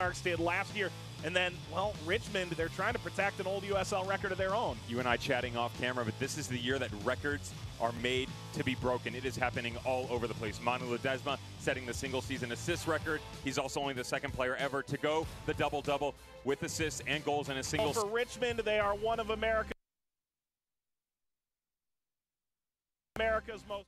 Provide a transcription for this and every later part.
Sharks did last year. And then, well, Richmond, they're trying to protect an old USL record of their own. You and I chatting off camera, but this is the year that records are made to be broken. It is happening all over the place. Manu Ledesma setting the single-season assist record. He's also only the second player ever to go the double-double with assists and goals in a single. For Richmond, they are one of America's most.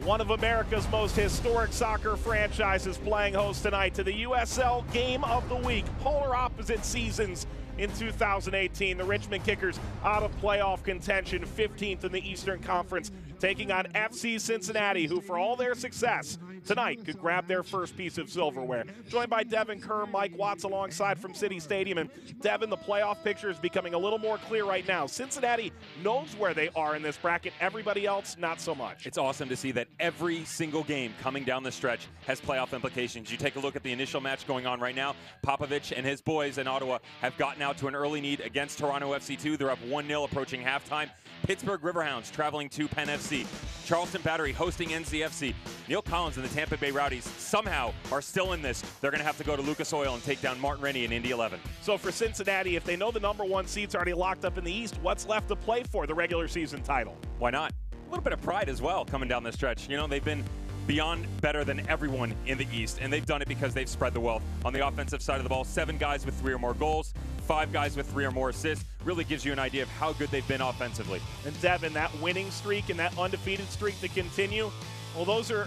One of America's most historic soccer franchises playing host tonight to the USL Game of the Week. Polar opposite seasons in 2018. The Richmond Kickers out of playoff contention, 15th in the Eastern Conference, taking on FC Cincinnati, who for all their success tonight could grab their first piece of silverware. Joined by Devin Kerr, Mike Watts alongside from City Stadium. And Devin, the playoff picture is becoming a little more clear right now. Cincinnati knows where they are in this bracket. Everybody else, not so much. It's awesome to see that every single game coming down the stretch has playoff implications. You take a look at the initial match going on right now. Popovich and his boys in Ottawa have gotten out to an early lead against Toronto FC2. They're up 1-0 approaching halftime. Pittsburgh Riverhounds traveling to Penn FC. Charleston Battery hosting NCFC. Neil Collins and the Tampa Bay Rowdies somehow are still in this. They're going to have to go to Lucas Oil and take down Martin Rennie in Indy 11. So for Cincinnati, if they know the #1 seed's already locked up in the East, what's left to play for the regular season title? Why not? A little bit of pride as well coming down the stretch. You know, they've been beyond better than everyone in the East, and they've done it because they've spread the wealth. On the offensive side of the ball, 7 guys with 3 or more goals, 5 guys with 3 or more assists. Really gives you an idea of how good they've been offensively. And Devin, that winning streak and that undefeated streak to continue, well, those are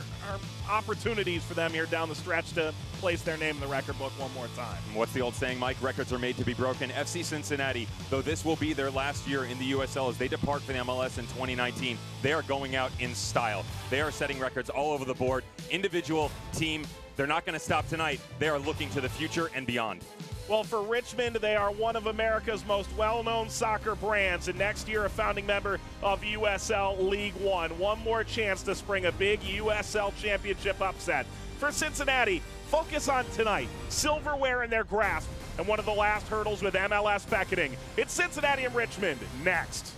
opportunities for them here down the stretch to place their name in the record book one more time. What's the old saying, Mike? Records are made to be broken. FC Cincinnati, though this will be their last year in the USL as they depart for the MLS in 2019, they are going out in style. They are setting records all over the board. Individual, team, they're not going to stop tonight. They are looking to the future and beyond. Well, for Richmond, they are one of America's most well-known soccer brands, and next year a founding member of USL League One. One more chance to spring a big USL championship upset. For Cincinnati, focus on tonight. Silverware in their grasp, and one of the last hurdles with MLS beckoning. It's Cincinnati and Richmond next.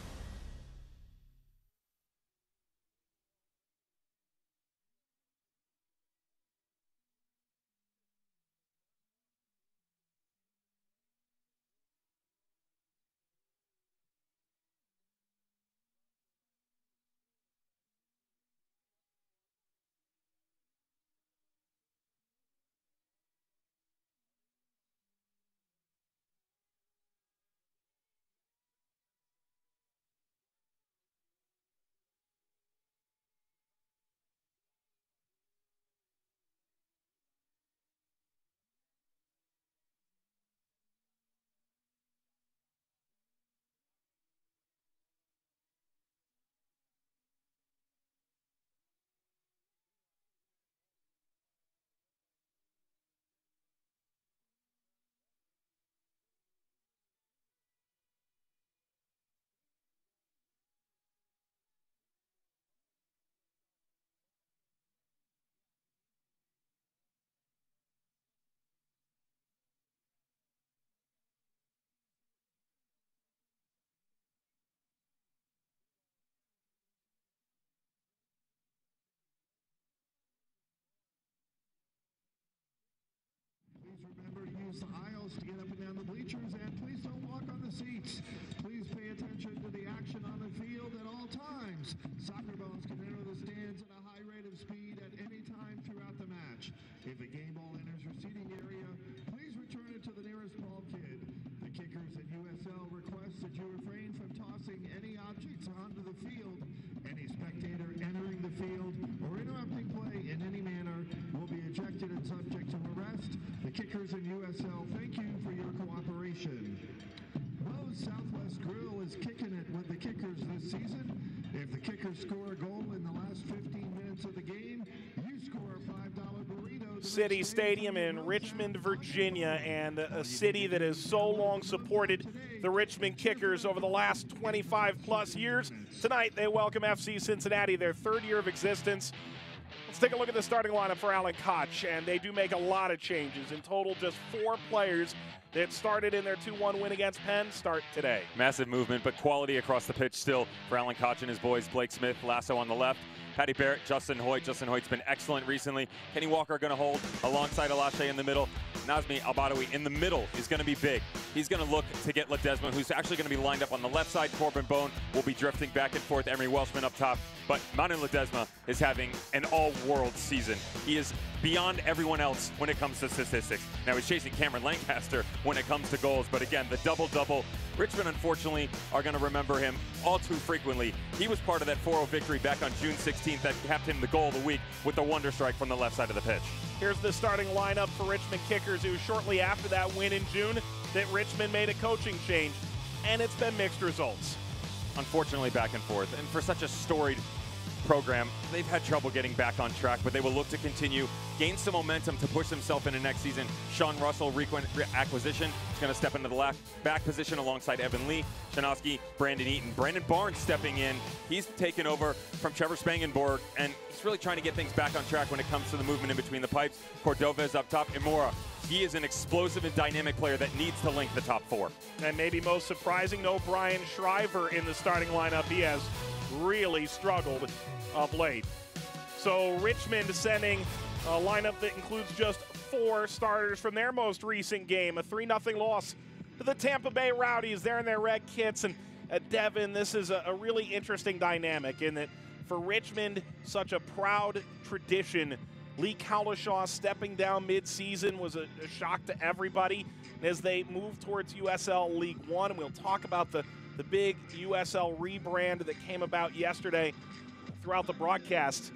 Remember to use the aisles to get up and down the bleachers, and please don't walk on the seats. Please pay attention to the action on the field at all times. Soccer balls can enter the stands at a high rate of speed at any time throughout the match. If a game ball enters your seating area, please return it to the nearest ball kid. The kickers at USL request that you refrain from tossing any objects onto the field. Any spectator entering the field or interrupting play in any manner will be ejected and subject to arrest. The kickers in USL thank you for your cooperation. Moe's Southwest Grill is kicking it with the kickers this season. If the kickers score a goal in the last 15 minutes of the game, you score a $5 burrito. City Stadium in Richmond, Virginia, and a city that has so long supported the Richmond Kickers over the last 25-plus years. Tonight, they welcome FC Cincinnati, their third year of existence. Let's take a look at the starting lineup for Alan Koch, and they do make a lot of changes. In total, just 4 players that started in their 2-1 win against Penn start today. Massive movement, but quality across the pitch still for Alan Koch and his boys. Blake Smith, Lasso on the left. Patty Barrett, Justin Hoyt. Justin Hoyt's been excellent recently. Kenny Walker going to hold alongside Alashe in the middle. Nazmi Albadoui in the middle is going to be big. He's going to look to get Ledesma, who's actually going to be lined up on the left side. Corbin Bone will be drifting back and forth. Emery Welshman up top. But Mountain Ledesma is having an all-world season. He is beyond everyone else when it comes to statistics. Now he's chasing Cameron Lancaster when it comes to goals. But again, the double-double. Richmond, unfortunately, are going to remember him all too frequently. He was part of that 4-0 victory back on June 16th that capped him the goal of the week with the wonder strike from the left side of the pitch. Here's the starting lineup for Richmond Kickers, who shortly after that win in June that Richmond made a coaching change, and it's been mixed results. Unfortunately, back and forth. And for such a storied program, they've had trouble getting back on track, but they will look to continue, gain some momentum to push themselves into next season. Sean Russell, acquisition, is going to step into the back position alongside Evan Lee. Shanosky, Brandon Eaton. Brandon Barnes stepping in. He's taken over from Trevor Spangenborg, and he's really trying to get things back on track when it comes to the movement in between the pipes. Cordova is up top. Imora, he is an explosive and dynamic player that needs to link the top 4. And maybe most surprising, no Brian Shriver in the starting lineup. He has really struggled of late. So Richmond sending a lineup that includes just 4 starters from their most recent game, a 3-0 loss to the Tampa Bay Rowdies. They're in their red kits, and Devin, this is a really interesting dynamic in that for Richmond, such a proud tradition. Lee Cowlishaw stepping down mid-season was a shock to everybody. And as they move towards USL League One, and we'll talk about the big USL rebrand that came about yesterday throughout the broadcast,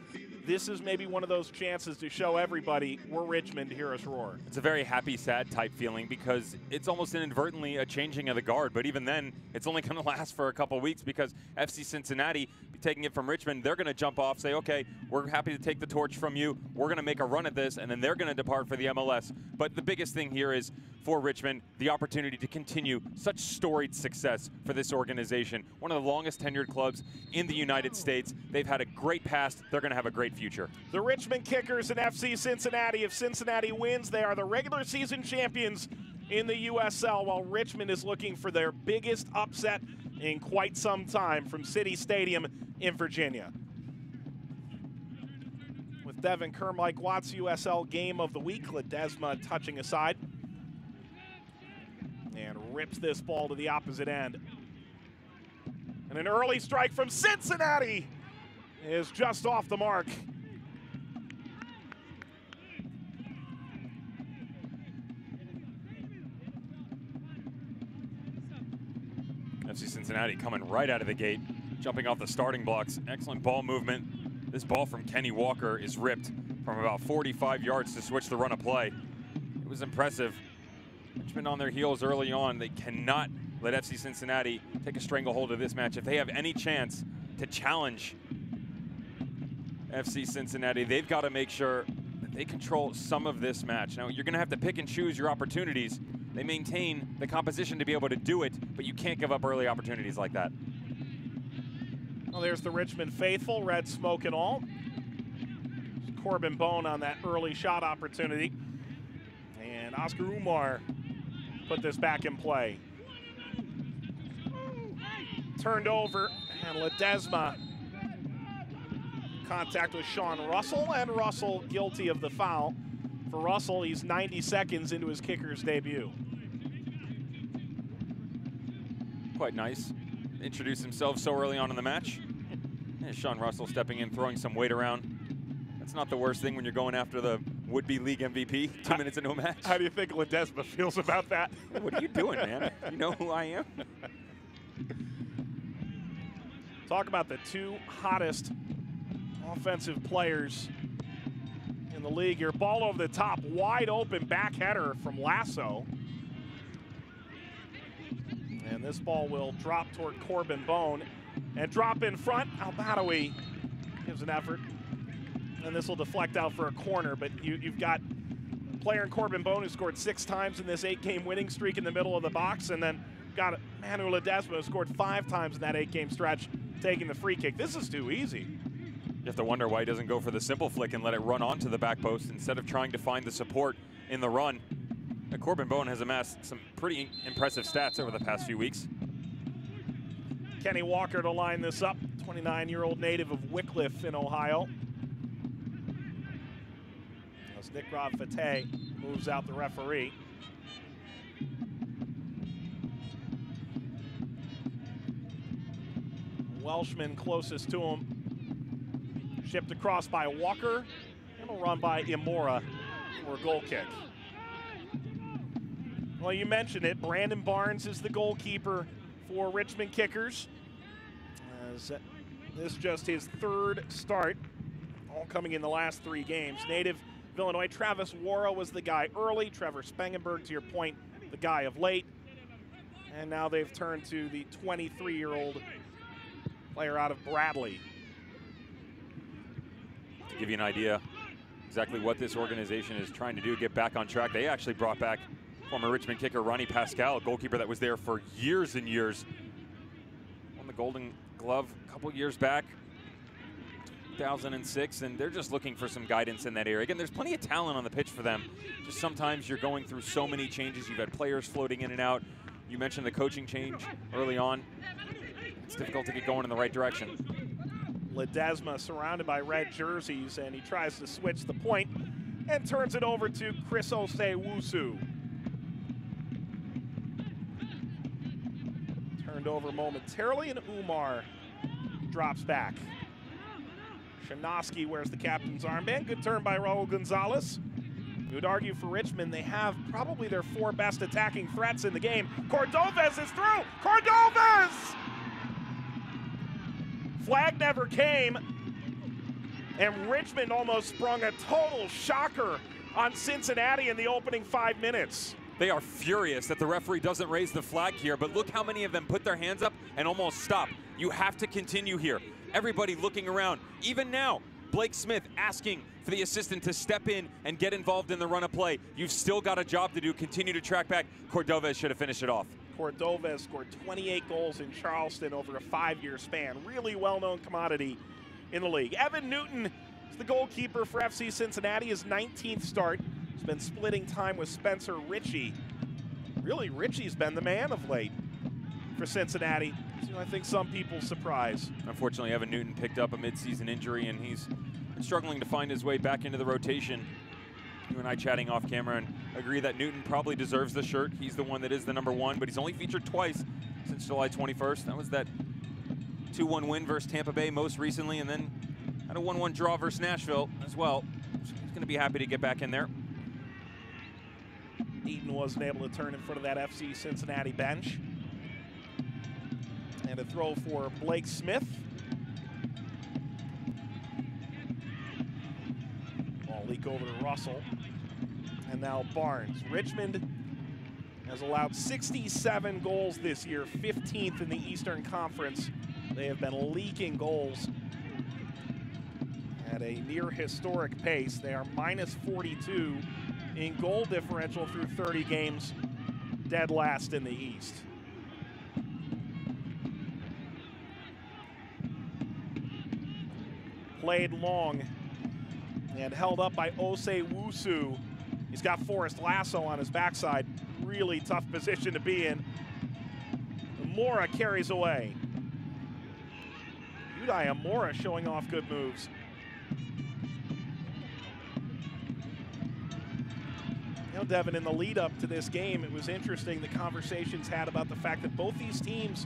this is maybe one of those chances to show everybody we're Richmond, hear us roar. It's a very happy, sad type feeling because it's almost inadvertently a changing of the guard. But even then, it's only going to last for a couple weeks because FC Cincinnati, taking it from Richmond, they're going to jump off, say, okay, we're happy to take the torch from you. We're going to make a run at this, and then they're going to depart for the MLS. But the biggest thing here is, for Richmond, the opportunity to continue such storied success for this organization. One of the longest tenured clubs in the United States. They've had a great past. They're going to have a great future. The Richmond Kickers and FC Cincinnati. If Cincinnati wins, they are the regular season champions in the USL, while Richmond is looking for their biggest upset in quite some time from City Stadium in Virginia. With Devin Kerr, Mike Watts, USL Game of the Week. Ledesma touching aside and rips this ball to the opposite end. And an early strike from Cincinnati is just off the mark. FC Cincinnati coming right out of the gate, jumping off the starting blocks. Excellent ball movement. This ball from Kenny Walker is ripped from about 45 yards to switch the run of play. It was impressive. Richmond on their heels early on. They cannot let FC Cincinnati take a stranglehold of this match. If they have any chance to challenge FC Cincinnati, they've got to make sure that they control some of this match. Now, you're going to have to pick and choose your opportunities. They maintain the composition to be able to do it, but you can't give up early opportunities like that. Well, there's the Richmond faithful, red smoke and all. Corbin Bone on that early shot opportunity. And Oscar Umar put this back in play. Turned over, and Ledesma contact with Sean Russell, and Russell guilty of the foul. For Russell, he's 90 seconds into his kicker's debut. Quite nice. introduce themselves so early on in the match. And Sean Russell stepping in, throwing some weight around. That's not the worst thing when you're going after the would-be league MVP 2 minutes into a match. How do you think Ledesma feels about that? What are you doing, man? You know who I am? Talk about the two hottest offensive players in the league here. Ball over the top, wide open back header from Lasso. And this ball will drop toward Corbin Bone and drop in front. Al-Badawi gives an effort. And this will deflect out for a corner, but you've got a player in Corbin Bone who scored 6 times in this 8-game winning streak in the middle of the box, and then got Manu Ledesma who scored 5 times in that 8-game stretch, taking the free kick. This is too easy. You have to wonder why he doesn't go for the simple flick and let it run onto the back post instead of trying to find the support in the run. And Corbin Bone has amassed some pretty impressive stats over the past few weeks. Kenny Walker to line this up, 29-year-old native of Wickliffe in Ohio. As Nick Rodfate moves out the referee. Welshman closest to him. Shipped across by Walker, and a run by Imora for a goal kick. Well, you mentioned it. Brandon Barnes is the goalkeeper for Richmond Kickers. As this is just his 3rd start, all coming in the last 3 games. Native of Illinois, Travis Wara was the guy early. Trevor Spangenberg, to your point, the guy of late. And now they've turned to the 23-year-old player out of Bradley. To give you an idea exactly what this organization is trying to do, get back on track, they actually brought back former Richmond kicker Ronnie Pascal, a goalkeeper that was there for years and years. Won the Golden Glove a couple years back, 2006, and they're just looking for some guidance in that area. Again, there's plenty of talent on the pitch for them. Just sometimes you're going through so many changes. You've had players floating in and out. You mentioned the coaching change early on. It's difficult to get going in the right direction. Ledesma surrounded by red jerseys, and he tries to switch the point and turns it over to Chris Osei-Wusu. Turned over momentarily, and Umar drops back. Shanoski wears the captain's armband. Good turn by Raul Gonzalez. You would argue for Richmond, they have probably their 4 best attacking threats in the game. Cordovez is through! Cordovez! Flag never came, and Richmond almost sprung a total shocker on Cincinnati in the opening 5 minutes. They are furious that the referee doesn't raise the flag here, but look how many of them put their hands up and almost stop. You have to continue here. Everybody looking around. Even now, Blake Smith asking for the assistant to step in and get involved in the run of play. You've still got a job to do. Continue to track back. Cordovez should have finished it off. Cordovez scored 28 goals in Charleston over a 5-year span. Really well-known commodity in the league. Evan Newton is the goalkeeper for FC Cincinnati, his 19th start. He's been splitting time with Spencer Ritchie. Really, Ritchie's been the man of late for Cincinnati. So I think some people surprise. Unfortunately, Evan Newton picked up a midseason injury, and he's been struggling to find his way back into the rotation. You and I chatting off camera and agree that Newton probably deserves the shirt. He's the one that is the #1, but he's only featured twice since July 21st. That was that 2-1 win versus Tampa Bay most recently, and then had a 1-1 draw versus Nashville as well. So he's going to be happy to get back in there. Eaton wasn't able to turn in front of that FC Cincinnati bench. And a throw for Blake Smith. Ball leak over to Russell. And now Barnes. Richmond has allowed 67 goals this year, 15th in the Eastern Conference. They have been leaking goals at a near historic pace. They are -42 in goal differential through 30 games, dead last in the East. Played long and held up by Osei-Wusu. He's got Forrest Lasso on his backside. Really tough position to be in. Mora carries away. Udai Amora showing off good moves. You know, Devin, in the lead up to this game, it was interesting the conversations had about the fact that both these teams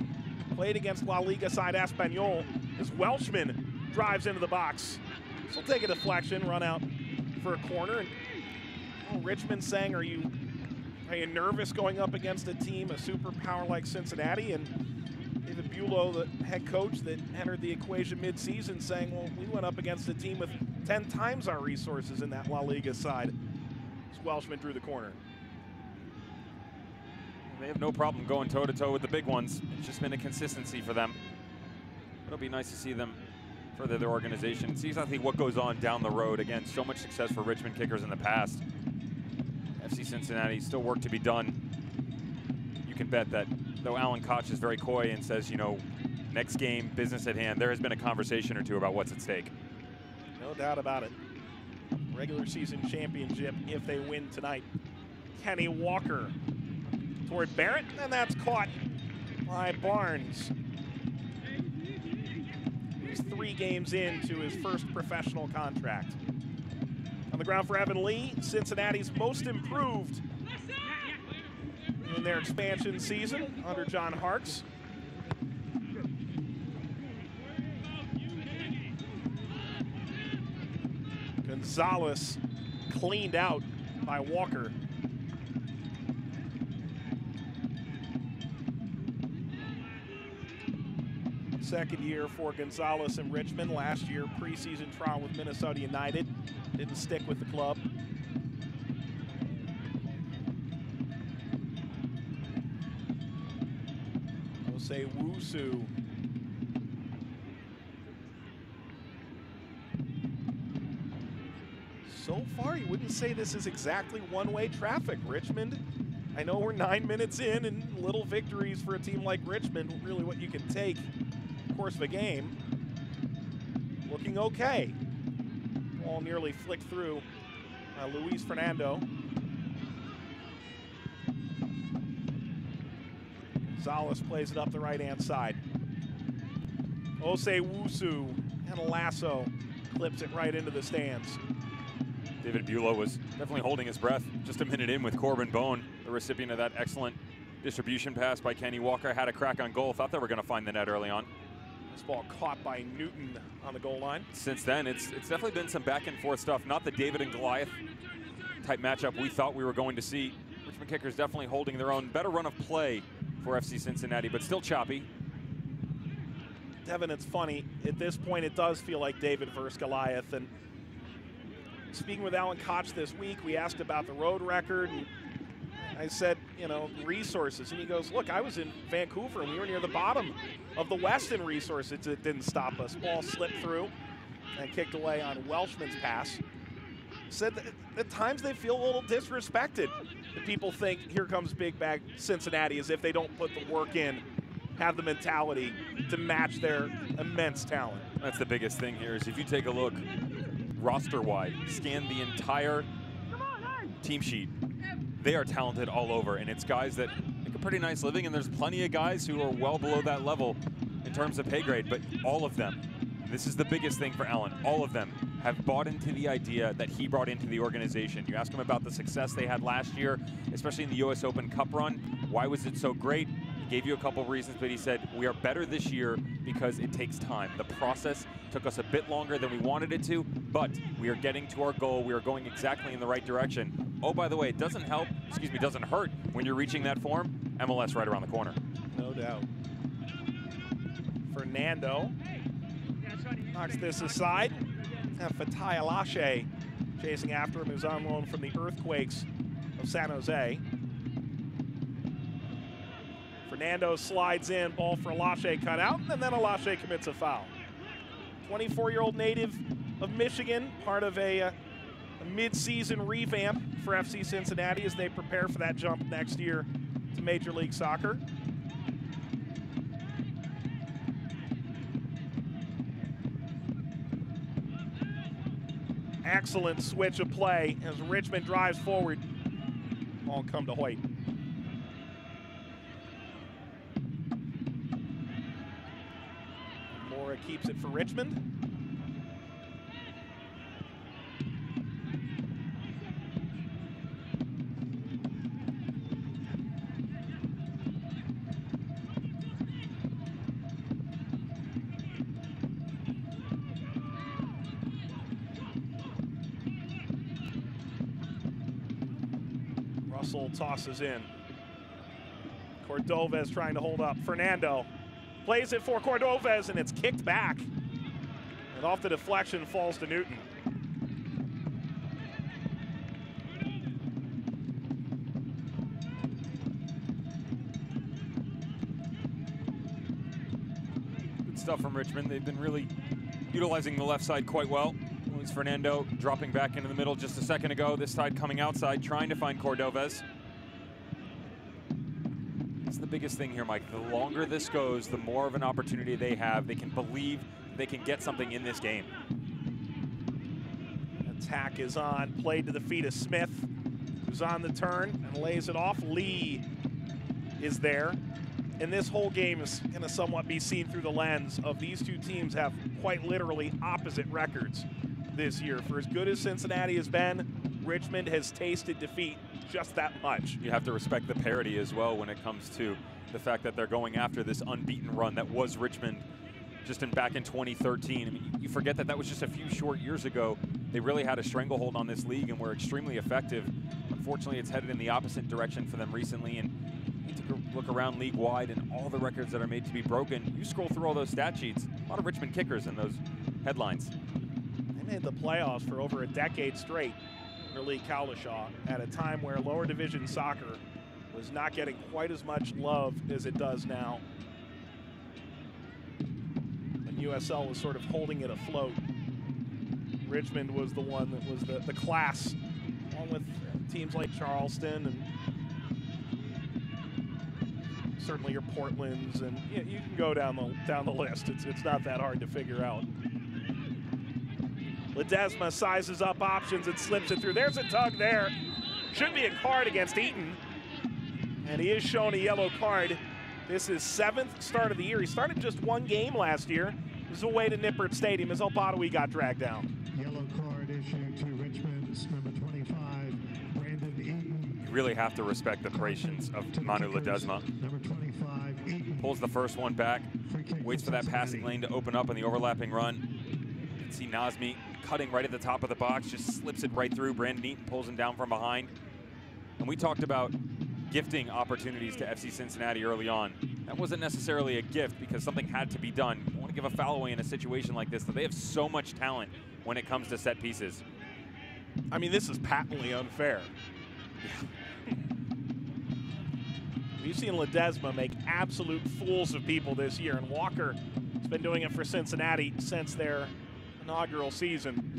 played against La Liga side Espanyol, as Welshman drives into the box. This will take a deflection, run out for a corner. And Richmond saying, are you nervous going up against a team, a superpower like Cincinnati? And David Bulow, the head coach that entered the equation mid-season, saying, well, we went up against a team with 10 times our resources in that La Liga side. As Welshman drew the corner. They have no problem going toe-to-toe with the big ones. It's just been a consistency for them. It'll be nice to see them further their organization. See exactly what goes on down the road. Again, so much success for Richmond kickers in the past. FC Cincinnati, still work to be done. You can bet that though Alan Koch is very coy and says, you know, next game, business at hand, there has been a conversation or two about what's at stake. No doubt about it. Regular season championship if they win tonight. Kenny Walker toward Barrett, and that's caught by Barnes. He's 3 games into his first professional contract. On the ground for Evan Lee, Cincinnati's most improved in their expansion season under John Harkes. Gonzalez cleaned out by Walker. Second year for Gonzalez in Richmond. Last year, preseason trial with Minnesota United. Didn't stick with the club. Jose Wusu. So far, you wouldn't say this is exactly one-way traffic. Richmond, I know we're 9 minutes in, and little victories for a team like Richmond, really what you can take course of a game. Looking okay. Ball nearly flicked through Luis Fernando. Gonzalez plays it up the right-hand side. Jose Wusu and a lasso clips it right into the stands. David Bulow was definitely holding his breath just a minute in with Corbin Bone, the recipient of that excellent distribution pass by Kenny Walker. Had a crack on goal. Thought they were going to find the net early on. This ball caught by Newton on the goal line. Since then, it's definitely been some back and forth stuff. Not the David and Goliath type matchup we thought we were going to see. Richmond kickers definitely holding their own. Better run of play for FC Cincinnati, but still choppy. Devin, it's funny. At this point, it does feel like David versus Goliath. And speaking with Alan Koch this week, we asked about the road record. And I said, you know, resources. And he goes, look, I was in Vancouver, and we were near the bottom of the West in resources. It didn't stop us. Ball slipped through and kicked away on Welshman's pass. Said that at times they feel a little disrespected. The people think, here comes Big Bag Cincinnati, as if they don't put the work in, have the mentality to match their immense talent. That's the biggest thing here is if you take a look roster-wide, scan the entire team sheet, they are talented all over, and it's guys that make a pretty nice living, and there's plenty of guys who are well below that level in terms of pay grade, but all of them, this is the biggest thing for Alan, all of them have bought into the idea that he brought into the organization. You ask him about the success they had last year, especially in the US Open Cup run. Why was it so great? He gave you a couple reasons, but he said, we are better this year because it takes time. The process took us a bit longer than we wanted it to, but we are getting to our goal. We are going exactly in the right direction. Oh, by the way, it doesn't help, doesn't hurt when you're reaching that form. MLS right around the corner. No doubt. Fernando knocks this aside. Fatai Alashe chasing after him, who's on loan from the Earthquakes of San Jose. Fernando slides in, ball for Alashe cut out, and then Alashe commits a foul. 24-year-old native of Michigan, part of a mid-season revamp for FC Cincinnati as they prepare for that jump next year to Major League Soccer. Excellent switch of play as Richmond drives forward. Ball come to Hoyt. Mora keeps it for Richmond. Russell tosses in. Cordovez trying to hold up. Fernando plays it for Cordovez, and it's kicked back. And off the deflection falls to Newton. Good stuff from Richmond. They've been really utilizing the left side quite well. Luis Fernando dropping back into the middle just a second ago. This side coming outside, trying to find Cordovez. That's the biggest thing here, Mike. The longer this goes, the more of an opportunity they have. They can believe they can get something in this game. Attack is on. Played to the feet of Smith, who's on the turn and lays it off. Lee is there. And this whole game is going to somewhat be seen through the lens of these two teams have quite literally opposite records this year. For as good as Cincinnati has been, Richmond has tasted defeat just that much. You have to respect the parity as well when it comes to the fact that they're going after this unbeaten run that was Richmond just back in 2013. I mean, you forget that that was just a few short years ago. They really had a stranglehold on this league and were extremely effective. Unfortunately, it's headed in the opposite direction for them recently, and you take a look around league-wide and all the records that are made to be broken. You scroll through all those stat sheets, a lot of Richmond kickers in those headlines. They made the playoffs for over a decade straight under Lee Cowlishaw at a time where lower division soccer was not getting quite as much love as it does now. And USL was sort of holding it afloat. Richmond was the one that was the class, along with teams like Charleston and certainly your Portlands, and you can go down the list. It's not that hard to figure out. Ledesma sizes up options and slips it through. There's a tug there. Should be a card against Eaton. And he is shown a yellow card. This is 7th start of the year. He started just one game last year. This is away to Nippert Stadium as El Badawi got dragged down. Yellow card issued to Richmond's number 25, Brandon Eaton. You really have to respect the patience of Manu Ledesma. Number 25, Eaton. Pulls the first one back, waits for that passing lane to open up in the overlapping run. You can see Nazmi cutting right at the top of the box, just slips it right through. Brandon Eaton pulls him down from behind. And we talked about gifting opportunities to FC Cincinnati early on. That wasn't necessarily a gift because something had to be done. You don't want to give a foul away in a situation like this, but they have so much talent when it comes to set pieces. I mean, this is patently unfair. We've seen Ledesma make absolute fools of people this year, and Walker has been doing it for Cincinnati since their inaugural season.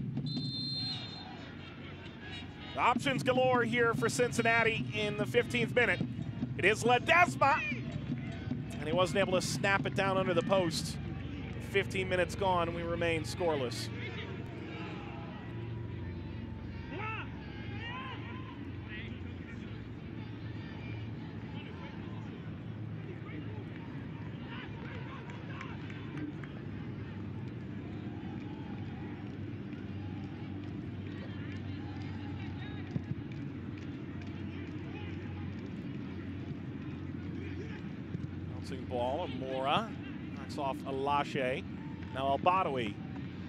Options galore here for Cincinnati in the 15th minute. It is Ledesma, and he wasn't able to snap it down under the post. 15 minutes gone, and we remain scoreless. Ball, Mora knocks off Alashe. Now El Badawi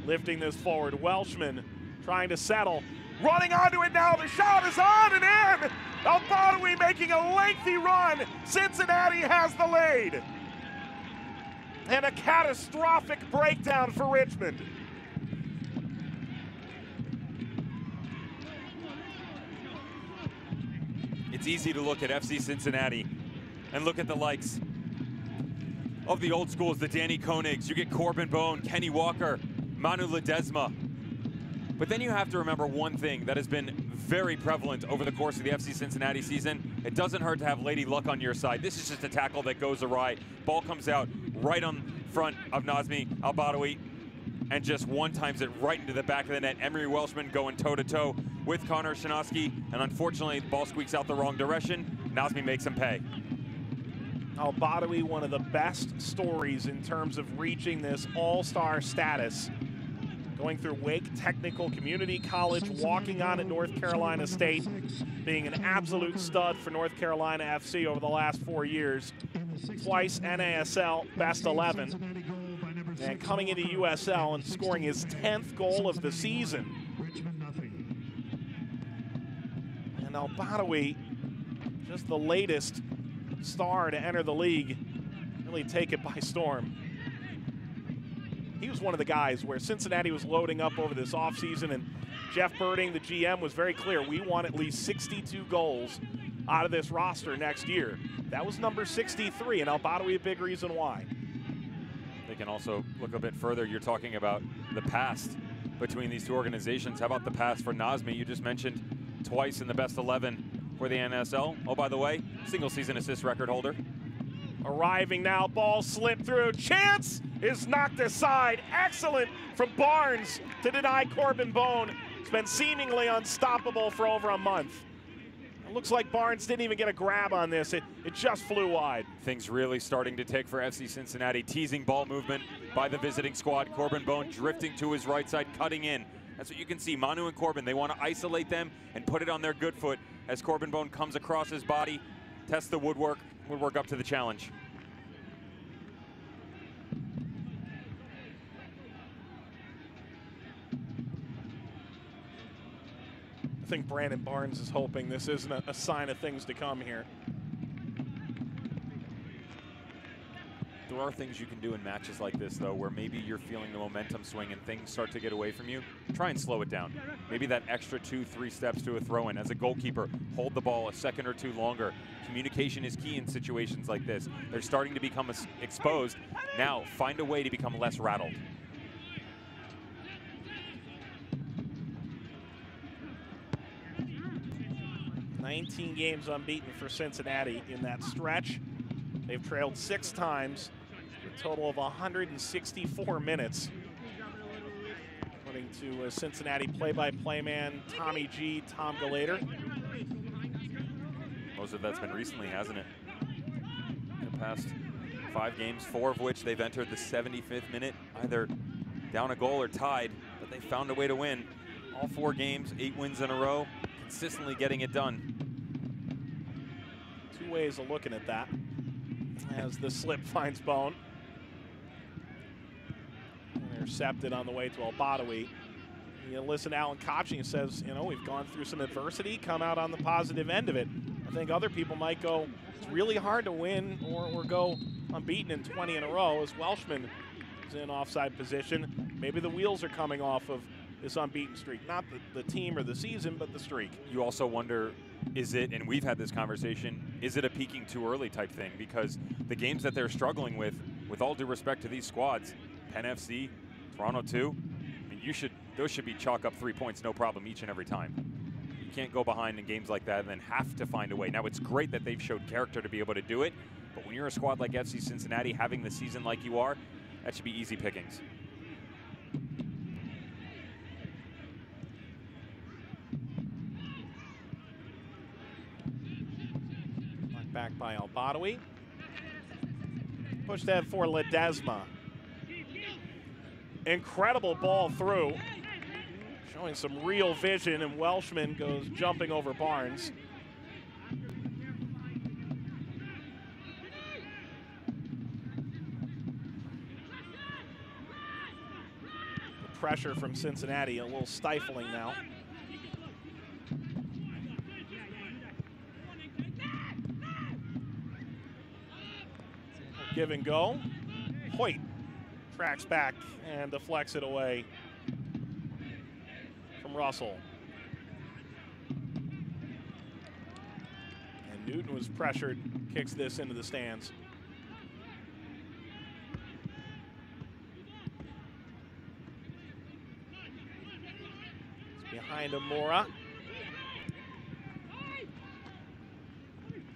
lifting this forward. Welshman trying to settle. Running onto it now. The shot is on and in. El Badawi making a lengthy run. Cincinnati has the lead. And a catastrophic breakdown for Richmond. It's easy to look at FC Cincinnati and look at the likes of the old schools, the Danny Koenigs. You get Corbin Bone, Kenny Walker, Manu Ledesma. But then you have to remember one thing that has been very prevalent over the course of the FC Cincinnati season. It doesn't hurt to have Lady Luck on your side. This is just a tackle that goes awry. Ball comes out right on front of Nazmi El Badawi and just one-times it right into the back of the net. Emery Welshman going toe-to-toe with Connor Shinosky, and unfortunately the ball squeaks out the wrong direction. Nazmi makes him pay. El Badawi, one of the best stories in terms of reaching this all-star status. Going through Wake Technical Community College, walking on at North Carolina State, being an absolute stud for North Carolina FC over the last 4 years. Twice NASL Best 11. And coming into USL and scoring his 10th goal of the season. And El Badawi just the latest star to enter the league, really take it by storm. He was one of the guys where Cincinnati was loading up over this offseason, and Jeff Birding, the GM, was very clear. We want at least 62 goals out of this roster next year. That was number 63, and Al-Badawi a big reason why. They can also look a bit further. You're talking about the past between these two organizations. How about the past for Nazmi? You just mentioned twice in the best 11 for the NSL. Oh, by the way, single season assist record holder. Arriving now, ball slipped through. Chance is knocked aside. Excellent from Barnes to deny Corbin Bone. It's been seemingly unstoppable for over a month. It looks like Barnes didn't even get a grab on this. It just flew wide. Things really starting to take for FC Cincinnati. Teasing ball movement by the visiting squad. Corbin Bone drifting to his right side, cutting in. That's what you can see. Manu and Corbin, they want to isolate them and put it on their good foot as Corbin Bone comes across his body, tests the woodwork up to the challenge. I think Brandon Barnes is hoping this isn't a sign of things to come here. There are things you can do in matches like this, though, where maybe you're feeling the momentum swing and things start to get away from you. Try and slow it down. Maybe that extra 2-3 steps to a throw-in. As a goalkeeper, hold the ball a second or two longer. Communication is key in situations like this. They're starting to become exposed. Now, find a way to become less rattled. "19 games unbeaten for Cincinnati in that stretch. They've trailed 6 times, a total of 164 minutes. According to Cincinnati play-by-play man Tommy G, Tom Galater. Most of that's been recently, hasn't it? In the past 5 games, 4 of which they've entered the 75th minute, either down a goal or tied, but they found a way to win. All 4 games, 8 wins in a row, consistently getting it done. 2 ways of looking at that. As the slip finds Bone. Intercepted on the way to Al-Badawi. You listen to Alan Kopching, who says, you know, we've gone through some adversity, come out on the positive end of it. I think other people might go, it's really hard to win or go unbeaten in 20 in a row, as Welshman is in offside position. Maybe the wheels are coming off of this unbeaten streak. Not the team or the season, but the streak. You also wonder, is it, and we've had this conversation, is it a peaking too early type thing? Because the games that they're struggling with all due respect to these squads, Penn FC, Toronto 2, I mean, those should be chalk up 3 points, no problem, each and every time. You can't go behind in games like that and then have to find a way. Now, it's great that they've showed character to be able to do it, but when you're a squad like FC Cincinnati, having the season like you are, that should be easy pickings. Back by Al-Badawi. Pushed ahead for Ledesma. Incredible ball through. Showing some real vision, and Welshman goes jumping over Barnes. The pressure from Cincinnati a little stifling now. Give and go. Hoyt tracks back and deflects it away from Russell. And Newton was pressured, kicks this into the stands. It's behind Amora.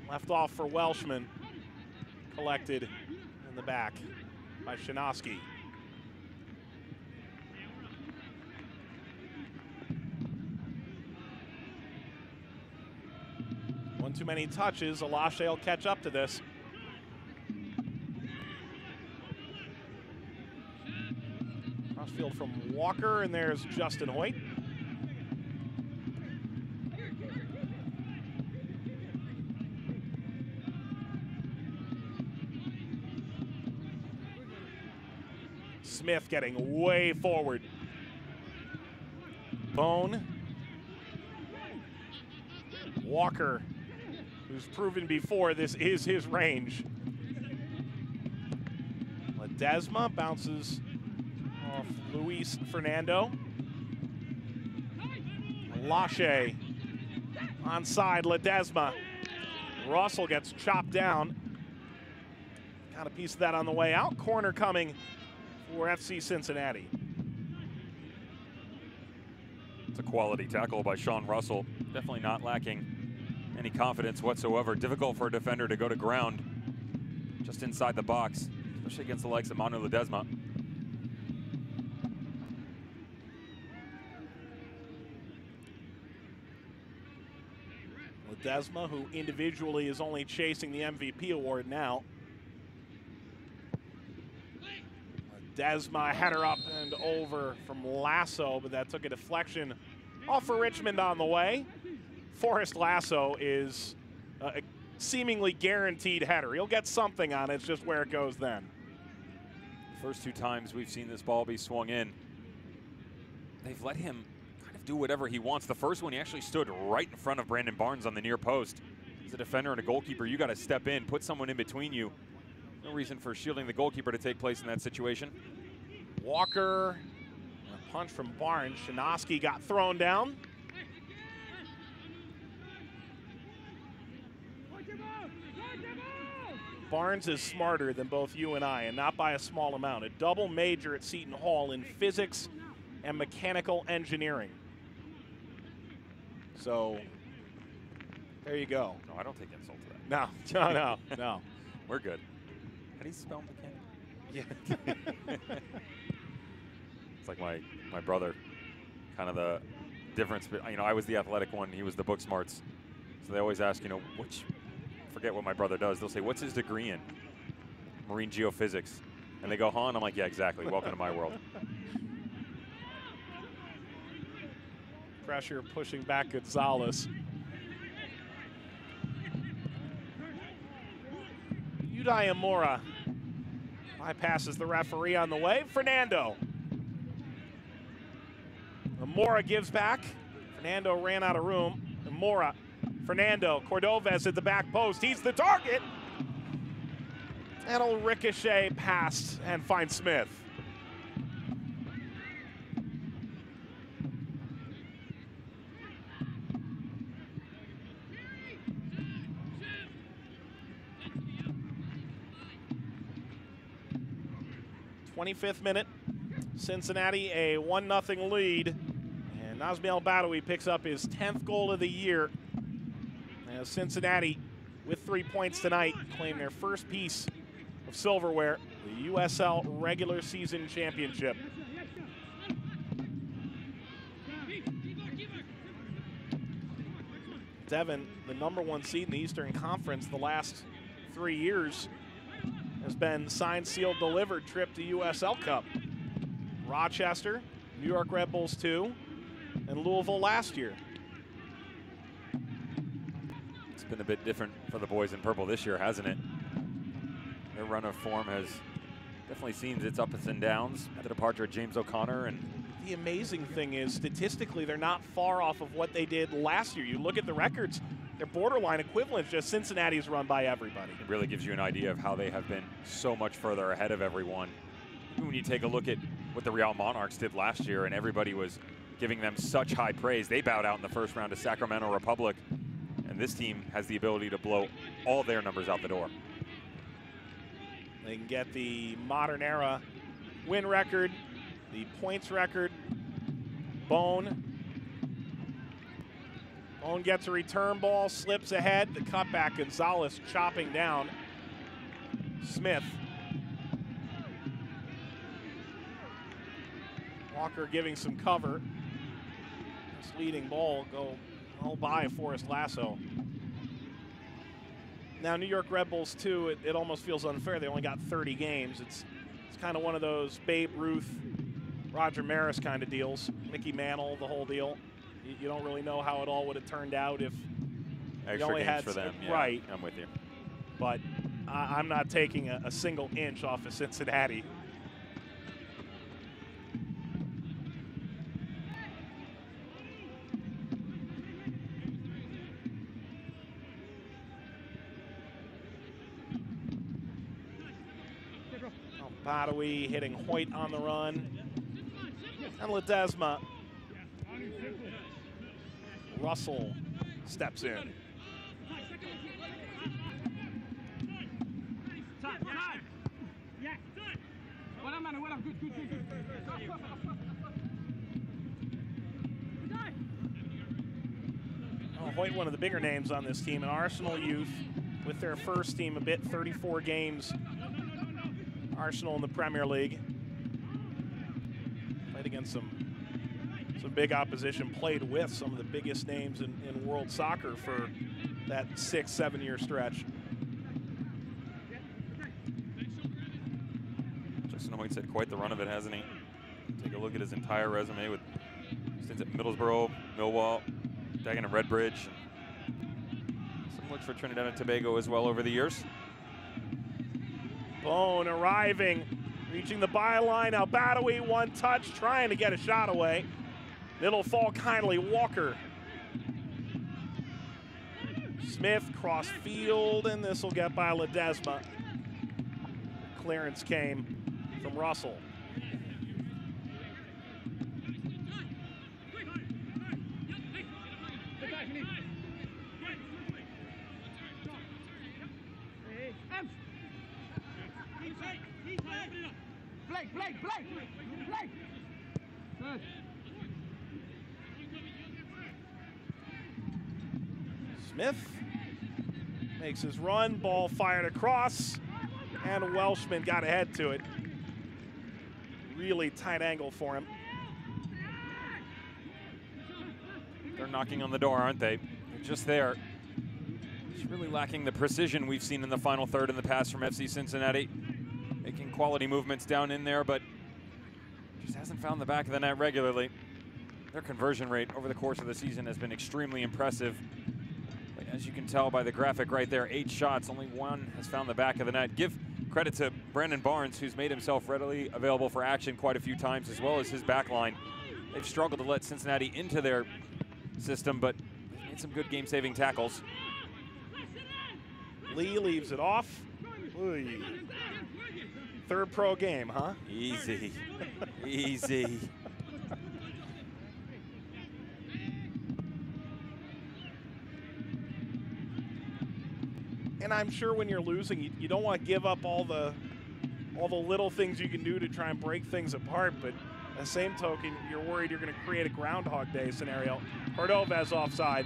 Left off for Welshman. Collected in the back by Shinosky. One too many touches. Alashe will catch up to this. Crossfield from Walker, and there's Justin Hoyt. Smith getting way forward. Bone. Walker who's proven before this is his range. Ledesma bounces off Luis Fernando. Lache onside Ledesma. Russell gets chopped down. Got a piece of that on the way out. Corner coming for FC Cincinnati. It's a quality tackle by Sean Russell. Definitely not lacking any confidence whatsoever. Difficult for a defender to go to ground just inside the box, especially against the likes of Manu Ledesma. Ledesma, who individually is only chasing the MVP award now. Ledesma header up and over from Lasso, but that took a deflection off for Richmond on the way. Forrest Lasso is a seemingly guaranteed header. He'll get something on it, it's just where it goes then. First two times we've seen this ball be swung in, they've let him kind of do whatever he wants. The first one, he actually stood right in front of Brandon Barnes on the near post. As a defender and a goalkeeper, you got to step in, put someone in between you. No reason for shielding the goalkeeper to take place in that situation. Walker, a punch from Barnes. Shanoski got thrown down. Barnes is smarter than both you and I, and not by a small amount. A double major at Seton Hall in physics and mechanical engineering. So, there you go. No, I don't take insult to that. No. We're good. How do you spell mechanic? Yeah. It's like my brother, kind of the difference. But I was the athletic one, he was the book smarts. So they always ask, forget what my brother does. They'll say, what's his degree in? Marine geophysics. And they go, huh? And I'm like, yeah, exactly. Welcome to my world. Pressure pushing back Gonzalez. Udai Amora bypasses the referee on the way. Fernando. Amora gives back. Fernando ran out of room. Amora. Fernando. Cordovez at the back post. He's the target. And it'll ricochet past and find Smith. '25th minute, Cincinnati a 1-0 lead, and Nazmi El Badawi picks up his 10th goal of the year. As Cincinnati, with 3 points tonight, claim their first piece of silverware, the USL regular season championship. Devon, the #1 seed in the Eastern Conference the last 3 years, has been signed, sealed, delivered trip to USL Cup. Rochester, New York Red Bulls 2, and Louisville last year. It's been a bit different for the boys in purple this year, hasn't it? Their run of form has definitely seen its ups and downs. The departure of James O'Connor. And the amazing thing is, statistically, they're not far off of what they did last year. You look at the records, they're borderline equivalent, just Cincinnati's run by everybody. It really gives you an idea of how they have been so much further ahead of everyone. When you take a look at what the Real Monarchs did last year, and everybody was giving them such high praise, they bowed out in the first round to Sacramento Republic, and this team has the ability to blow all their numbers out the door. They can get the modern era win record, the points record. Bone gets a return ball, slips ahead. The cutback, Gonzalez chopping down Smith. Walker giving some cover. This leading ball go all by Forrest Lasso. Now New York Red Bulls 2, it almost feels unfair. They only got 30 games. It's kind of one of those Babe Ruth, Roger Maris kind of deals. Mickey Mantle, the whole deal. You don't really know how it all would have turned out if extra you only games had for them. Yeah, right. I'm with you. But I'm not taking a single inch off of Cincinnati. Badawi hitting Hoyt on the run. And Ledesma. Russell steps in. Oh, Hoyt, one of the bigger names on this team, an Arsenal youth with their first team a bit, 34 games. Arsenal in the Premier League. Played against some big opposition, played with some of the biggest names in world soccer for that 6-7 year stretch. Justin Hoyt said quite the run of it, hasn't he? Take a look at his entire resume with stints at Middlesbrough, Millwall, Dagenham Redbridge. Some looks for Trinidad and Tobago as well over the years. Bone arriving, reaching the byline. Now Badawi, one touch, trying to get a shot away. It'll fall kindly. Walker. Smith cross field, and this will get by Ledesma. Clearance came from Russell. Smith makes his run, ball fired across, and Welshman got ahead to it. Really tight angle for him. They're knocking on the door, aren't they? They're just there. It's really lacking the precision we've seen in the final third in the past from FC Cincinnati. Making quality movements down in there, but just hasn't found the back of the net regularly. Their conversion rate over the course of the season has been extremely impressive. But as you can tell by the graphic right there, 8 shots, only 1 has found the back of the net. Give credit to Brandon Barnes, who's made himself readily available for action quite a few times, as well as his back line. They've struggled to let Cincinnati into their system, but they've made some good game-saving tackles. Lee leaves it off. Oy. Third pro game, huh? Easy. Easy. And I'm sure when you're losing, you don't want to give up all the little things you can do to try and break things apart, but at the same token, you're worried you're going to create a Groundhog Day scenario. Cordovez offside.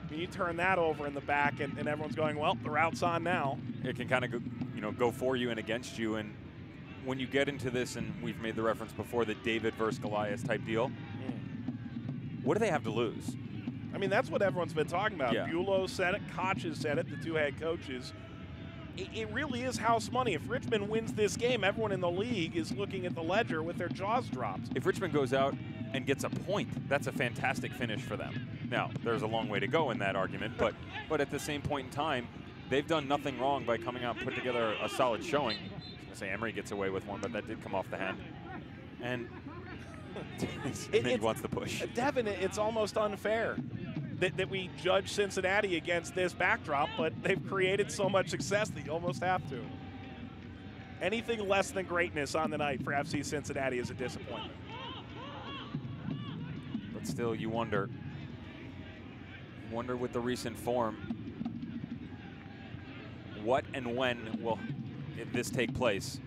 I mean, you turn that over in the back, and everyone's going, well, the route's on now. It can kind of go for you and against you, and when you get into this, and we've made the reference before, the David versus Goliath type deal, what do they have to lose? I mean, that's what everyone's been talking about. Yeah. Bulow said it, Koch has said it, the two head coaches. It really is house money. If Richmond wins this game, everyone in the league is looking at the ledger with their jaws dropped. If Richmond goes out and gets a point, that's a fantastic finish for them. Now, there's a long way to go in that argument, but at the same point in time, they've done nothing wrong by coming out and put together a solid showing. I was going to say Emery gets away with one, but that did come off the hand. And he wants the push. Devin, it's almost unfair that we judge Cincinnati against this backdrop, but they've created so much success that you almost have to. Anything less than greatness on the night for FC Cincinnati is a disappointment. But still, you wonder with the recent form, what and when will this take place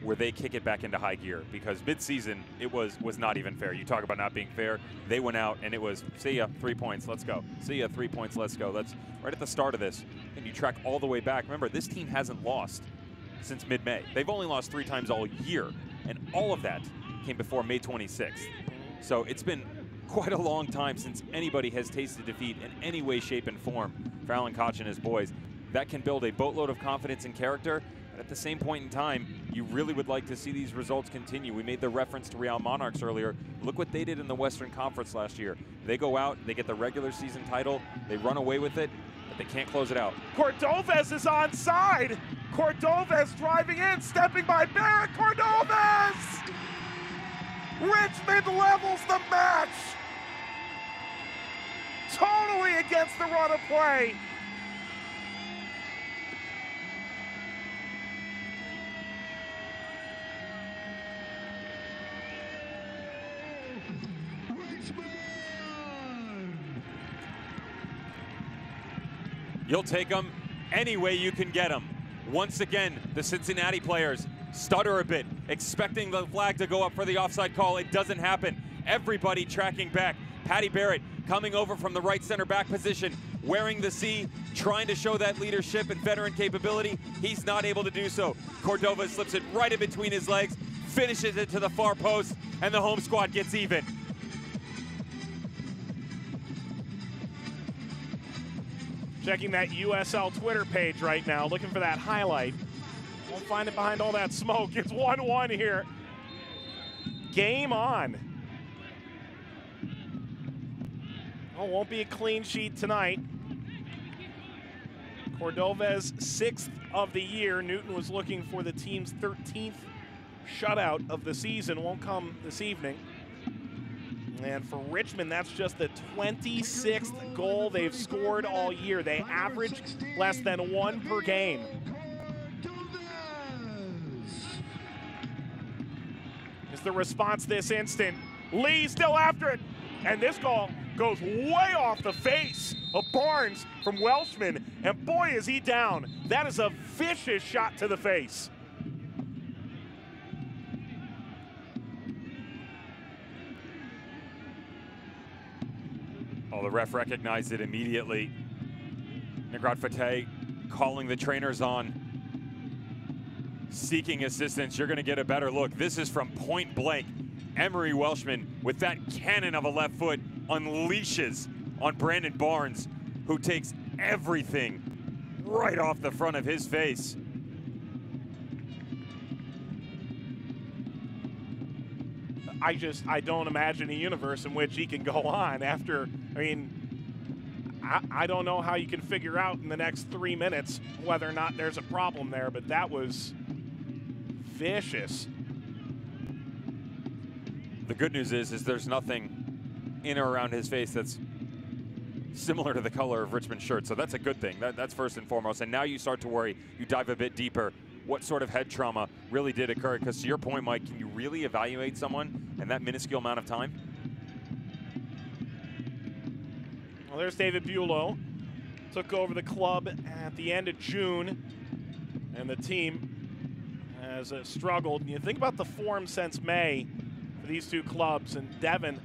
where they kick it back into high gear? Because mid-season, it was not even fair. You talk about not being fair. They went out and it was, see ya, 3 points, let's go. See ya, 3 points, let's go. That's right at the start of this. And you track all the way back. Remember, this team hasn't lost since mid-May. They've only lost 3 times all year. And all of that came before May 26th. So it's been quite a long time since anybody has tasted defeat in any way, shape, and form for Alan Koch and his boys. That can build a boatload of confidence and character. At the same point in time, you really would like to see these results continue. We made the reference to Real Monarchs earlier. Look what they did in the Western Conference last year. They go out, they get the regular season title, they run away with it, but they can't close it out. Cordovez is onside. Cordovez driving in, stepping by Barrett. Cordovez! Richmond levels the match. Totally against the run of play. You'll take them any way you can get them. Once again, the Cincinnati players stutter a bit, expecting the flag to go up for the offside call. It doesn't happen. Everybody tracking back. Patty Barrett coming over from the right center back position, wearing the C, trying to show that leadership and veteran capability. He's not able to do so. Cordova slips it right in between his legs, finishes it to the far post, and the home squad gets even. Checking that USL Twitter page right now, looking for that highlight. Won't find it behind all that smoke. It's 1-1 here. Game on. Oh, won't be a clean sheet tonight. Cordova's 6th of the year. Newton was looking for the team's 13th shutout of the season. Won't come this evening. And for Richmond, that's just the 26th goal they've scored all year. They average less than 1 per game. Is the response this instant. Lee still after it. And this goal goes way off the face of Barnes from Welshman. And boy, is he down. That is a vicious shot to the face. Oh, the ref recognized it immediately. Negrat Fateh calling the trainers on, seeking assistance. You're going to get a better look. This is from point blank. Emery Welshman, with that cannon of a left foot, unleashes on Brandon Barnes, who takes everything right off the front of his face. I don't imagine a universe in which he can go on after, I don't know how you can figure out in the next 3 minutes whether or not there's a problem there, but that was vicious. The good news is there's nothing in or around his face that's similar to the color of Richmond's shirt, so that's a good thing. That's first and foremost. And now you start to worry, you dive a bit deeper, what sort of head trauma really did occur? Because to your point, Mike, can you really evaluate someone in that minuscule amount of time? Well, there's David Bulow. Took over the club at the end of June, and the team has struggled. You think about the form since May for these two clubs, and Devon,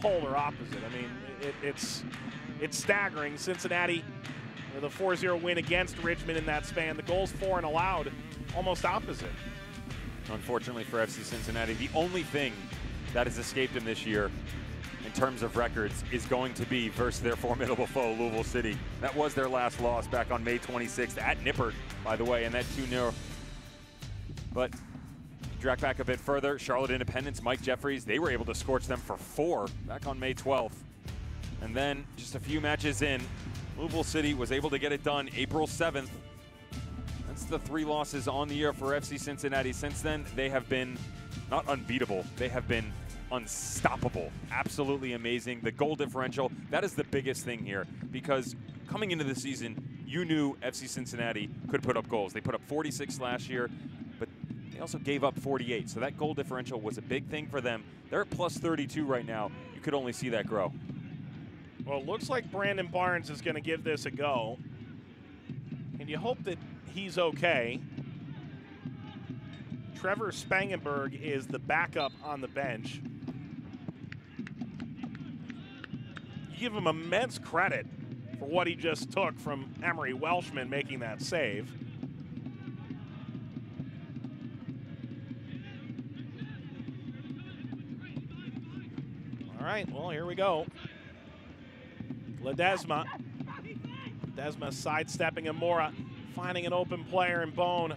polar opposite. It's staggering. Cincinnati with a 4-0 win against Richmond in that span. The goals for and allowed almost opposite. Unfortunately for FC Cincinnati, the only thing that has escaped them this year in terms of records is going to be versus their formidable foe, Louisville City. That was their last loss back on May 26th at Nippert, by the way, and that 2-0. But track back a bit further, Charlotte Independence, Mike Jeffries, they were able to scorch them for 4 back on May 12th. And then just a few matches in, Louisville City was able to get it done April 7th. That's the 3 losses on the year for FC Cincinnati. Since then, they have been not unbeatable, they have been unstoppable. Absolutely amazing. The goal differential, that is the biggest thing here, because coming into the season, you knew FC Cincinnati could put up goals. They put up 46 last year, but they also gave up 48. So that goal differential was a big thing for them. They're at plus 32 right now. You could only see that grow. Well, it looks like Brandon Barnes is going to give this a go. And you hope that he's okay. Trevor Spangenberg is the backup on the bench. You give him immense credit for what he just took from Emery Welshman making that save. All right, well, here we go. Ledesma. Ledesma sidestepping Amora, finding an open player in Bone.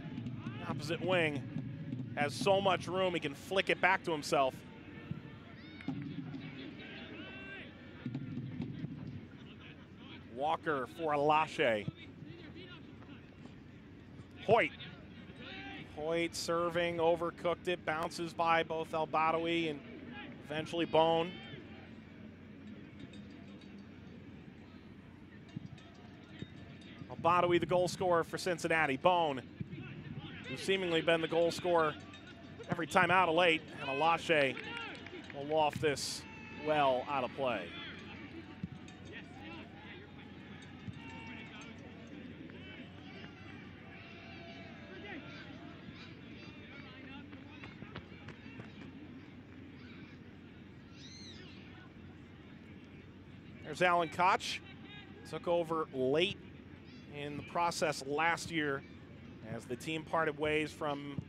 Opposite wing. Has so much room, he can flick it back to himself. Walker for Alache. Hoyt. Hoyt serving, overcooked it, bounces by both El Badawi and eventually Bone. El Badawi, the goal scorer for Cincinnati. Bone, who's seemingly been the goal scorer every time out of late, and Alache will loft this well out of play. There's Alan Koch. Took over late in the process last year as the team parted ways from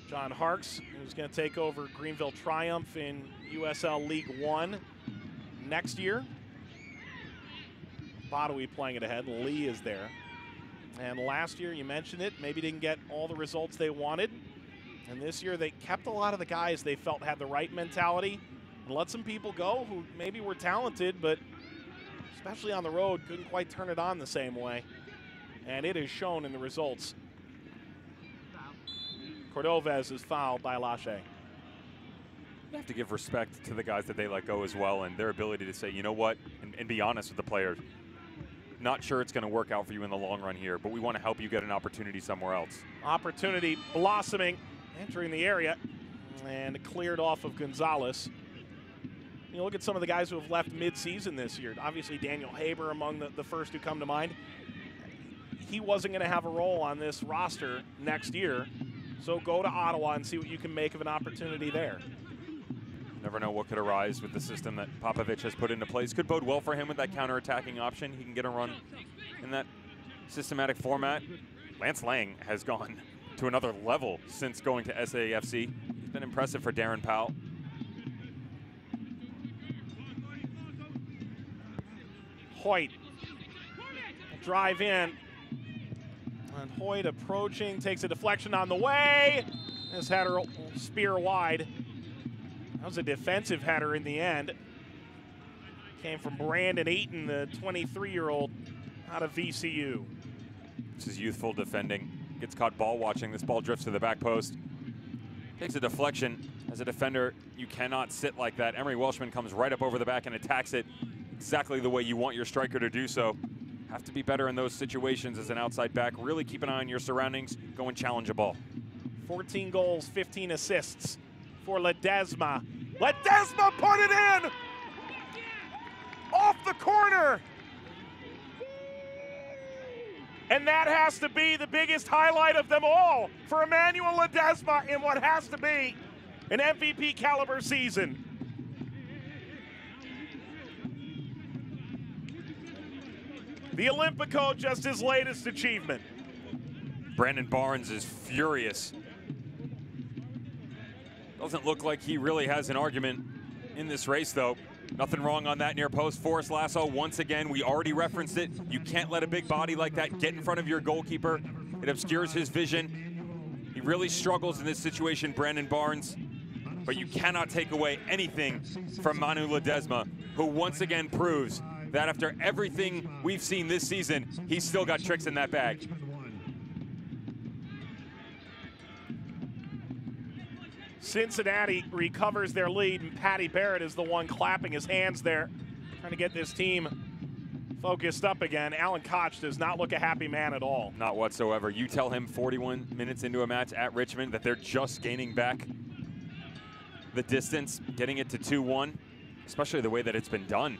John Harkes, who's going to take over Greenville Triumph in USL League One next year. Badawi playing it ahead. Lee is there. And last year, you mentioned it, maybe didn't get all the results they wanted. And this year, they kept a lot of the guys they felt had the right mentality and let some people go who maybe were talented, but especially on the road, couldn't quite turn it on the same way. And it is shown in the results. Cordovez is fouled by Lache. You have to give respect to the guys that they let go as well and their ability to say, you know what, and be honest with the players. Not sure it's going to work out for you in the long run here, but we want to help you get an opportunity somewhere else. Opportunity blossoming, entering the area, and cleared off of Gonzalez. You look at some of the guys who have left mid-season this year. Obviously, Daniel Haber among the first who come to mind. He wasn't going to have a role on this roster next year, so go to Ottawa and see what you can make of an opportunity there. Never know what could arise with the system that Popovich has put into place. Could bode well for him with that counter-attacking option. He can get a run in that systematic format. Lance Lang has gone to another level since going to SAFC. It's been impressive for Darren Powell. Hoyt will drive in. And Hoyt approaching, takes a deflection on the way. This header will spear wide. That was a defensive header in the end. Came from Brandon Eaton, the 23-year-old out of VCU. This is youthful defending. Gets caught ball watching. This ball drifts to the back post. Takes a deflection. As a defender, you cannot sit like that. Emery Welshman comes right up over the back and attacks it exactly the way you want your striker to do so. Have to be better in those situations as an outside back. Really keep an eye on your surroundings. Go and challenge a ball. 14 goals, 15 assists for Ledesma. Ledesma put it in! Off the corner! And that has to be the biggest highlight of them all for Emmanuel Ledesma in what has to be an MVP caliber season. The Olympico, just his latest achievement. Brandon Barnes is furious. Doesn't look like he really has an argument in this race, though. Nothing wrong on that near post. Forrest Lasso, once again, we already referenced it. You can't let a big body like that get in front of your goalkeeper. It obscures his vision. He really struggles in this situation, Brandon Barnes. But you cannot take away anything from Manu Ledesma, who once again proves that after everything we've seen this season, he's still got tricks in that bag. Cincinnati recovers their lead, and Patty Barrett is the one clapping his hands there, trying to get this team focused up again. Alan Koch does not look a happy man at all. Not whatsoever. You tell him 41 minutes into a match at Richmond that they're just gaining back the distance, getting it to 2-1, especially the way that it's been done.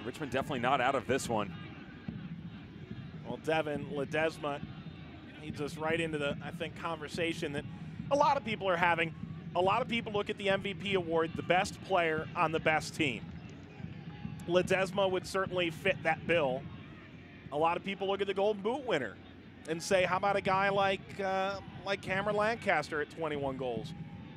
Richmond definitely not out of this one. Well, Devin Ledesma leads us right into the, I think, conversation that a lot of people are having. A lot of people look at the MVP award, the best player on the best team. Ledesma would certainly fit that bill. A lot of people look at the Golden Boot winner and say, how about a guy like Cameron Lancaster at 21 goals?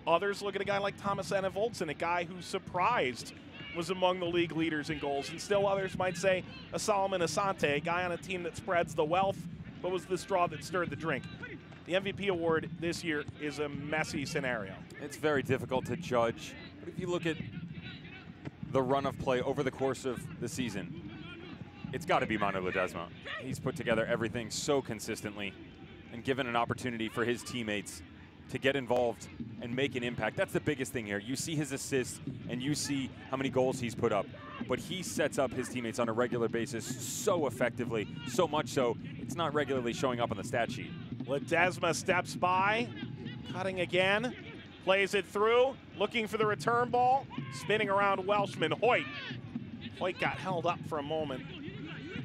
Others look at a guy like Thomas Enevoldsen, a guy who surprised was among the league leaders in goals. And still others might say a Solomon Asante, a guy on a team that spreads the wealth, but was the straw that stirred the drink. The MVP award this year is a messy scenario. It's very difficult to judge, but if you look at the run of play over the course of the season, it's got to be Manu Ledesma. He's put together everything so consistently and given an opportunity for his teammates to get involved and make an impact. That's the biggest thing here. You see his assists and you see how many goals he's put up, but he sets up his teammates on a regular basis so effectively, so much so it's not regularly showing up on the stat sheet. Ledesma steps by, cutting again, plays it through, looking for the return ball, spinning around Welshman. Hoyt got held up for a moment,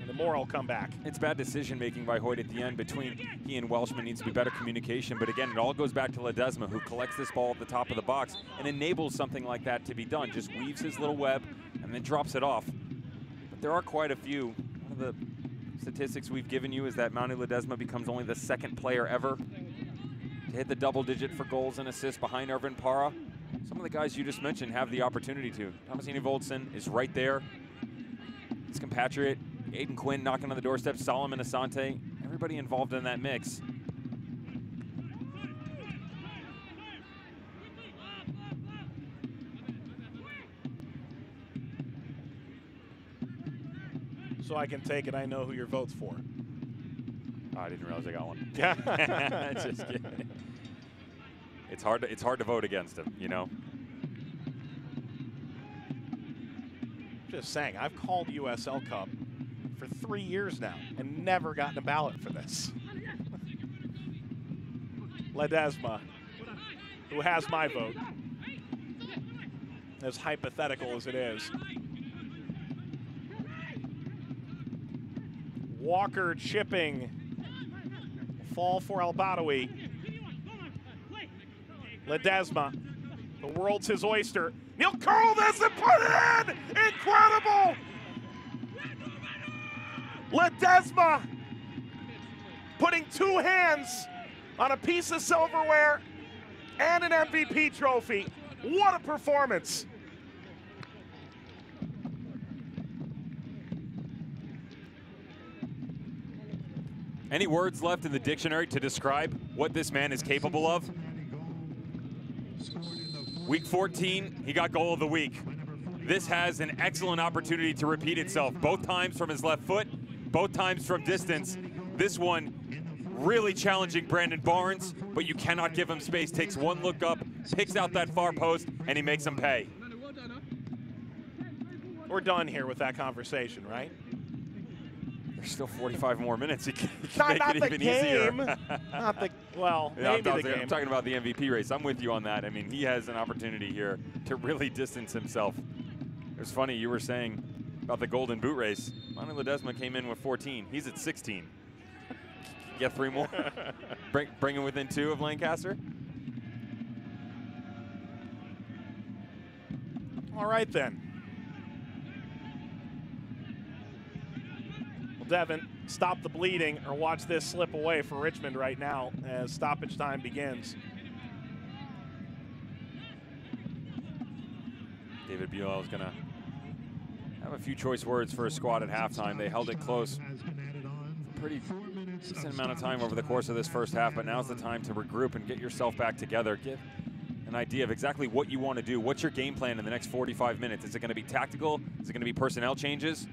and the Moore will come back. It's bad decision making by Hoyt at the end. Between he and Welshman needs to be better communication, but again, it all goes back to Ledesma, who collects this ball at the top of the box and enables something like that to be done. Just weaves his little web and then drops it off. but there are quite a few. One of the statistics we've given you is that Manu Ledesma becomes only the second player ever to hit the double digit for goals and assists behind Ervin Parra. Some of the guys you just mentioned have the opportunity to. Thomasini Voldsen is right there. His compatriot, Aiden Quinn, knocking on the doorstep. Solomon Asante, everybody involved in that mix. So I can take it, I know who your vote's for. Oh, I didn't realize I got one. Yeah. Just kidding. It's hard to vote against him, you know. Just saying, I've called USL Cup for 3 years now and never gotten a ballot for this. Ledesma, who has my vote, as hypothetical as it is. Walker chipping. Fall for El Badawi. Ledesma. The world's his oyster. He'll curl this and put it in! Incredible! Ledesma putting two hands on a piece of silverware and an MVP trophy. What a performance! Any words left in the dictionary to describe what this man is capable of? Week 14, he got goal of the week. This has an excellent opportunity to repeat itself, both times from his left foot, both times from distance. This one, really challenging Brandon Barnes, but you cannot give him space. Takes one look up, picks out that far post, and he makes him pay. We're done here with that conversation, right? There's still 45 more minutes. You can not make it even game. easier. Not the, well, yeah, maybe the game. I'm talking about the MVP race. I'm with you on that. I mean, he has an opportunity here to really distance himself. It was funny, you were saying about the Golden Boot race. Manu Ledesma came in with 14. He's at 16. Get 3 more. bring him within 2 of Lancaster. All right, then. Devin, stop the bleeding or watch this slip away for Richmond right now as stoppage time begins. David Buell is going to have a few choice words for his squad at halftime. They held it close for a pretty decent amount of time over the course of this first half, but now's the time to regroup and get yourself back together. Get an idea of exactly what you want to do. What's your game plan in the next 45 minutes? Is it going to be tactical? Is it going to be personnel changes?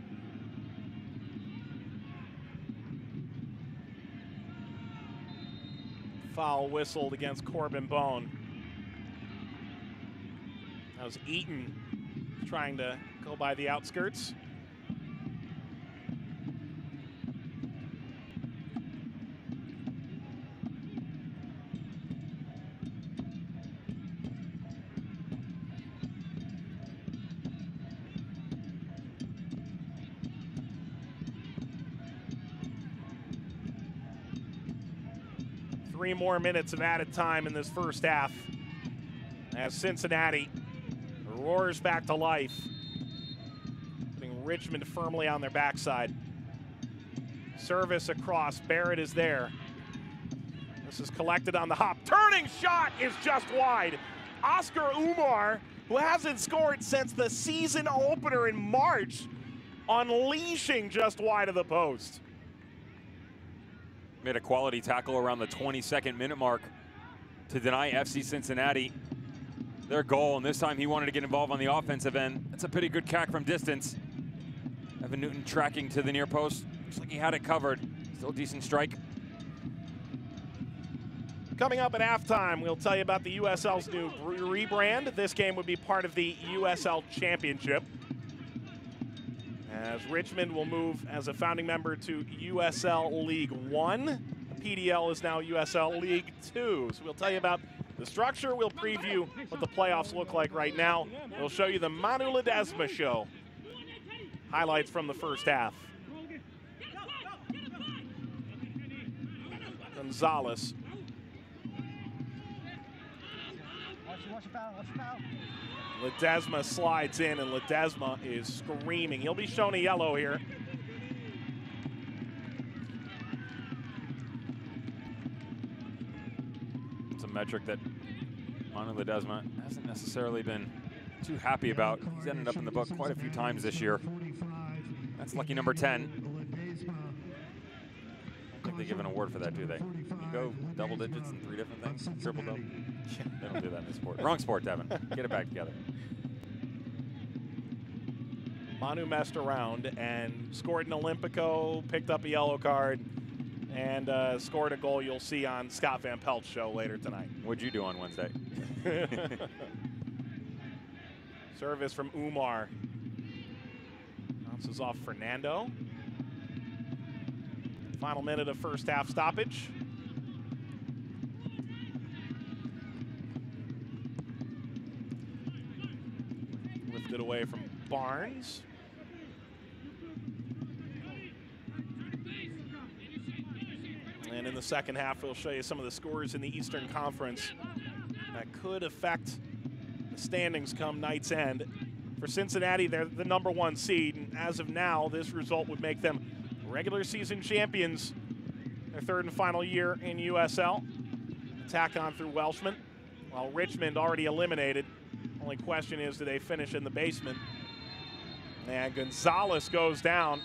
Foul whistled against Corbin Bone. That was Eaton trying to go by the outskirts. Three more minutes of added time in this first half as Cincinnati roars back to life, putting Richmond firmly on their backside. Service across, Barrett is there. This is collected on the hop. Turning shot is just wide. Oscar Umar, who hasn't scored since the season opener in March, unleashing just wide of the post. Made a quality tackle around the 22nd minute mark to deny FC Cincinnati their goal, and this time he wanted to get involved on the offensive end. That's a pretty good cack from distance. Evan Newton tracking to the near post. Looks like he had it covered. Still a decent strike. Coming up at halftime, we'll tell you about the USL's new rebrand. This game would be part of the USL Championship, as Richmond will move as a founding member to USL League 1. PDL is now USL League 2. So we'll tell you about the structure. We'll preview what the playoffs look like right now. We'll show you the Manu Ledesma show. Highlights from the first half. Gonzalez. Ledesma slides in, and Ledesma is screaming. He'll be shown a yellow here. It's a metric that Manu Ledesma hasn't necessarily been too happy about. He's ended up in the book quite a few times this year. That's lucky number 10. I don't think they give an award for that, do they? Can you go double digits in 3 different things? Triple double? They don't do that in this sport. Wrong sport, Devin. Get it back together. Manu messed around and scored an Olympico, picked up a yellow card, and scored a goal you'll see on Scott Van Pelt's show later tonight. What'd you do on Wednesday? Service from Umar. Bounces off Fernando. Final minute of first half stoppage. Lifted away from Barnes. And in the second half, we'll show you some of the scores in the Eastern Conference that could affect the standings come night's end. For Cincinnati, they're the #1 seed, and as of now, this result would make them regular season champions, their 3rd and final year in USL. Tack on through Welshman, while Richmond already eliminated. Only question is, do they finish in the basement? And Gonzalez goes down.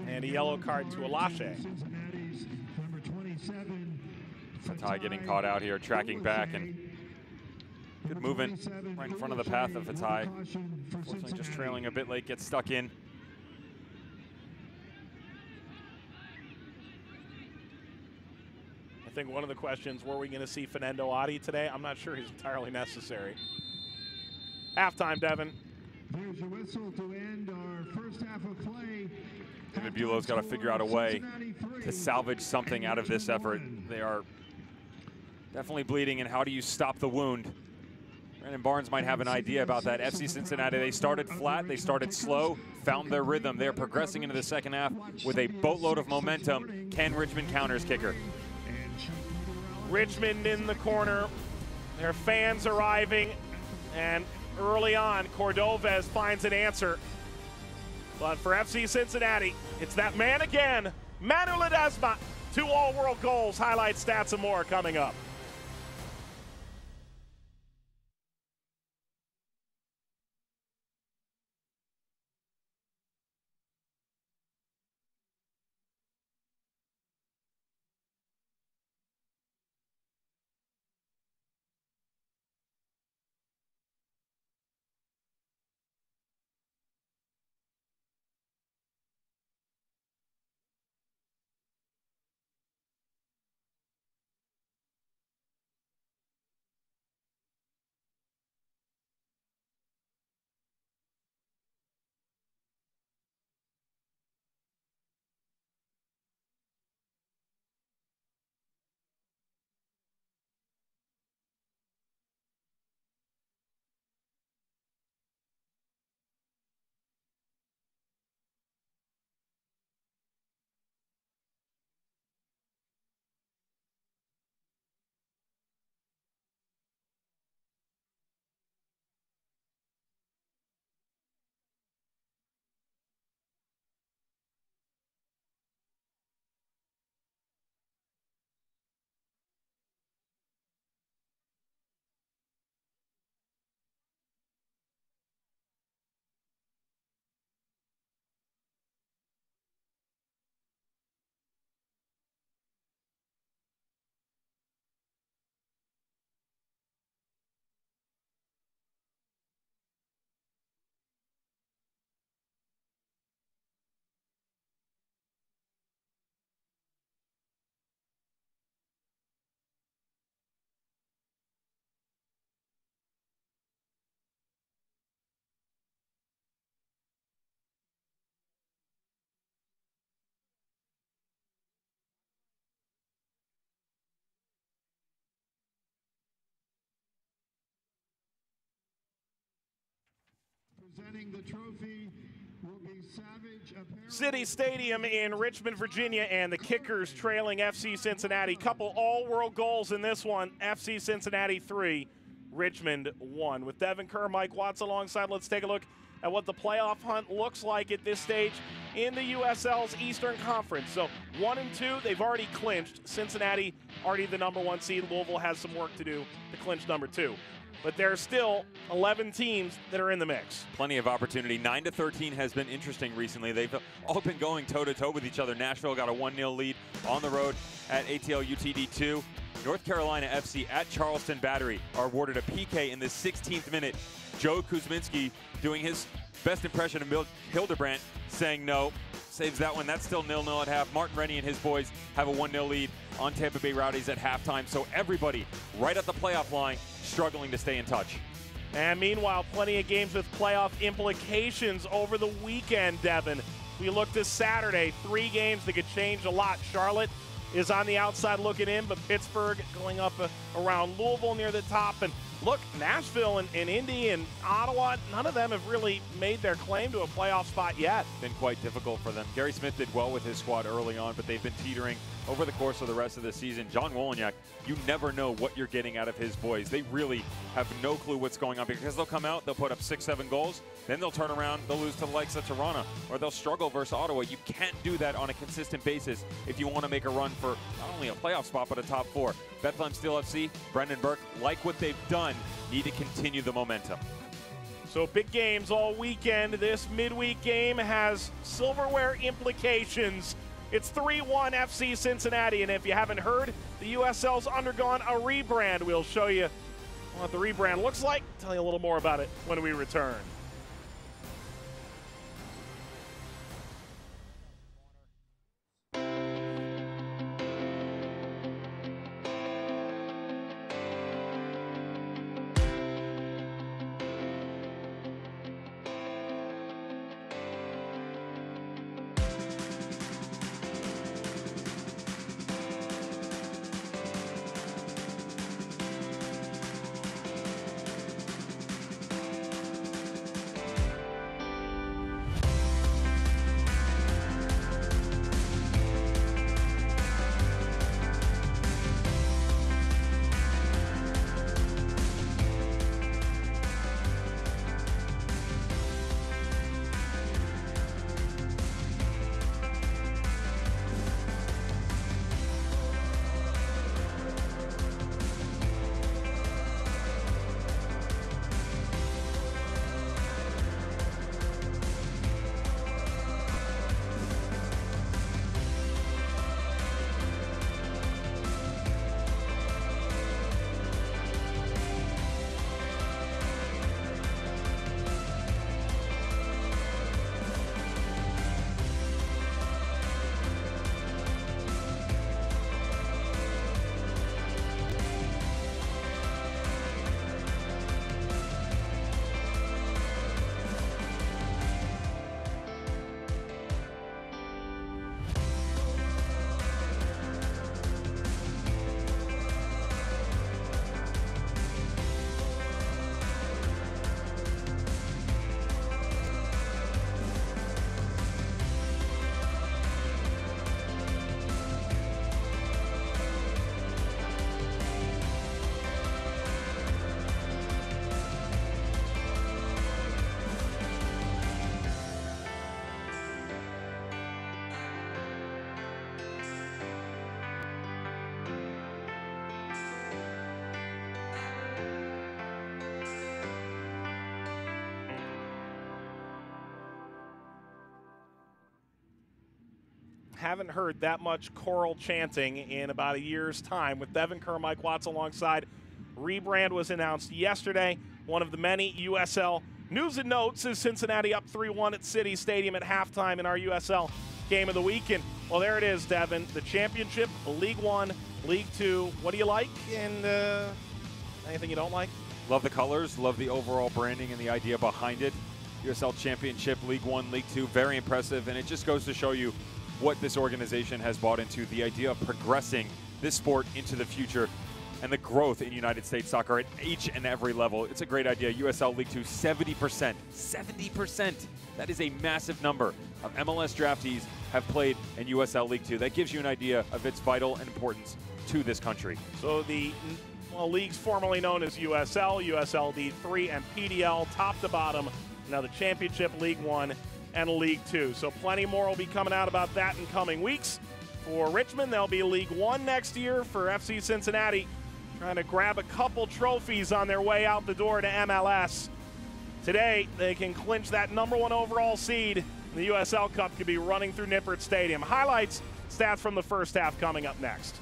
And a yellow card to Alashe. Fatai getting caught out here, tracking back, and good movement right in front of the path of Fatai. Unfortunately, just trailing a bit late, gets stuck in. I think one of the questions, were we going to see Fernando Adi today? I'm not sure he's entirely necessary. Halftime, Devin. There's your whistle to end our first half of play. David Bulow's got to figure out a way to salvage something out of this effort. They are definitely bleeding, and how do you stop the wound? Brandon Barnes might have an idea about that. FC Cincinnati, they started flat, they started slow, found their rhythm. They're progressing into the second half with a boatload of momentum. Can Richmond counters kicker? Richmond in the corner, their fans arriving, and early on, Cordovez finds an answer. But for FC Cincinnati, it's that man again, Manu Ledesma. 2 all-world goals, highlights, stats, and more coming up. Presenting the trophy will be Savage Apparel. City Stadium in Richmond, Virginia, and the Kickers trailing FC Cincinnati. Couple all-world goals in this one. FC Cincinnati 3, Richmond 1. With Devin Kerr, Mike Watts alongside, let's take a look at what the playoff hunt looks like at this stage in the USL's Eastern Conference. So 1 and 2, they've already clinched. Cincinnati already the #1 seed. Louisville has some work to do to clinch number 2. But there are still 11 teams that are in the mix. Plenty of opportunity. 9-13 has been interesting recently. They've all been going toe-to-toe with each other. Nashville got a 1-0 lead on the road at ATL UTD2. North Carolina FC at Charleston Battery are awarded a PK in the 16th minute. Joe Kuzminski doing his best impression of Hildebrandt, saying no. Saves that one. That's still 0-0 at half. Martin Rennie and his boys have a 1-0 lead on Tampa Bay Rowdies at halftime. So everybody right at the playoff line struggling to stay in touch. And meanwhile, plenty of games with playoff implications over the weekend, Devin. We look to Saturday, 3 games that could change a lot. Charlotte is on the outside looking in, but Pittsburgh going up around Louisville near the top. And look, Nashville and Indy and Ottawa, none of them have really made their claim to a playoff spot yet. Been quite difficult for them. Gary Smith did well with his squad early on, but they've been teetering over the course of the rest of the season. John Wolyniak, you never know what you're getting out of his boys. They really have no clue what's going on because they'll come out, they'll put up 6-7 goals, then they'll turn around, they'll lose to the likes of Toronto, or they'll struggle versus Ottawa. You can't do that on a consistent basis if you want to make a run for not only a playoff spot, but a top 4. Bethlehem Steel FC, Brendan Burke, like what they've done, need to continue the momentum. So big games all weekend. This midweek game has silverware implications. It's 3-1 FC Cincinnati, and if you haven't heard, the USL's undergone a rebrand. We'll show you what the rebrand looks like, tell you a little more about it when we return. Haven't heard that much choral chanting in about a year's time. With Devin Kerr, Mike Watts alongside. Rebrand was announced yesterday. One of the many USL news and notes is Cincinnati up 3-1 at City Stadium at halftime in our USL game of the weekend. Well, there it is, Devin. The championship, League One, League Two. What do you like and anything you don't like? Love the colors, love the overall branding and the idea behind it. USL Championship, League One, League Two, very impressive, and it just goes to show you what this organization has bought into, the idea of progressing this sport into the future. and the growth in United States soccer at each and every level. It's a great idea. USL League 2, 70%. 70%. That is a massive number of MLS draftees have played in USL League 2. That gives you an idea of its vital and importance to this country. So the leagues formerly known as USL, USL D3, and PDL, top to bottom. Now the Championship, League 1, and League 2. So plenty more will be coming out about that in coming weeks. For Richmond, there'll be League 1 next year. For FC Cincinnati, trying to grab a couple trophies on their way out the door to MLS. Today, they can clinch that #1 overall seed. The USL Cup could be running through Nippert Stadium. Highlights, stats from the first half coming up next.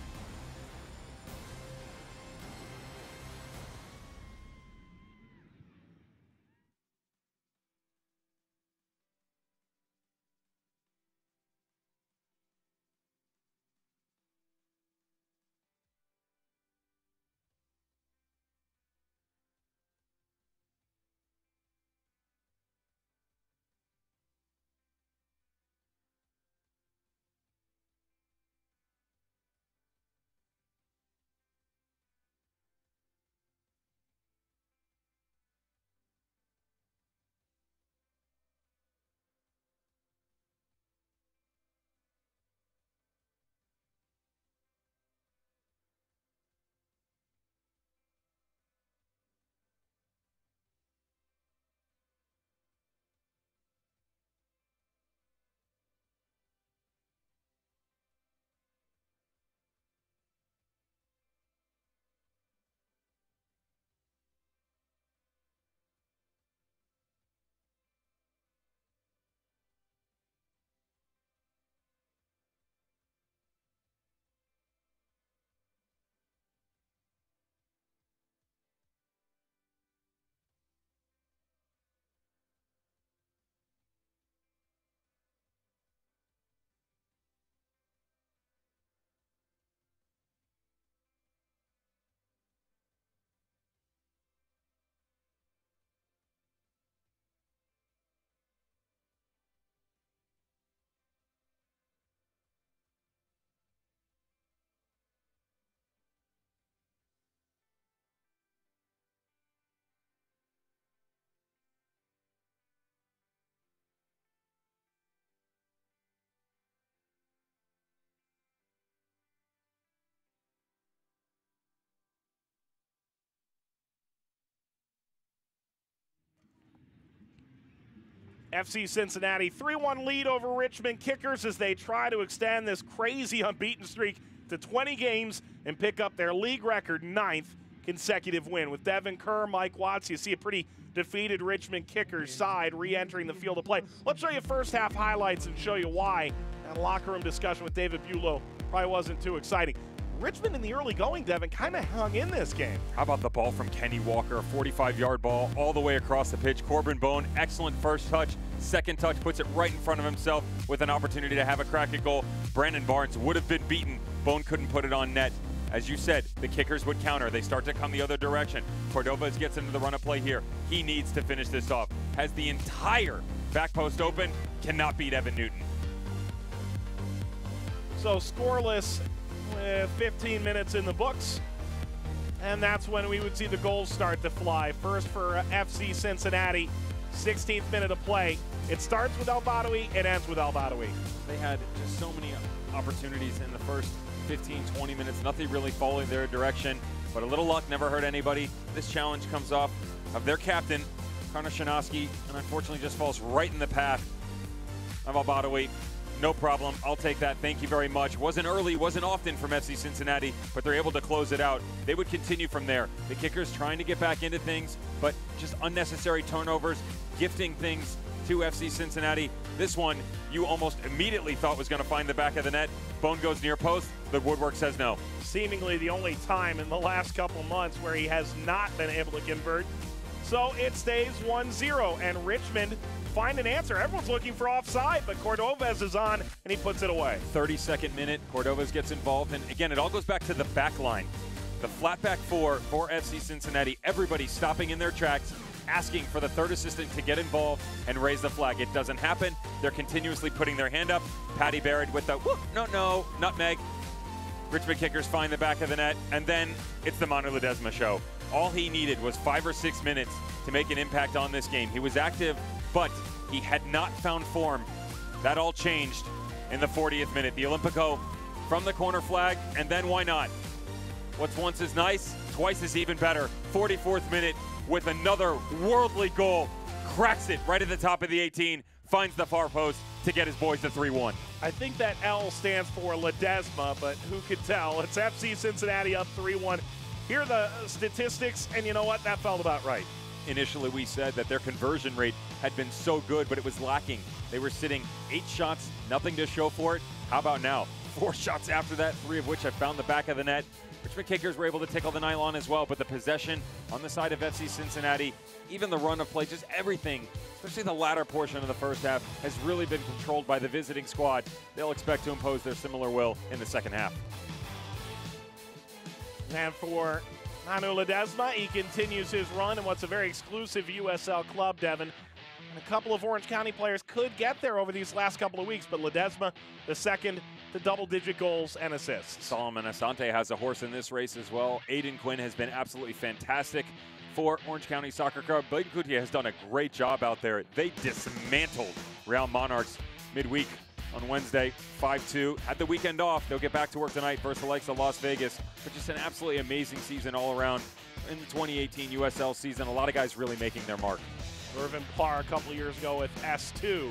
FC Cincinnati 3-1 lead over Richmond Kickers as they try to extend this crazy unbeaten streak to 20 games and pick up their league record 9th consecutive win. With Devin Kerr, Mike Watts, you see a pretty defeated Richmond Kickers side re-entering the field of play. Let's show you first half highlights and show you why that locker room discussion with David Bulow probably wasn't too exciting. Richmond in the early going, Devin, kind of hung in this game. How about the ball from Kenny Walker, a 45-yard ball all the way across the pitch. Corbin Bone, excellent first touch. Second touch puts it right in front of himself with an opportunity to have a crack at goal. Brandon Barnes would have been beaten. Bone couldn't put it on net. As you said, the Kickers would counter. They start to come the other direction. Cordova gets into the run of play here. He needs to finish this off. Has the entire back post open, cannot beat Evan Newton. So scoreless with 15 minutes in the books, and that's when we would see the goals start to fly. First for FC Cincinnati, 16th minute of play. It starts with El Badawi, it ends with El Badawi. They had just so many opportunities in the first 15, 20 minutes, nothing really following their direction, but a little luck never hurt anybody. This challenge comes off of their captain, Connor Shinosky, and unfortunately just falls right in the path of El Badawi. No problem, I'll take that, thank you very much. Wasn't early, wasn't often from FC Cincinnati, but they're able to close it out. They would continue from there. The Kickers trying to get back into things, but just unnecessary turnovers, gifting things to FC Cincinnati. This one, you almost immediately thought was gonna find the back of the net. Bone goes near post, the woodwork says no. Seemingly the only time in the last couple months where he has not been able to convert. So it stays 1-0, and Richmond find an answer. Everyone's looking for offside, but Cordovez is on, and he puts it away. 32nd minute, Cordovez gets involved, and again, it all goes back to the back line. The flat back four for FC Cincinnati, everybody stopping in their tracks, asking for the third assistant to get involved and raise the flag. It doesn't happen. They're continuously putting their hand up. Patty Barrett with the, whoop, no, nutmeg. Richmond Kickers find the back of the net, and then it's the Manu Ledesma show. All he needed was 5 or 6 minutes to make an impact on this game. He was active, but he had not found form. That all changed in the 40th minute. The Olympico from the corner flag, and then why not? What's once is nice, twice is even better. 44th minute with another worldly goal. Cracks it right at the top of the 18, finds the far post to get his boys to 3-1. I think that L stands for Ledesma, but who could tell? It's FC Cincinnati up 3-1. Here are the statistics, and you know what? That felt about right. Initially, we said that their conversion rate had been so good, but it was lacking. They were sitting 8 shots, nothing to show for it. How about now? 4 shots after that, 3 of which have found the back of the net. Richmond Kickers were able to tickle the nylon as well, but the possession on the side of FC Cincinnati, even the run of play, just everything, especially the latter portion of the first half, has really been controlled by the visiting squad. They'll expect to impose their similar will in the second half. And for Manu Ledesma, he continues his run in what's a very exclusive USL club, Devin. And a couple of Orange County players could get there over these last couple of weeks, but Ledesma, the second to double-digit goals and assists. Solomon Asante has a horse in this race as well. Aiden Quinn has been absolutely fantastic for Orange County Soccer Club. Bladen Kutia has done a great job out there. They dismantled Real Monarchs midweek on Wednesday, 5-2. Had the weekend off. They'll get back to work tonight versus the likes of Las Vegas. But just an absolutely amazing season all around in the 2018 USL season. A lot of guys really making their mark. Irvin Parr a couple of years ago with S2.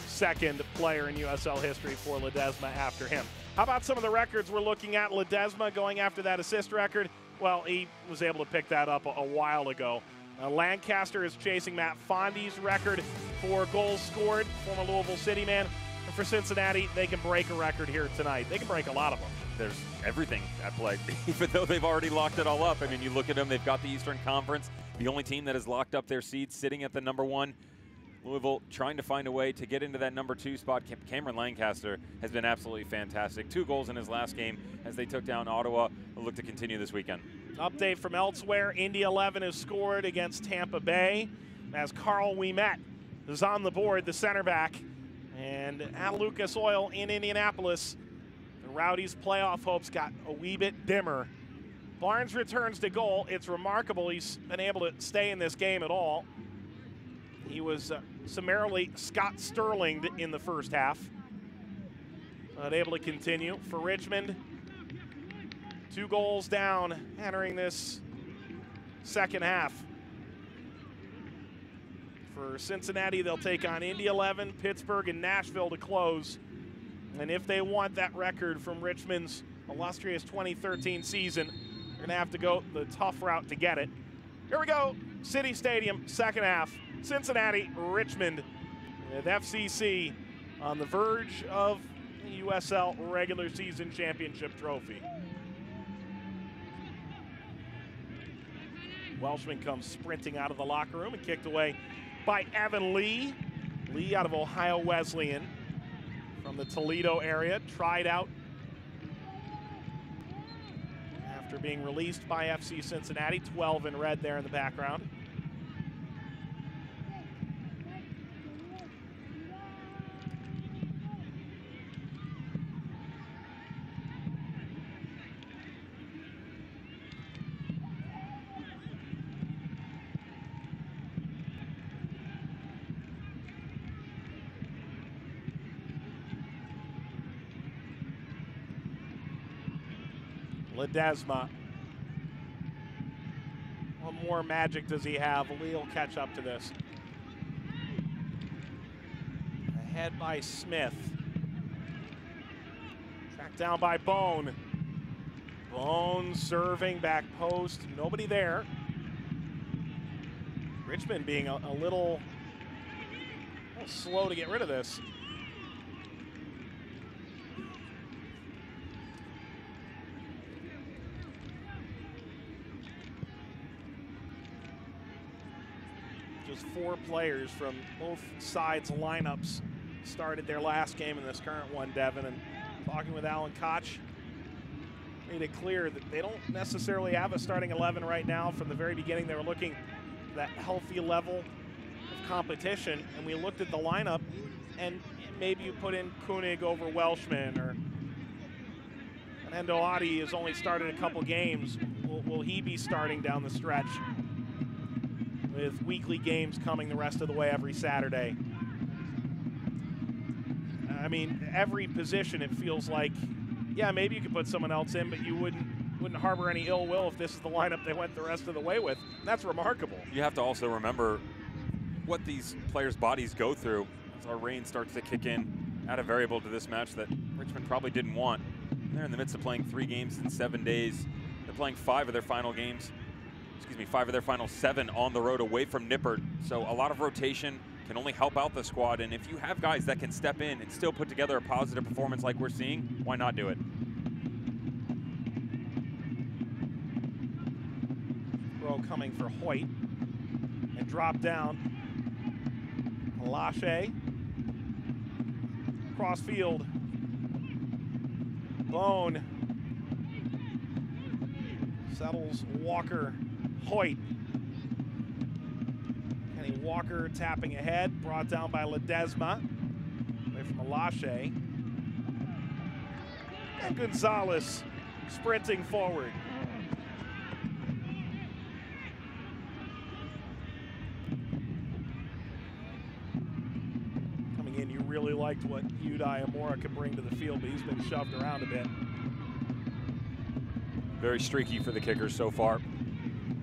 Second player in USL history for Ledesma after him. How about some of the records we're looking at? Ledesma going after that assist record. Well, he was able to pick that up a while ago. Lancaster is chasing Matt Fondy's record for goals scored, former Louisville City man. And for Cincinnati, they can break a record here tonight. They can break a lot of them. There's everything at play, even though they've already locked it all up. I mean, you look at them, they've got the Eastern Conference, the only team that has locked up their seeds, sitting at the #1. Louisville trying to find a way to get into that #2 spot. Cameron Lancaster has been absolutely fantastic. 2 goals in his last game as they took down Ottawa. They'll look to continue this weekend. Update from elsewhere. Indy 11 has scored against Tampa Bay as Carl Ouimet is on the board, the center back. And at Lucas Oil in Indianapolis, the Rowdies' playoff hopes got a wee bit dimmer. Barnes returns to goal. It's remarkable he's been able to stay in this game at all. He was summarily Scott Sterling'd in the first half. Not able to continue for Richmond. 2 goals down entering this second half. For Cincinnati, they'll take on Indy 11, Pittsburgh, and Nashville to close. And if they want that record from Richmond's illustrious 2013 season, they're going to have to go the tough route to get it. Here we go, City Stadium, second half. Cincinnati, Richmond, with FCC on the verge of the USL regular season championship trophy. Welshman comes sprinting out of the locker room and kicked away by Evan Lee. Lee out of Ohio Wesleyan from the Toledo area, tried out after being released by FC Cincinnati. 12 in red there in the background. Ledesma. What more magic does he have? Lee will catch up to this. Ahead by Smith. Tracked down by Bone. Bone serving back post. Nobody there. Richmond being a little slow to get rid of this. Just 4 players from both sides' lineups started their last game in this current one, Devin. And talking with Alan Koch, made it clear that they don't necessarily have a starting 11 right now. From the very beginning, they were looking for that healthy level of competition. And we looked at the lineup, and maybe you put in Koenig over Welshman, or Fernando Adi has only started a couple games. Will he be starting down the stretch with weekly games coming the rest of the way every Saturday? I mean, every position it feels like, yeah, maybe you could put someone else in, but you wouldn't harbor any ill will if this is the lineup they went the rest of the way with. That's remarkable. You have to also remember what these players' bodies go through as our rain starts to kick in. Add a variable to this match that Richmond probably didn't want. They're in the midst of playing 3 games in 7 days. They're playing 5 of their final 7 on the road away from Nippert. So a lot of rotation can only help out the squad. And if you have guys that can step in and still put together a positive performance like we're seeing, why not do it? Throw coming for Hoyt and drop down. Lache. Cross field. Bone. Settles Walker. Hoyt. Kenny Walker tapping ahead. Brought down by Ledesma. Away from Lache. And Gonzalez sprinting forward. Really liked what Udai Amora could bring to the field, but he's been shoved around a bit. Very streaky for the kickers so far.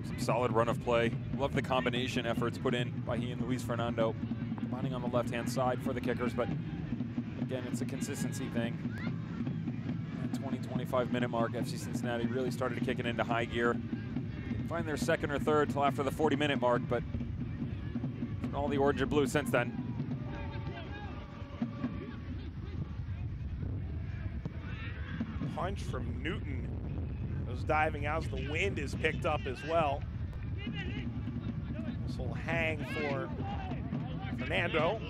Some solid run of play. Love the combination efforts put in by he and Luis Fernando. Combining on the left-hand side for the kickers, but again, it's a consistency thing. At 20-25 minute mark, FC Cincinnati really started to kick it into high gear. Didn't find their second or third till after the 40-minute mark, but all the orange and blue since then. Punch from Newton. Goes diving out as the wind is picked up as well. This will hang for Fernando.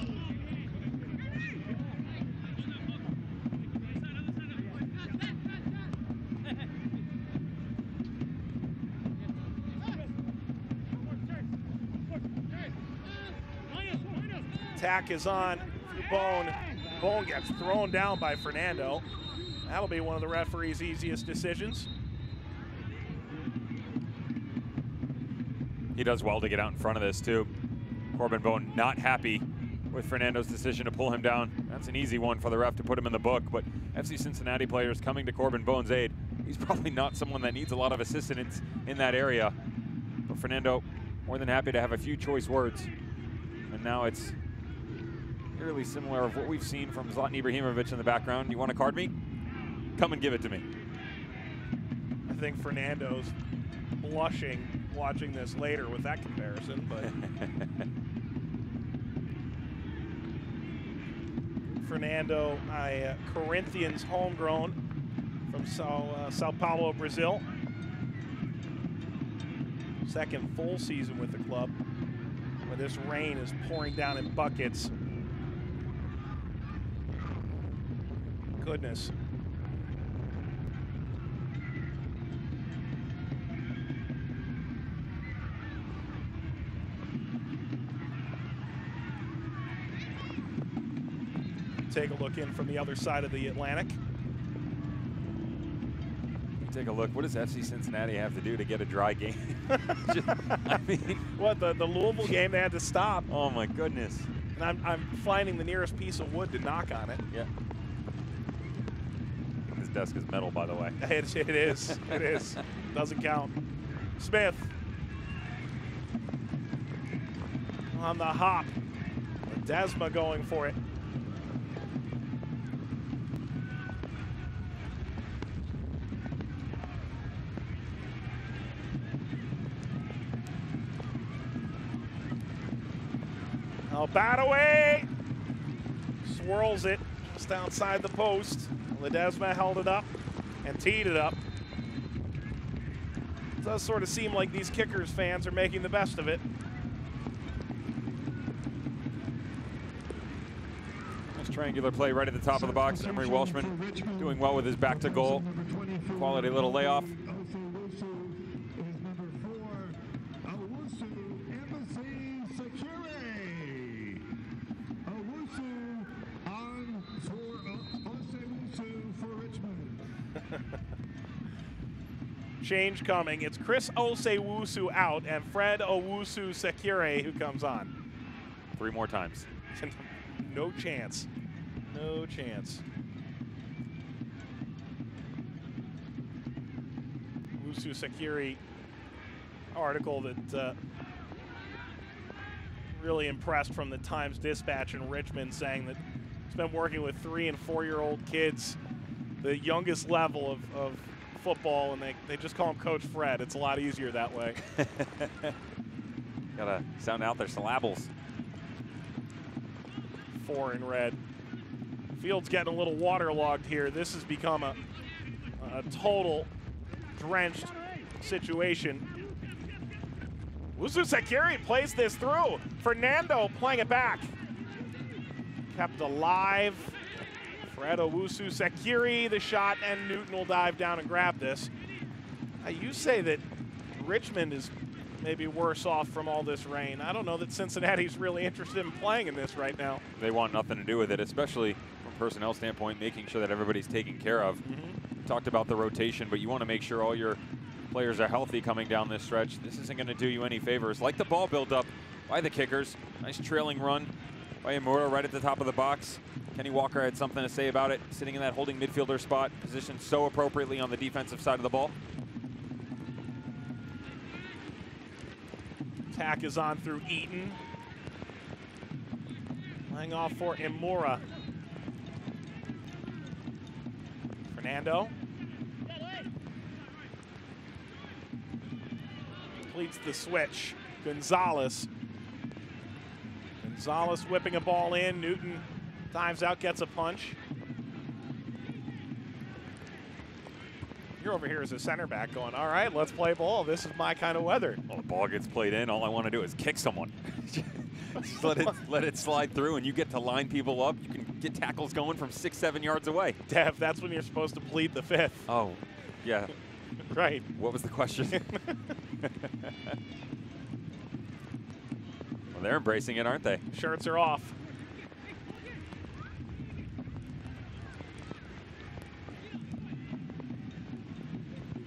Attack is on Bone. Bone gets thrown down by Fernando. That'll be one of the referee's easiest decisions. He does well to get out in front of this too. Corbin Bone not happy with Fernando's decision to pull him down. That's an easy one for the ref to put him in the book, but FC Cincinnati players coming to Corbin Bone's aid. He's probably not someone that needs a lot of assistance in that area. But Fernando more than happy to have a few choice words. And now it's eerily similar of what we've seen from Zlatan Ibrahimovic in the background. You want to card me? Come and give it to me. I think Fernando's blushing watching this later with that comparison, but Fernando, Corinthians homegrown from Sao Paulo, Brazil. Second full season with the club, where this rain is pouring down in buckets. Goodness. Take a look in from the other side of the Atlantic. Take a look. What does FC Cincinnati have to do to get a dry game? I mean, what, the Louisville game they had to stop. Oh my goodness. And I'm finding the nearest piece of wood to knock on it. Yeah. I think this desk is metal, by the way. It is. It is. Doesn't count. Smith on the hop. Desma going for it. Oh, bat away. Swirls it just outside the post. Ledesma held it up and teed it up. It does sort of seem like these Kickers fans are making the best of it. Nice triangular play right at the top of the box. Emery Welshman doing well with his back to goal. Quality little layoff. Change coming. It's Chris Osewusu out and Fred Owusu-Sekire who comes on. 3 more times. No chance. No chance. Owusu-Sekire article that really impressed from the Times-Dispatch in Richmond, saying that he's been working with 3- and 4-year-old kids, the youngest level of football, and they just call him Coach Fred. It's a lot easier that way. Gotta sound out their syllables. 4 in red. Field's getting a little waterlogged here. This has become a total drenched situation. Owusu-Sekire plays this through. Fernando playing it back. Kept alive. Fred Owusu-Sekire, the shot, and Newton will dive down and grab this. You say that Richmond is maybe worse off from all this rain. I don't know that Cincinnati's really interested in playing in this right now. They want nothing to do with it, especially from a personnel standpoint, making sure that everybody's taken care of. Talked about the rotation, but you want to make sure all your players are healthy coming down this stretch. This isn't going to do you any favors. Like the ball build-up by the kickers. Nice trailing run by Imura right at the top of the box. Kenny Walker had something to say about it, sitting in that holding midfielder spot, positioned so appropriately on the defensive side of the ball. Attack is on through Eaton. Laying off for Imura. Fernando. Completes the switch. Gonzalez. Gonzalez whipping a ball in. Newton dives out, gets a punch. You're over here as a center back going, all right, let's play ball. This is my kind of weather. Well, the ball gets played in. All I want to do is kick someone. Just let it slide through, and you get to line people up. You can get tackles going from 6-7 yards away. Dev, that's when you're supposed to plead the fifth. Oh, yeah. Right. What was the question? Well, they're embracing it, aren't they? Shirts are off.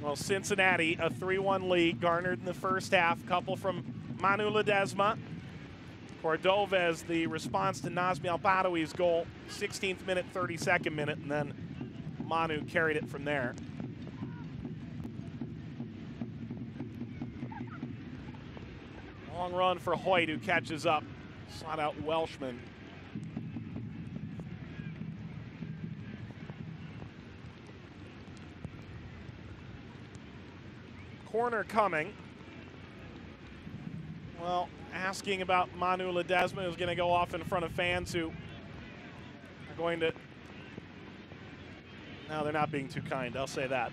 Well, Cincinnati, a 3-1 lead garnered in the first half. Couple from Manu Ledesma. Cordovez, the response to Nazmi Al-Badawi's goal, 16th minute, 32nd minute, and then Manu carried it from there. Long run for Hoyt, who catches up. Sought out Welshman. Corner coming. Well, asking about Manu Ledesma, who's going to go off in front of fans who are going to... No, they're not being too kind, I'll say that.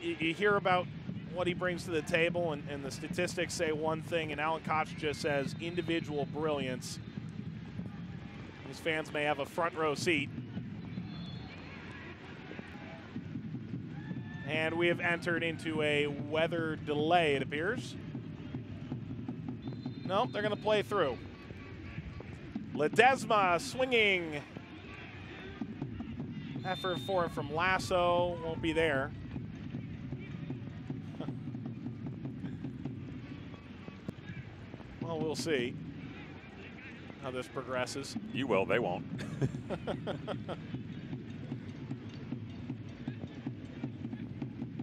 You hear about what he brings to the table, and the statistics say one thing, and Alan Koch just says individual brilliance. His fans may have a front row seat. And we have entered into a weather delay, it appears. No, they're going to play through. Ledesma swinging. Effort for it from Lasso, won't be there. Well, we'll see how this progresses. You will, they won't.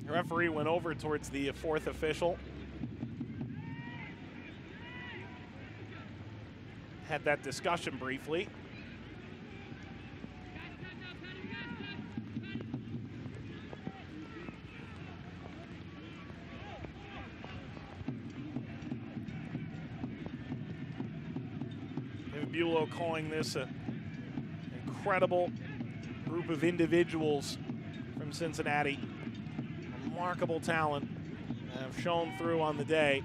The referee went over towards the fourth official. Had that discussion briefly. Bulow calling this an incredible group of individuals from Cincinnati. Remarkable talent have shown through on the day.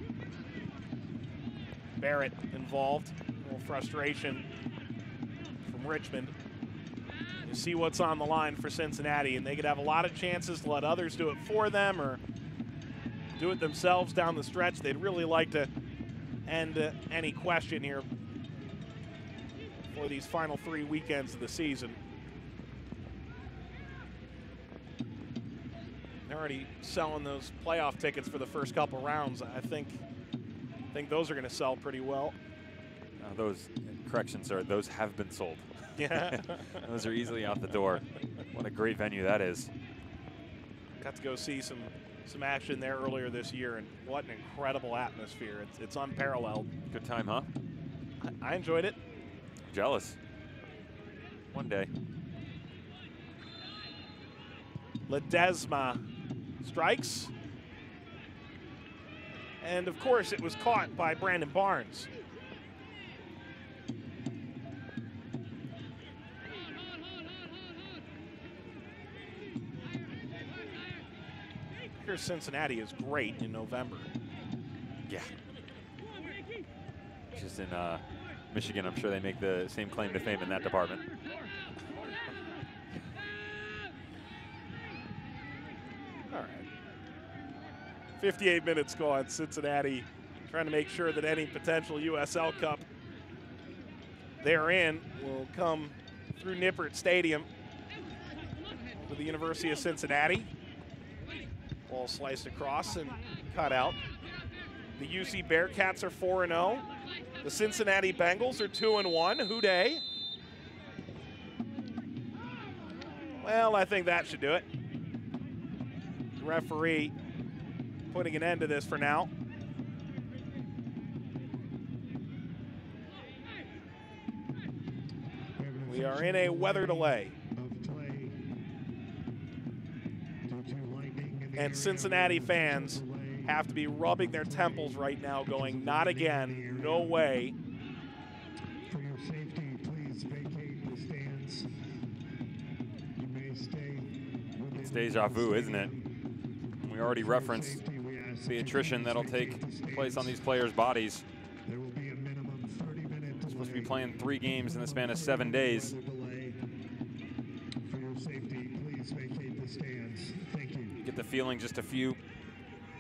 Barrett involved, a little frustration from Richmond. You see what's on the line for Cincinnati, and they could have a lot of chances to let others do it for them or do it themselves down the stretch. They'd really like to end any question here for these final 3 weekends of the season. They're already selling those playoff tickets for the first couple rounds. I think those are going to sell pretty well. Those, correction, sir, those have been sold. Yeah. Those are easily out the door. What a great venue that is. Got to go see some action there earlier this year, and what an incredible atmosphere. It's unparalleled. Good time, huh? I enjoyed it. Jealous. One day. Ledesma strikes. And of course it was caught by Brandon Barnes. Here Cincinnati is great in November. Yeah. Just in Michigan, I'm sure they make the same claim to fame in that department. All right. 58 minutes gone. Cincinnati trying to make sure that any potential USL Cup they're in will come through Nippert Stadium with the University of Cincinnati. Ball sliced across and cut out. The UC Bearcats are 4-0. The Cincinnati Bengals are 2-1. Who dey? Well, I think that should do it. The referee putting an end to this for now. We are in a weather delay. And Cincinnati fans have to be rubbing their temples right now going, not again, no way. For your safety, please vacate the stands. You may stay. It's deja vu, isn't it? We already referenced the attrition that'll take place on these players' bodies. There will be a minimum 30-minute Supposed to be playing 3 games in the span of 7 days. For your safety, please vacate the stands. Thank you. You get the feeling just a few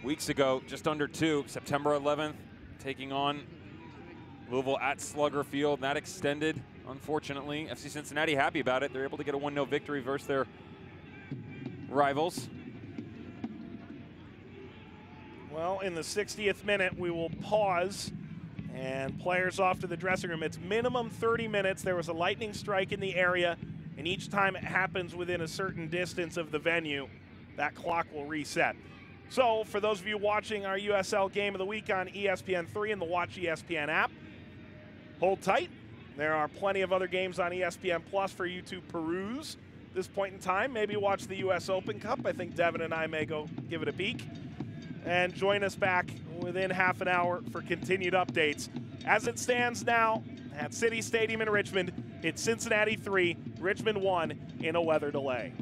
weeks ago, just under 2, September 11th, taking on Louisville at Slugger Field. That extended, unfortunately. FC Cincinnati happy about it. They're able to get a 1-0 victory versus their rivals. Well, in the 60th minute, we will pause and players off to the dressing room. It's minimum 30 minutes. There was a lightning strike in the area, and each time it happens within a certain distance of the venue, that clock will reset. So, for those of you watching our USL Game of the Week on ESPN3 and the Watch ESPN app, hold tight. There are plenty of other games on ESPN Plus for you to peruse. At this point in time, maybe watch the US Open Cup. I think Devin and I may go give it a peek. And join us back within half an hour for continued updates. As it stands now at City Stadium in Richmond, it's Cincinnati 3, Richmond 1 in a weather delay.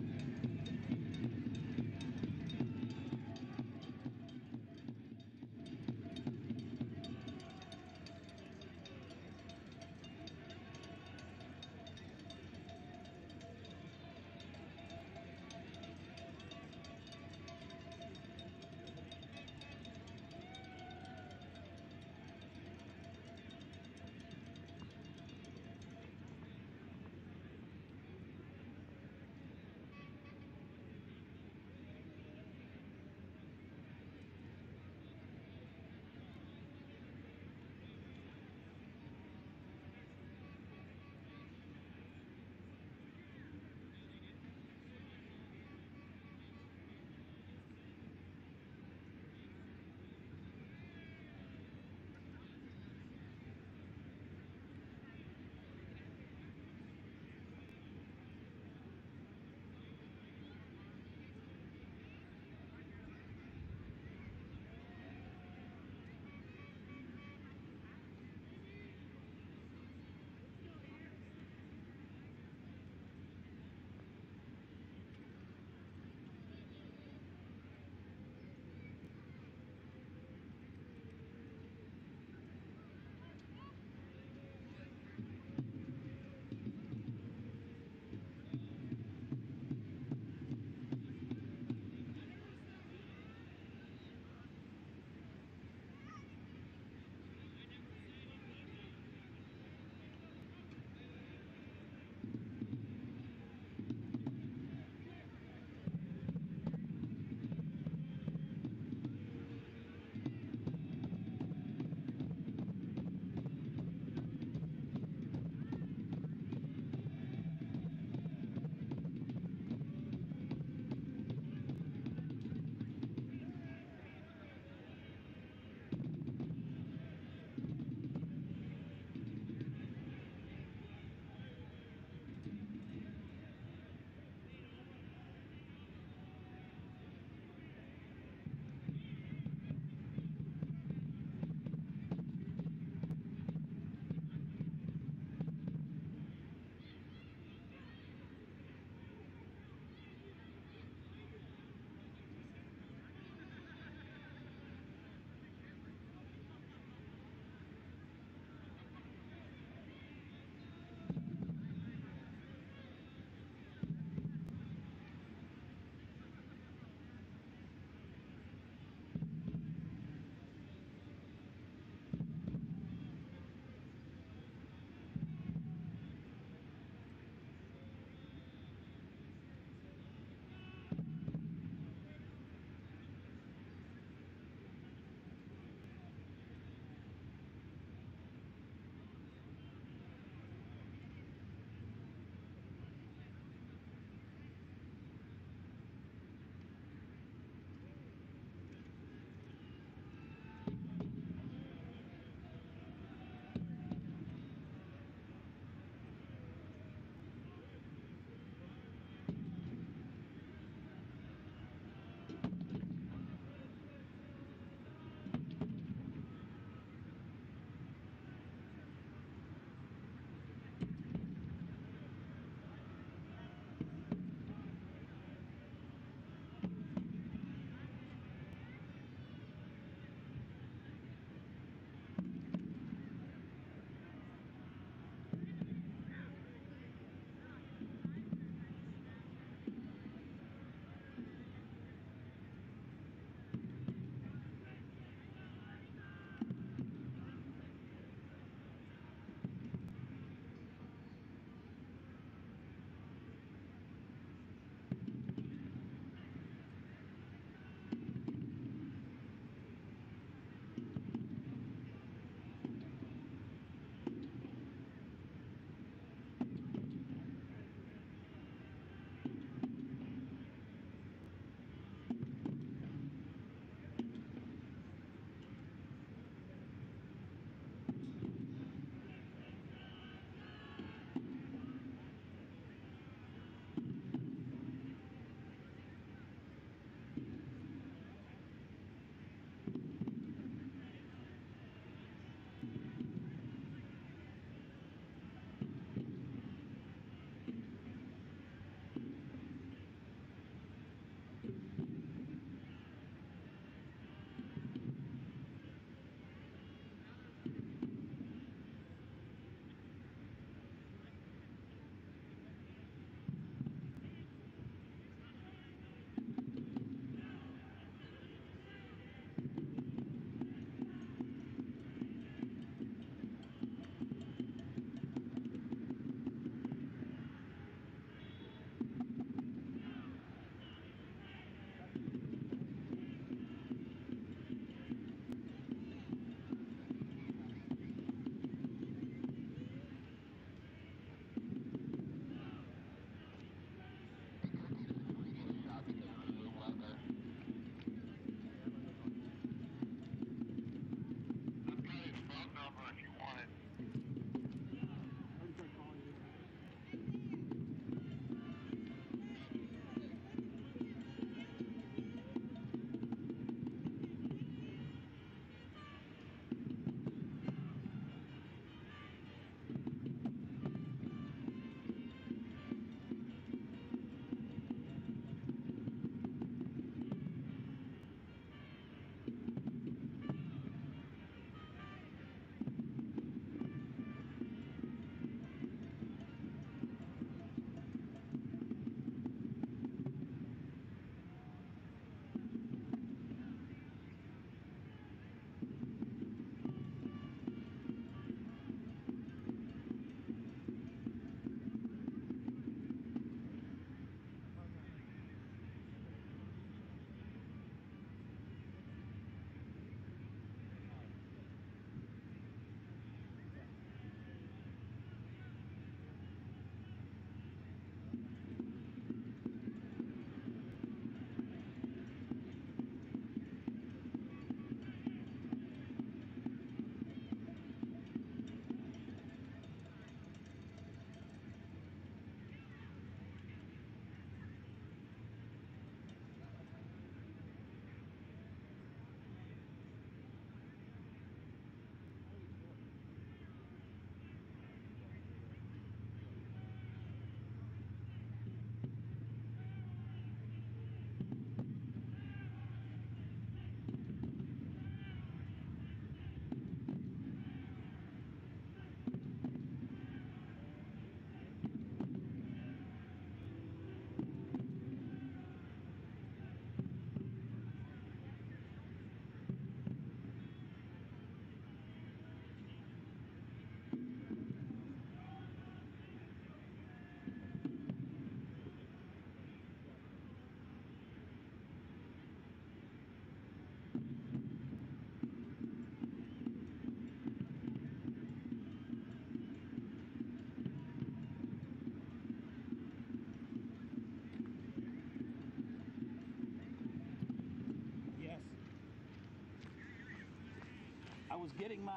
was getting my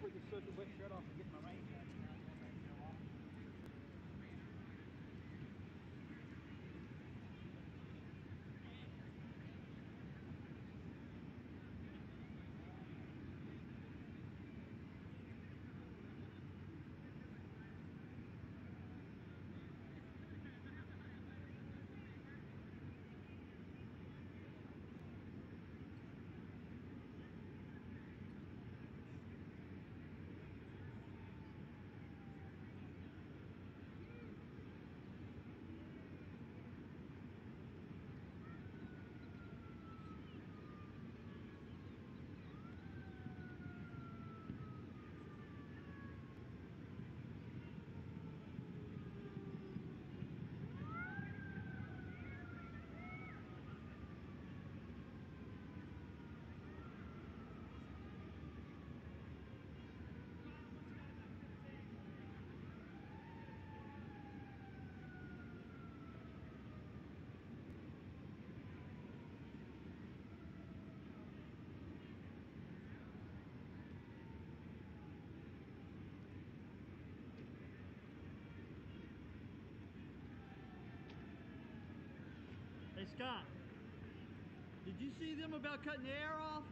freaking soaking wet shirt off and getting my rain jacket. Hey Scott, did you see them about cutting the air off?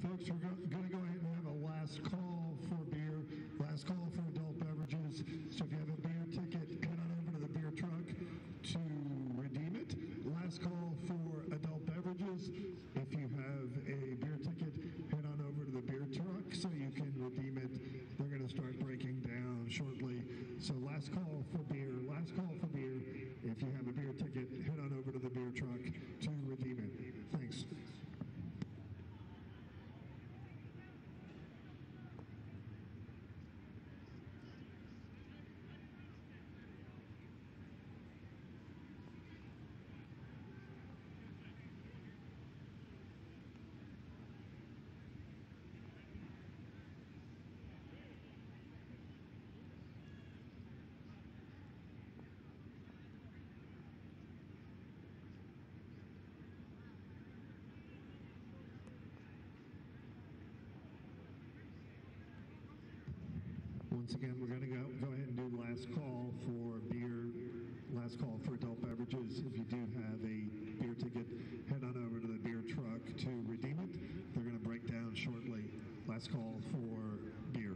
Folks, we're going to go ahead and have a last call for beer, last call for adult beverages. So if you have a beer ticket, head on over to the beer truck to redeem it. Last call for adult beverages. If you have a beer ticket, head on over to the beer truck so you can redeem it. They're going to start breaking down shortly. So last call for beer, last call for beer. If you have a beer ticket, head on over to the beer truck to redeem it. Thanks. Once again, we're going to go ahead and do last call for beer, last call for adult beverages. If you do have a beer ticket, head on over to the beer truck to redeem it. They're going to break down shortly. Last call for beer.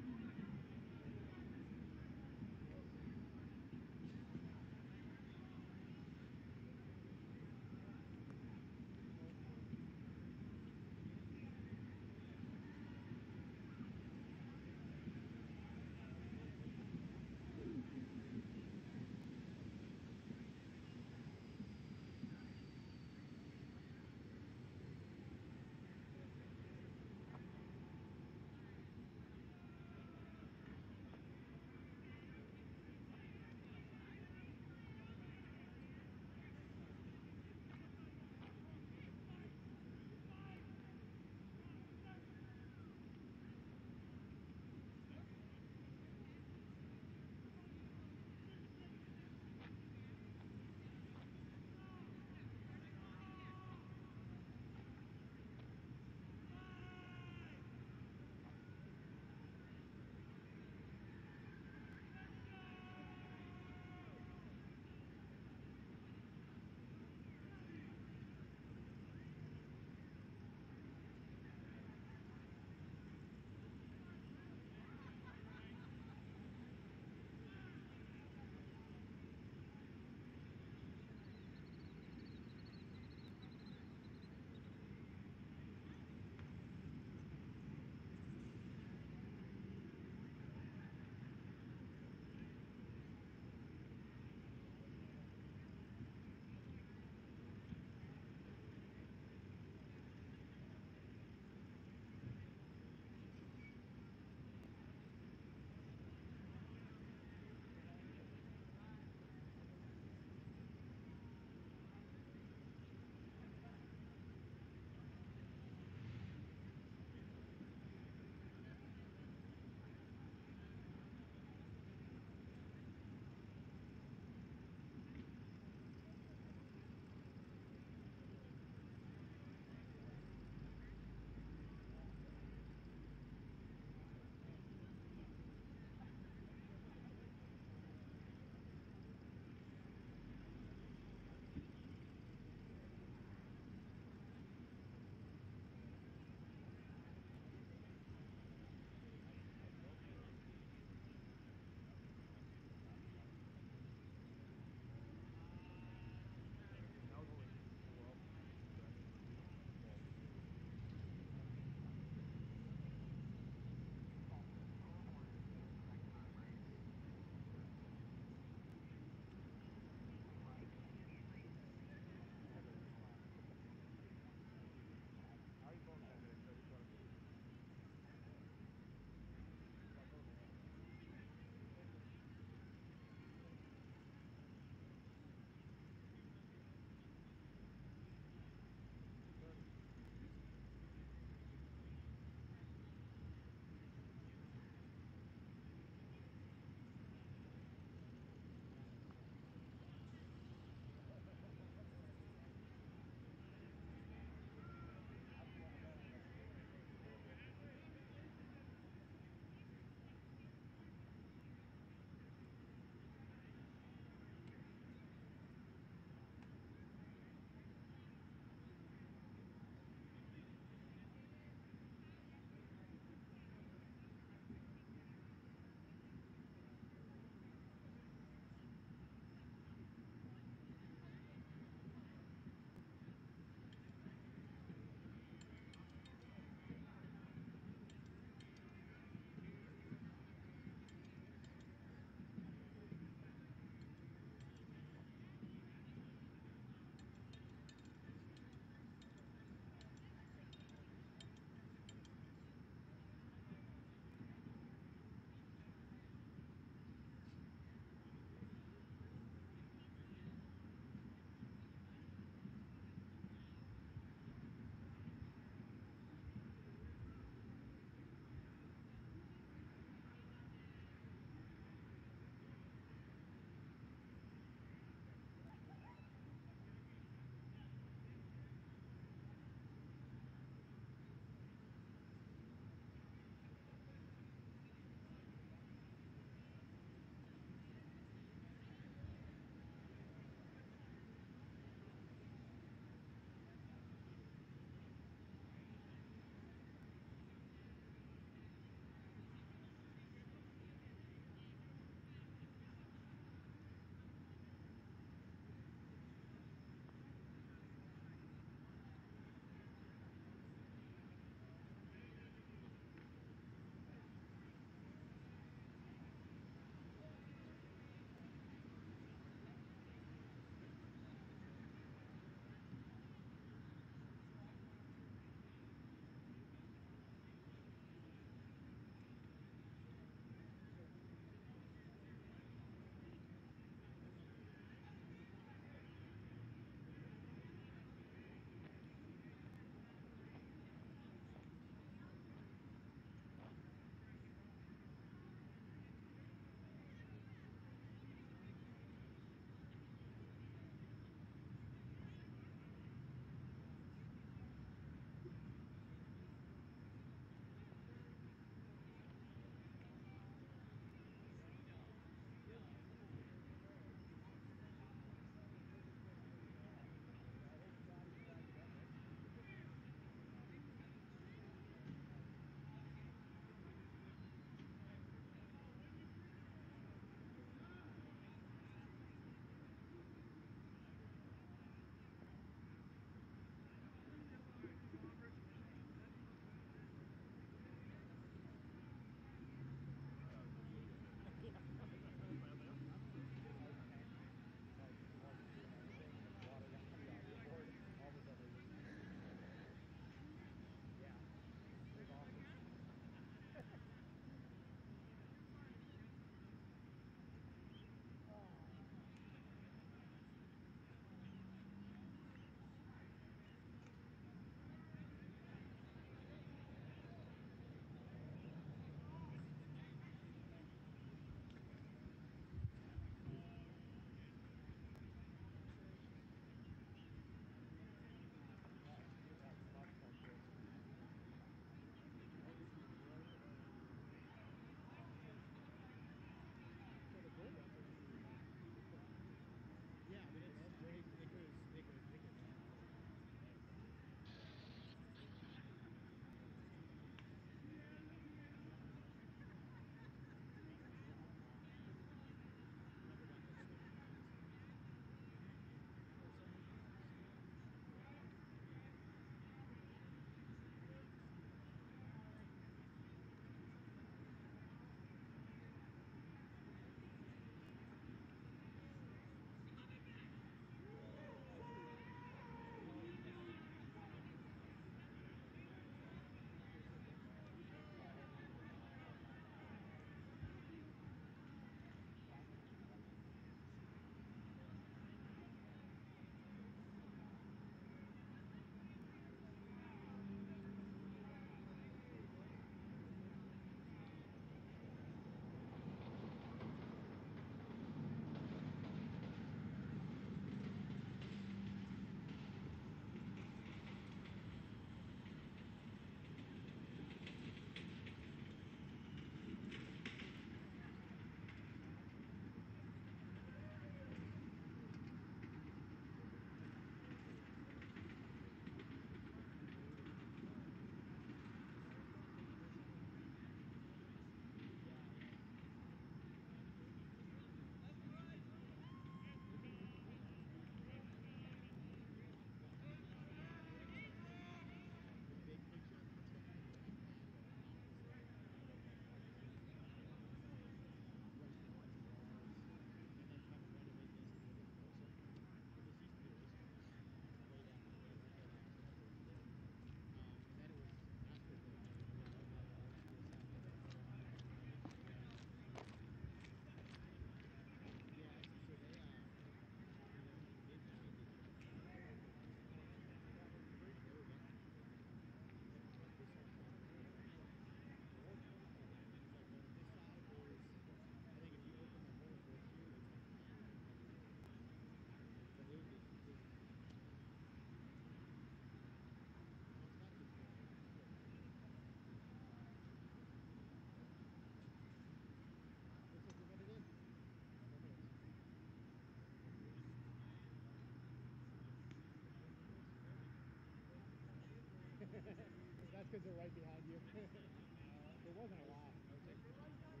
because they're right behind you. There wasn't a lot. I was like, but nothing else.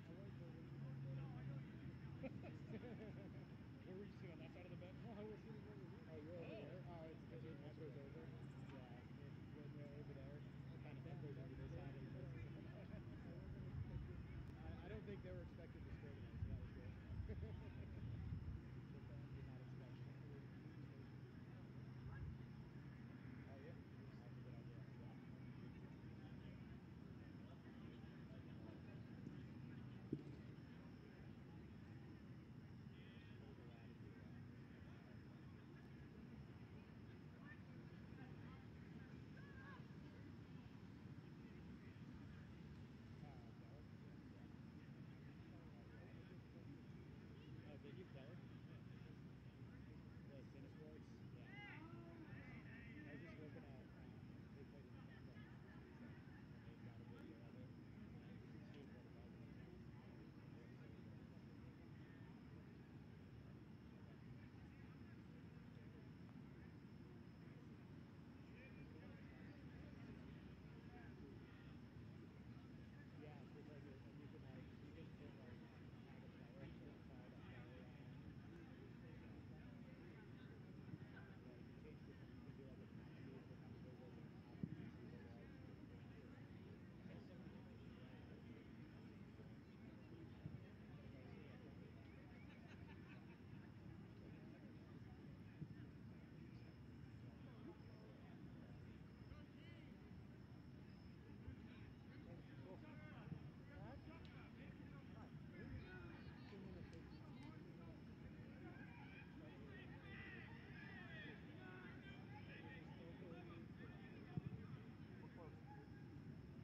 I was where were you sitting, on that side of the bed? No, I was sitting over here. Oh, you're over there? Oh, it's because your match goes over? Yeah, when you're over there, it kind of goes over this side of the bed. I don't think they were expecting to score tonight, so that was good. The fans did not expect it. Oh, yeah? That's a good idea. Yeah. Did you play? The tennis courts? Yeah. I was just looking at, they played in Tampa, and they've got a video of it. You can see what it does. Yeah, it's like, and you can put like, tag a player and then follow that player around. You can do like a match feed for how many goals they can have and see what they're like.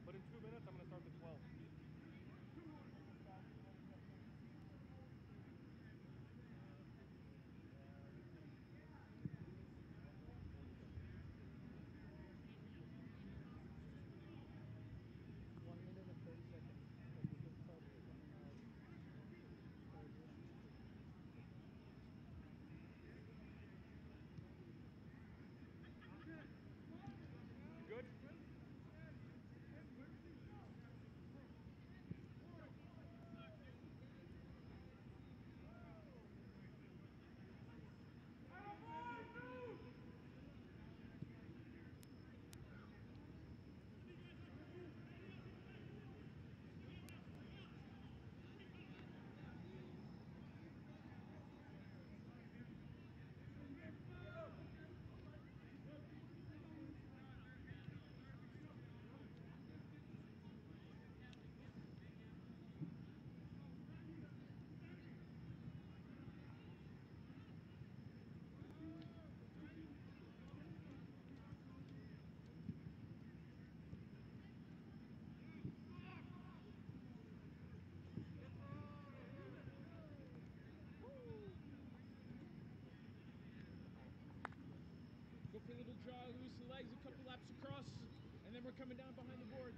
But in 2 minutes, I'm going to start the 12. Good? Go for a little draw, loose the legs, a couple laps across, and then we're coming down behind the board.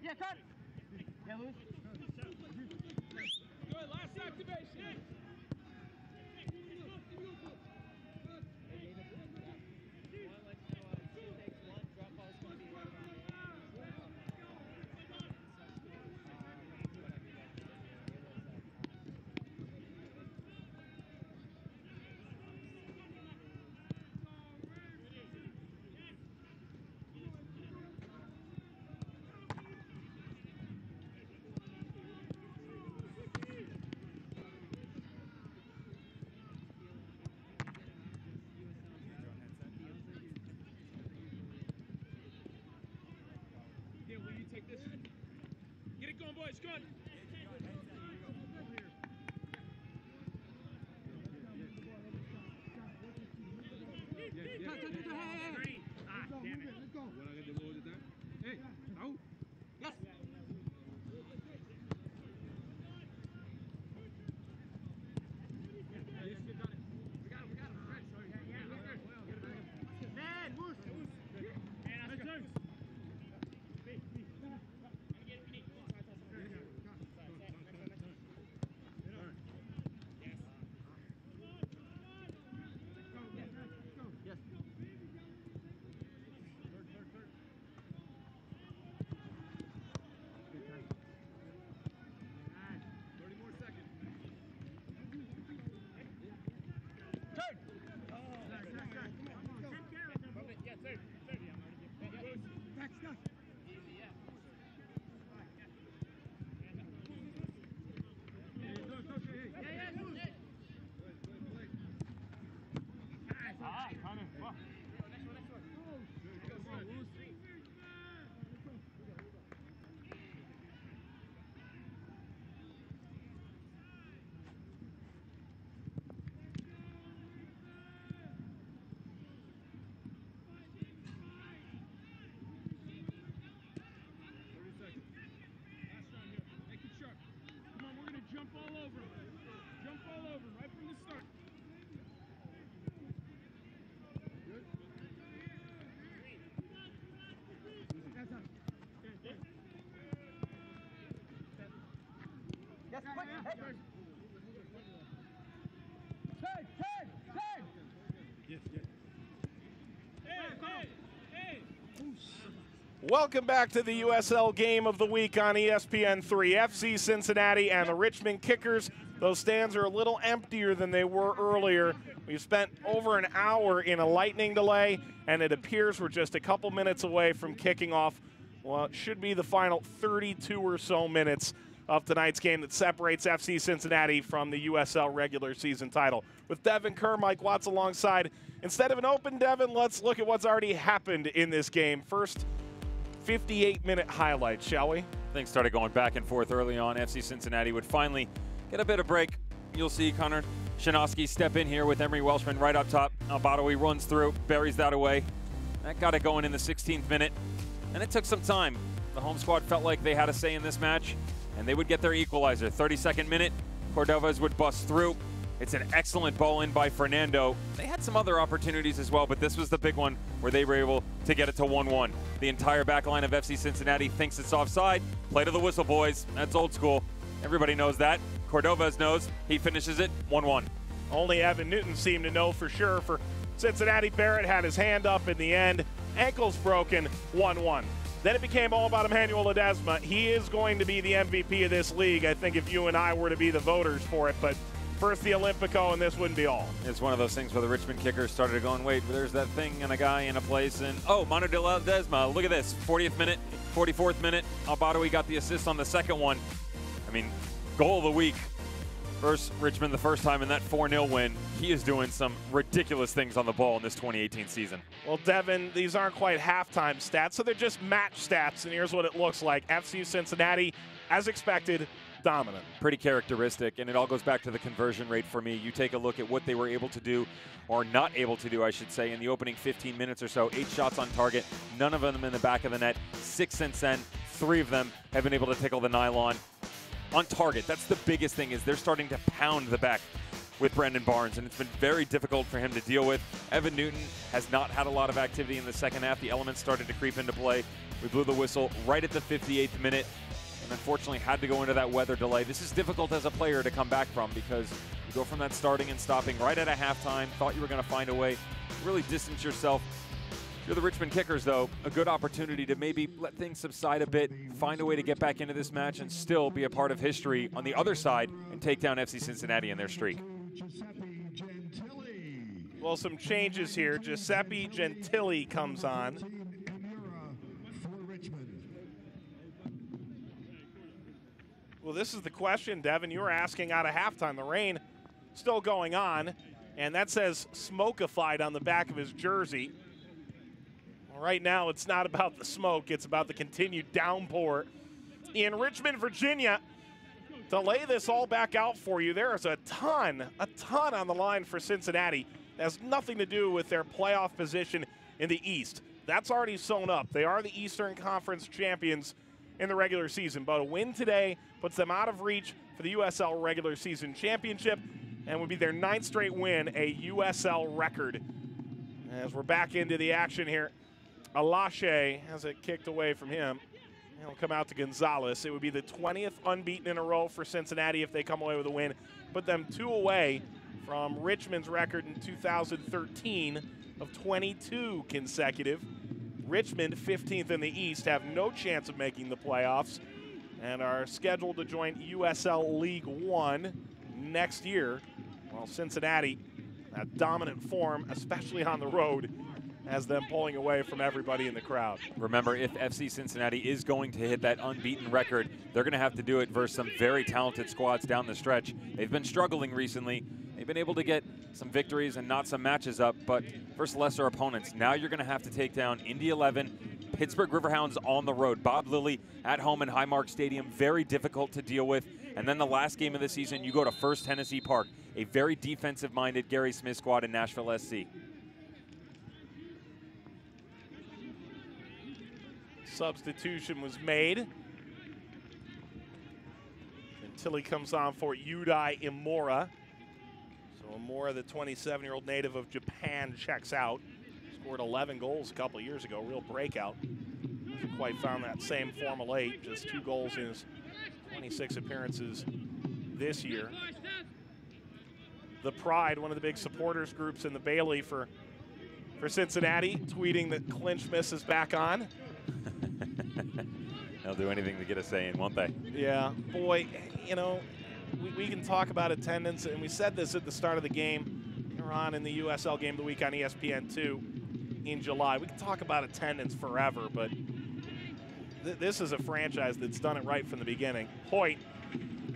Yeah, cut. Yeah, Lewis. Good, last activation. Yeah, will you take this? Get it going, boys. Go on. Hey, out. Yes. Man, Moose. Yes. 30 more seconds. Turn. Yeah, third. That's not. Jump all over. Jump all over right from the start. Yes, quick. Turn. Yes, yes. Hey. Welcome back to the USL Game of the Week on ESPN3. FC Cincinnati and the Richmond Kickers. Those stands are a little emptier than they were earlier. We've spent over an hour in a lightning delay, and it appears we're just a couple minutes away from kicking off, well, it should be the final 32 or so minutes of tonight's game that separates FC Cincinnati from the USL regular season title. With Devin Kerr, Mike Watts alongside. Instead of an open Devin, let's look at what's already happened in this game. First, 58-minute highlights, shall we? Things started going back and forth early on. FC Cincinnati would finally get a bit of break. You'll see Connor Shinovsky step in here with Emery Welshman right up top. Badawi runs through, buries that away. That got it going in the 16th minute, and it took some time. The home squad felt like they had a say in this match, and they would get their equalizer. 32nd minute, Cordovas would bust through. It's an excellent ball in by Fernando. They had some other opportunities as well, but this was the big one where they were able to get it to 1-1. The entire back line of FC Cincinnati thinks it's offside. Play to the whistle, boys. That's old school. Everybody knows that. Cordovas knows. He finishes it 1-1. Only Evan Newton seemed to know for sure. For Cincinnati, Barrett had his hand up in the end. Ankles broken, 1-1. Then it became all about Emmanuel Ledesma. He is going to be the MVP of this league, I think, if you and I were to be the voters for it. But first the Olympico, and this wouldn't be all. It's one of those things where the Richmond Kickers started going, wait, there's that thing and a guy in a place, and oh, Manu de Ledesma, look at this. 40th minute, 44th minute, Badawi got the assist on the second one. I mean, goal of the week versus Richmond the first time in that 4-0 win. He is doing some ridiculous things on the ball in this 2018 season. Well, Devin, these aren't quite halftime stats, so they're just match stats, and here's what it looks like. FC Cincinnati, as expected, dominant. Pretty characteristic, and it all goes back to the conversion rate for me. You take a look at what they were able to do, or not able to do, I should say, in the opening 15 minutes or so. 8 shots on target, none of them in the back of the net. 6 since then, 3 of them have been able to tickle the nylon. On target, that's the biggest thing, is they're starting to pound the back. with Brandon Barnes, and it's been very difficult for him to deal with. Evan Newton has not had a lot of activity in the second half. The elements started to creep into play. We blew the whistle right at the 58th minute, and unfortunately had to go into that weather delay. This is difficult as a player to come back from, because you go from that starting and stopping right at a halftime, thought you were going to find a way to really distance yourself. If you're the Richmond Kickers, though, a good opportunity to maybe let things subside a bit, find a way to get back into this match and still be a part of history on the other side and take down FC Cincinnati in their streak. Well, some changes here. Giuseppe Gentili comes on. Well, this is the question, Devin. You were asking out of halftime. The rain still going on, and that says smokified on the back of his jersey. Well, right now, it's not about the smoke. It's about the continued downpour in Richmond, Virginia. To lay this all back out for you, there is a ton on the line for Cincinnati. It has nothing to do with their playoff position in the East. That's already sewn up. They are the Eastern Conference champions in the regular season, but a win today puts them out of reach for the USL regular season championship and would be their 9th straight win, a USL record. As we're back into the action here, Alache has it kicked away from him. He'll come out to Gonzalez. It would be the 20th unbeaten in a row for Cincinnati if they come away with a win. Put them 2 away from Richmond's record in 2013 of 22 consecutive. Richmond, 15th in the East, have no chance of making the playoffs and are scheduled to join USL League One next year, while Cincinnati, that dominant form, especially on the road, has them pulling away from everybody in the crowd. Remember, if FC Cincinnati is going to hit that unbeaten record, they're going to have to do it versus some very talented squads down the stretch. They've been struggling recently. They've been able to get some victories and not some matches up, but versus lesser opponents. Now you're going to have to take down Indy 11, Pittsburgh Riverhounds on the road, Bob Lilly at home in Highmark Stadium, very difficult to deal with. And then the last game of the season, you go to First Tennessee Park, a very defensive-minded Gary Smith squad in Nashville SC. Substitution was made. Until he comes on for Yudai Imura. So Imura, the 27-year-old native of Japan, checks out. Scored 11 goals a couple of years ago, real breakout. Hasn't quite found that same form of late, just 2 goals in his 26 appearances this year. The Pride, one of the big supporters groups in the Bailey for Cincinnati, tweeting that Clinch Miss is back on. They'll do anything to get a say in, won't they? Yeah, boy, you know, we can talk about attendance, and we said this at the start of the game. We're on in the USL Game of the Week on ESPN2 in July. We can talk about attendance forever, but this is a franchise that's done it right from the beginning. Hoyt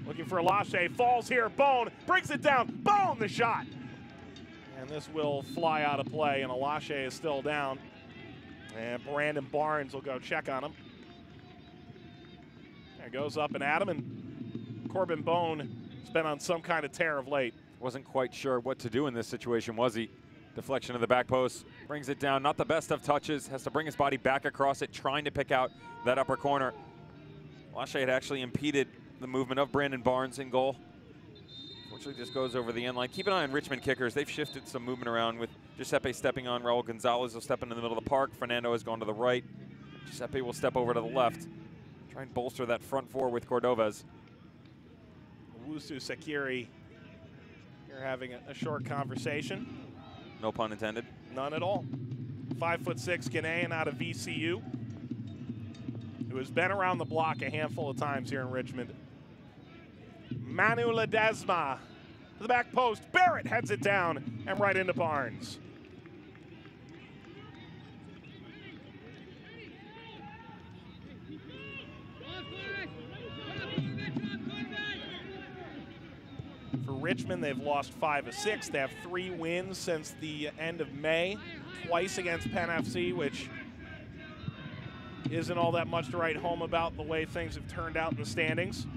looking for Alache, falls here, Bone brings it down, Bone the shot. And this will fly out of play, and Alache is still down. And Brandon Barnes will go check on him. There goes up and at him, and Corbin Bone has been on some kind of tear of late. Wasn't quite sure what to do in this situation, was he? Deflection of the back post, brings it down. Not the best of touches, has to bring his body back across it, trying to pick out that upper corner. Alache had actually impeded the movement of Brandon Barnes in goal. Fortunately, just goes over the end line. Keep an eye on Richmond Kickers. They've shifted some movement around with Giuseppe stepping on. Raul Gonzalez will step into the middle of the park. Fernando has gone to the right. Giuseppe will step over to the left. Try and bolster that front four with Cordovez. Wusu Sakiri here having a short conversation. No pun intended. None at all. 5'6" Ghanaian out of VCU, who has been around the block a handful of times here in Richmond. Manu Ledesma to the back post. Barrett heads it down and right into Barnes. For Richmond, they've lost 5 of 6. They have 3 wins since the end of May, twice against Penn FC, which isn't all that much to write home about the way things have turned out in the standings.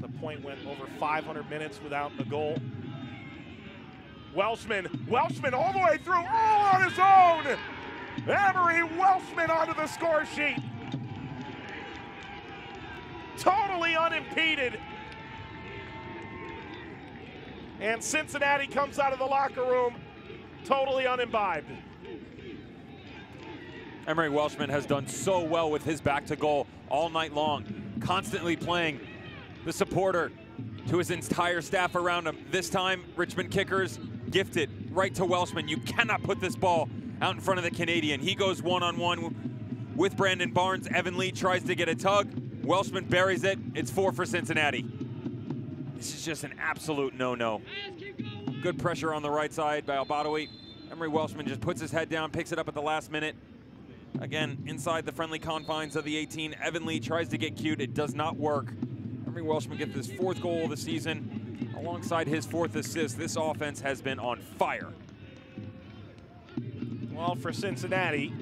The point went over 500 minutes without a goal. Welshman all the way through, all on his own! Emery Welshman onto the score sheet. totally unimpeded. And Cincinnati comes out of the locker room totally unimbibed. Emery Welshman has done so well with his back to goal all night long, constantly playing the supporter to his entire staff around him. This time, Richmond kickers gifted right to Welshman. You cannot put this ball out in front of the Canadian. He goes one-on-one with Brandon Barnes. Evan Lee tries to get a tug. Welshman buries it. It's 4 for Cincinnati. This is just an absolute no-no. Good pressure on the right side by Albadoui. Emery Welshman just puts his head down, picks it up at the last minute. Again, inside the friendly confines of the 18. Evan Lee tries to get cute. It does not work. Emery Welshman gets his 4th goal of the season. Alongside his 4th assist, this offense has been on fire. Well, for Cincinnati,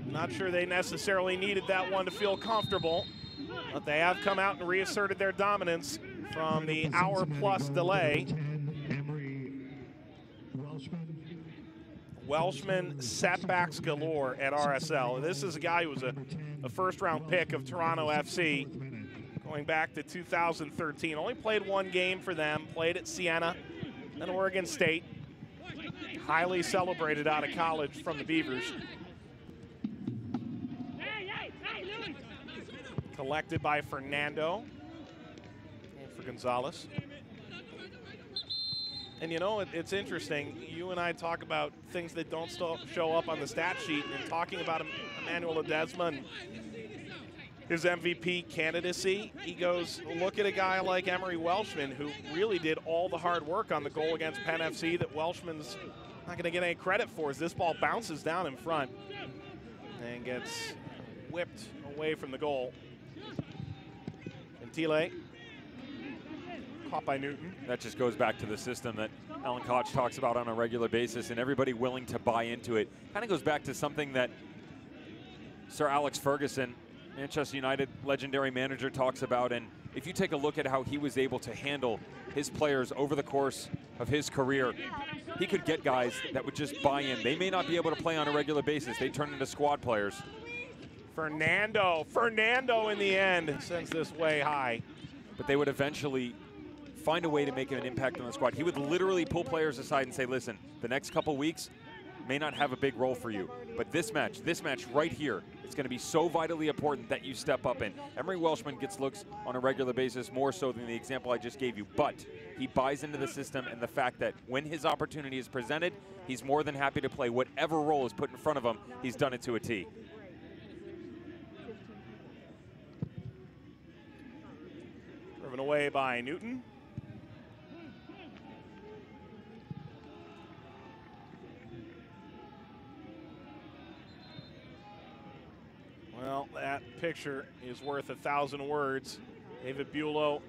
not sure they necessarily needed that one to feel comfortable, but they have come out and reasserted their dominance from the hour-plus delay. Welshman setbacks galore at RSL. This is a guy who was a first-round pick of Toronto FC going back to 2013. Only played 1 game for them, played at Siena and Oregon State. Highly celebrated out of college from the Beavers. Collected by Fernando and for Gonzalez. And you know, it's interesting. You and I talk about things that don't show up on the stat sheet, and talking about Emmanuel Ledesma and his MVP candidacy, he goes, look at a guy like Emery Welshman, who really did all the hard work on the goal against Penn FC that Welshman's not going to get any credit for, as this ball bounces down in front and gets whipped away from the goal. Gentile, caught by Newton. That just goes back to the system that Alan Koch talks about on a regular basis, and everybody willing to buy into it. Kind of goes back to something that Sir Alex Ferguson, Manchester United legendary manager, talks about. And if you take a look at how he was able to handle his players over the course of his career, he could get guys that would just buy in. They may not be able to play on a regular basis. They turn into squad players. Fernando in the end sends this way high. But they would eventually find a way to make an impact on the squad. He would literally pull players aside and say, listen, the next couple weeks may not have a big role for you, but this match right here, it's going to be so vitally important that you step up in. Emery Welshman gets looks on a regular basis, more so than the example I just gave you, but he buys into the system and the fact that when his opportunity is presented, he's more than happy to play whatever role is put in front of him. He's done it to a T. Driven away by Newton. Well, that picture is worth 1,000 words. David Bulow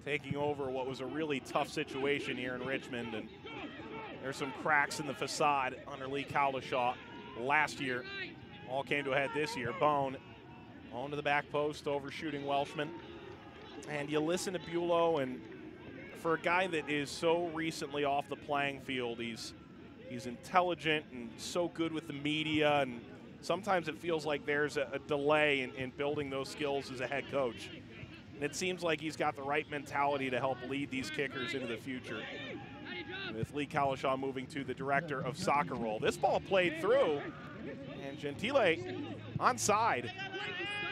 taking over what was a really tough situation here in Richmond, and there's some cracks in the facade under Lee Cowlishaw last year. All came to a head this year. Bone to the back post, overshooting Welshman. And you listen to Bulow, and for a guy that is so recently off the playing field, he's intelligent and so good with the media, and sometimes it feels like there's a delay in building those skills as a head coach. And it seems like he's got the right mentality to help lead these kickers into the future. With Lee Cowlishaw moving to the director of soccer role. This ball played through, and Gentile onside,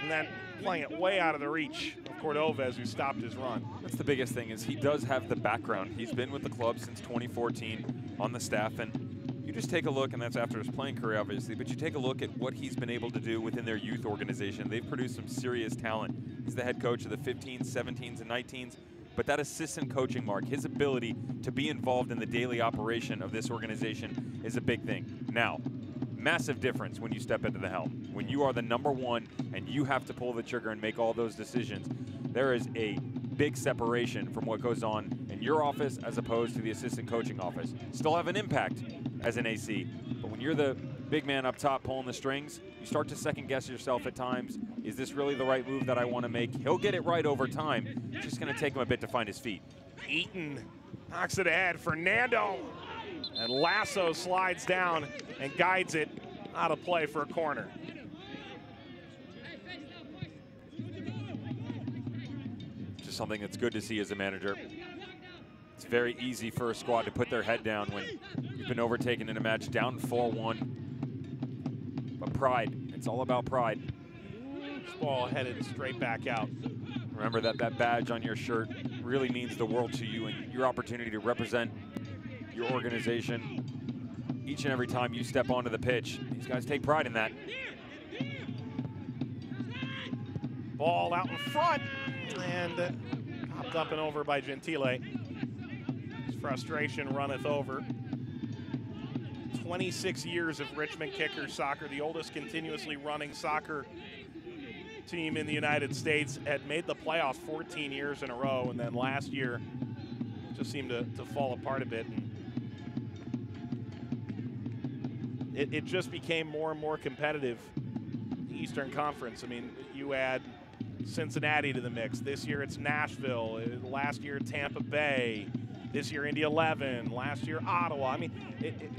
and then playing it way out of the reach of Cordovez, who stopped his run. That's the biggest thing, is he does have the background. He's been with the club since 2014 on the staff, and you just take a look, and that's after his playing career, obviously, but you take a look at what he's been able to do within their youth organization. They've produced some serious talent. He's the head coach of the 15s, 17s, and 19s, but that assistant coaching mark, his ability to be involved in the daily operation of this organization, is a big thing. Now, massive difference when you step into the helm. When you are the #1 and you have to pull the trigger and make all those decisions, there is a big separation from what goes on in your office as opposed to the assistant coaching office. Still have an impact as an AC, but when you're the big man up top pulling the strings, you start to second guess yourself at times. Is this really the right move that I want to make? He'll get it right over time. It's just going to take him a bit to find his feet. Eaton knocks it ahead. Fernando, and Lasso slides down and guides it out of play for a corner. something that's good to see as a manager. It's very easy for a squad to put their head down when you've been overtaken in a match down 4-1. But pride, it's all about pride. This ball headed straight back out. Remember that badge on your shirt really means the world to you, and your opportunity to represent your organization each and every time you step onto the pitch. These guys take pride in that. Ball out in front, and popped up and over by Gentile. His frustration runneth over. 26 years of Richmond Kickers soccer, the oldest continuously running soccer team in the United States, had made the playoffs 14 years in a row, and then last year just seemed to fall apart a bit. It just became more and more competitive, the Eastern Conference. I mean, you add Cincinnati to the mix. This year it's Nashville. Last year Tampa Bay. This year Indy 11. Last year Ottawa. I mean,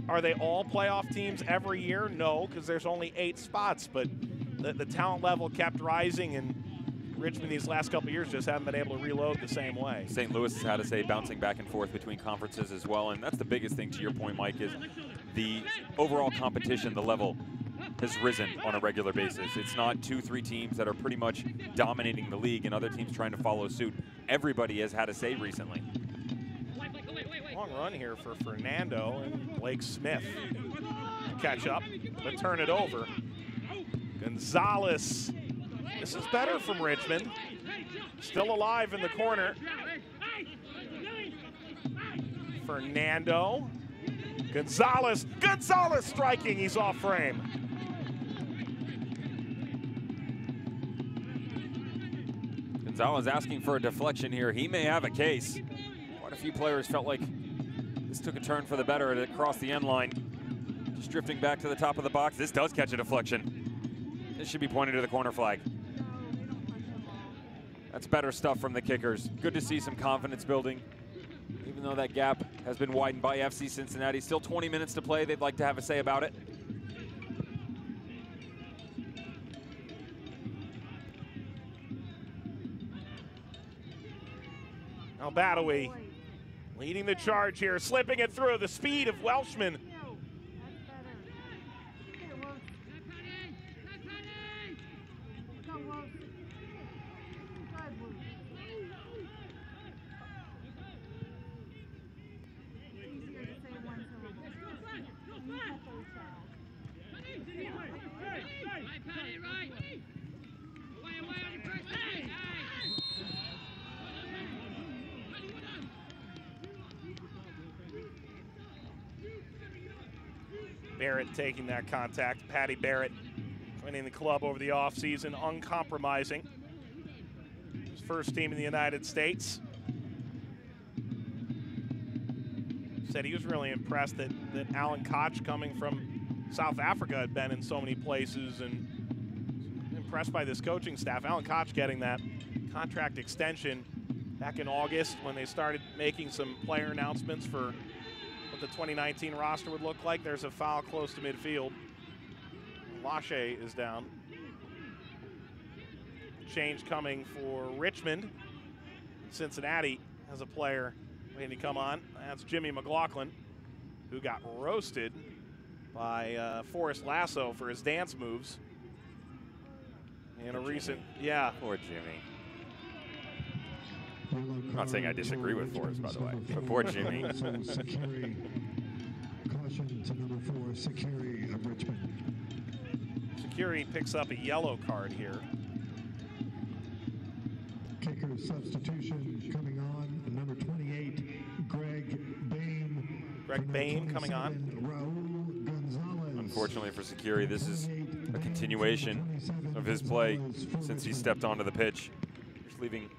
are they all playoff teams every year? No, because there's only 8 spots. But the talent level kept rising, and Richmond these last couple of years just haven't been able to reload the same way. St. Louis has had to say bouncing back and forth between conferences as well, and that's the biggest thing to your point, Mike, is the overall competition, the level has risen on a regular basis. It's not 2-3 teams that are pretty much dominating the league and other teams trying to follow suit. Everybody has had a say recently. Long run here for Fernando and Blake Smith. Catch up, but turn it over. Gonzalez. This is better from Richmond. Still alive in the corner. Fernando. Gonzalez striking, he's off frame. Gonzalez asking for a deflection here. He may have a case. Quite a few players felt like this took a turn for the better and it crossed the end line. Just drifting back to the top of the box. This does catch a deflection. This should be pointed to the corner flag. That's better stuff from the Kickers. Good to see some confidence building. Even though that gap has been widened by FC Cincinnati, still 20 minutes to play. They'd like to have a say about it. Now Badawi leading the charge here, slipping it through. The speed of Welshman. Barrett taking that contact. Patty Barrett joining the club over the offseason, uncompromising. His first team in the United States. Said he was really impressed that Alan Koch, coming from South Africa, had been in so many places, and impressed by this coaching staff. Alan Koch getting that contract extension back in August when they started making some player announcements for what the 2019 roster would look like. There's a foul close to midfield. Lachey is down. Change coming for Richmond. Cincinnati has a player waiting to come on. That's Jimmy McLaughlin, who got roasted by Forrest Lasso for his dance moves in a recent, yeah. Poor Jimmy. I'm not saying I disagree with Forrest, by the way, but poor Jimmy. Caution to number 4, Securi of Richmond. Securi picks up a yellow card here. Kicker substitution coming on, number 28, Greg Bain. Greg Bain coming on. Raul Gonzalez. Unfortunately for Securi, this is a continuation of his play since he stepped onto the pitch. Just leaving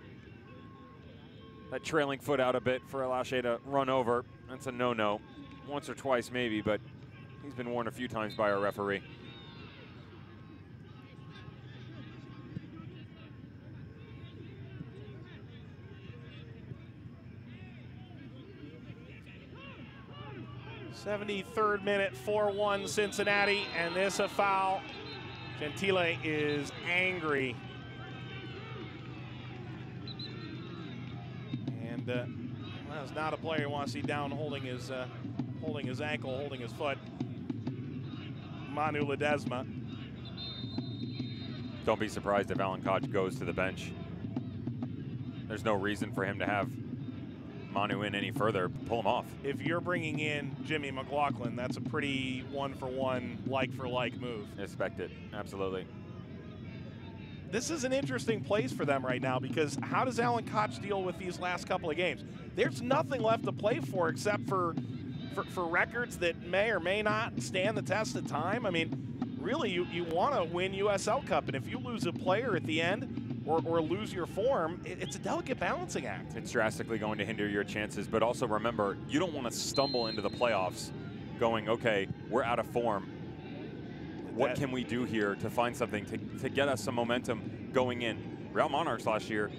that trailing foot out a bit for Lachey to run over. That's a no-no. Once or twice maybe, but he's been warned a few times by our referee. '73rd minute, 4-1 Cincinnati, and this a foul. Gentile is angry. that's not a player you want to see down holding his ankle, holding his foot. Manu Ledesma. Don't be surprised if Alan Koch goes to the bench. There's no reason for him to have Manu in any further. Pull him off. If you're bringing in Jimmy McLaughlin, that's a pretty one-for-one, like-for-like move. Expect it, absolutely. This is an interesting place for them right now, because how does Alan Koch deal with these last couple of games? There's nothing left to play for except for records that may or may not stand the test of time. I mean, really, you want to win USL Cup, and if you lose a player at the end or lose your form, it's a delicate balancing act. It's drastically going to hinder your chances, but also remember, you don't want to stumble into the playoffs going, okay, we're out of form. What can we do here to find something to get us some momentum going in? Real Monarchs last year,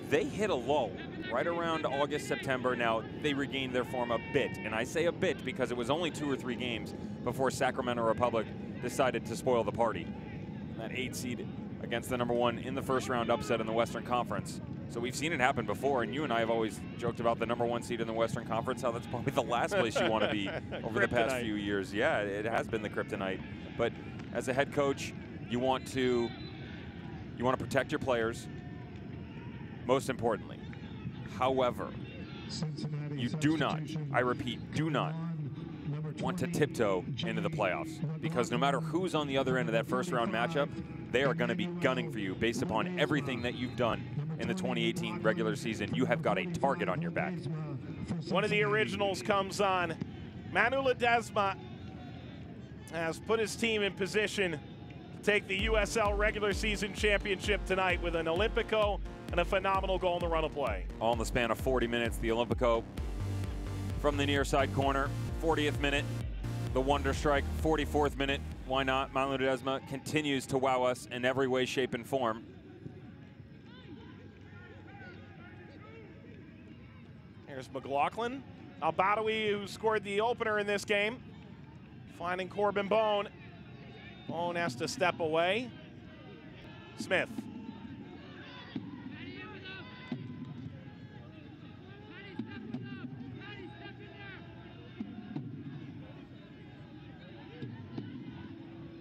they hit a lull right around August, September. Now, they regained their form a bit, and I say a bit because it was only 2 or 3 games before Sacramento Republic decided to spoil the party. And that 8 seed against the #1 in the first round upset in the Western Conference. So we've seen it happen before, and you and I have always joked about the #1 seed in the Western Conference, how that's probably the last place you want to be over the past few years. Yeah, it has been the kryptonite. But as a head coach, you want to protect your players, most importantly. However, you do not, I repeat, do not want to tiptoe into the playoffs, because no matter who's on the other end of that first round matchup, they are going to be gunning for you based upon everything that you've done in the 2018 regular season. You have got a target on your back. One of the originals comes on. Manu Ledesma has put his team in position to take the USL regular season championship tonight with an Olympico and a phenomenal goal in the run of play. All in the span of 40 minutes, the Olympico from the near side corner. 40th minute, the wonder strike. 44th minute, why not? Manu Ledesma continues to wow us in every way, shape, and form. Here's McLaughlin. Al-Badawi, who scored the opener in this game, finding Corbin Bone. Bone has to step away. Smith.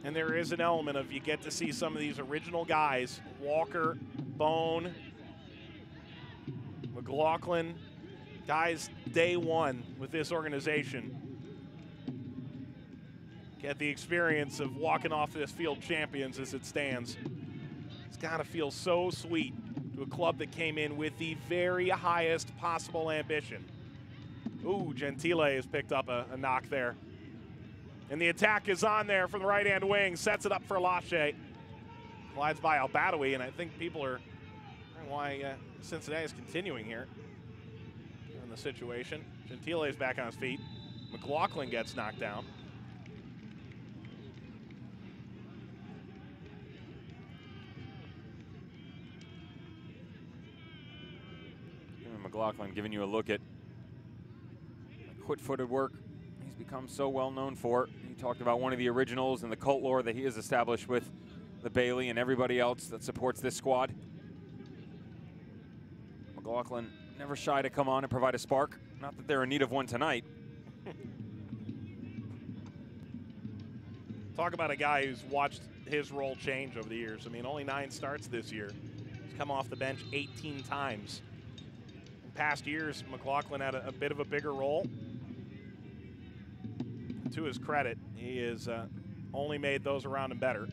And there is an element of, you get to see some of these original guys, Walker, Bone, McLaughlin, guys day one with this organization. Get the experience of walking off this field champions as it stands. It's got to feel so sweet to a club that came in with the very highest possible ambition. Ooh, Gentile has picked up a knock there. And the attack is on there from the right-hand wing. Sets it up for Lache. Glides by Al-Badawi, and I think people are wondering why Cincinnati is continuing here in the situation. Gentile is back on his feet. McLaughlin gets knocked down. McLaughlin giving you a look at the quick-footed work he's become so well known for. He talked about one of the originals and the cult lore that he has established with the Bailey and everybody else that supports this squad. McLaughlin never shy to come on and provide a spark. Not that they're in need of one tonight. Talk about a guy who's watched his role change over the years. I mean, only 9 starts this year. He's come off the bench 18 times. In past years, McLaughlin had a bit of a bigger role. To his credit, he has only made those around him better.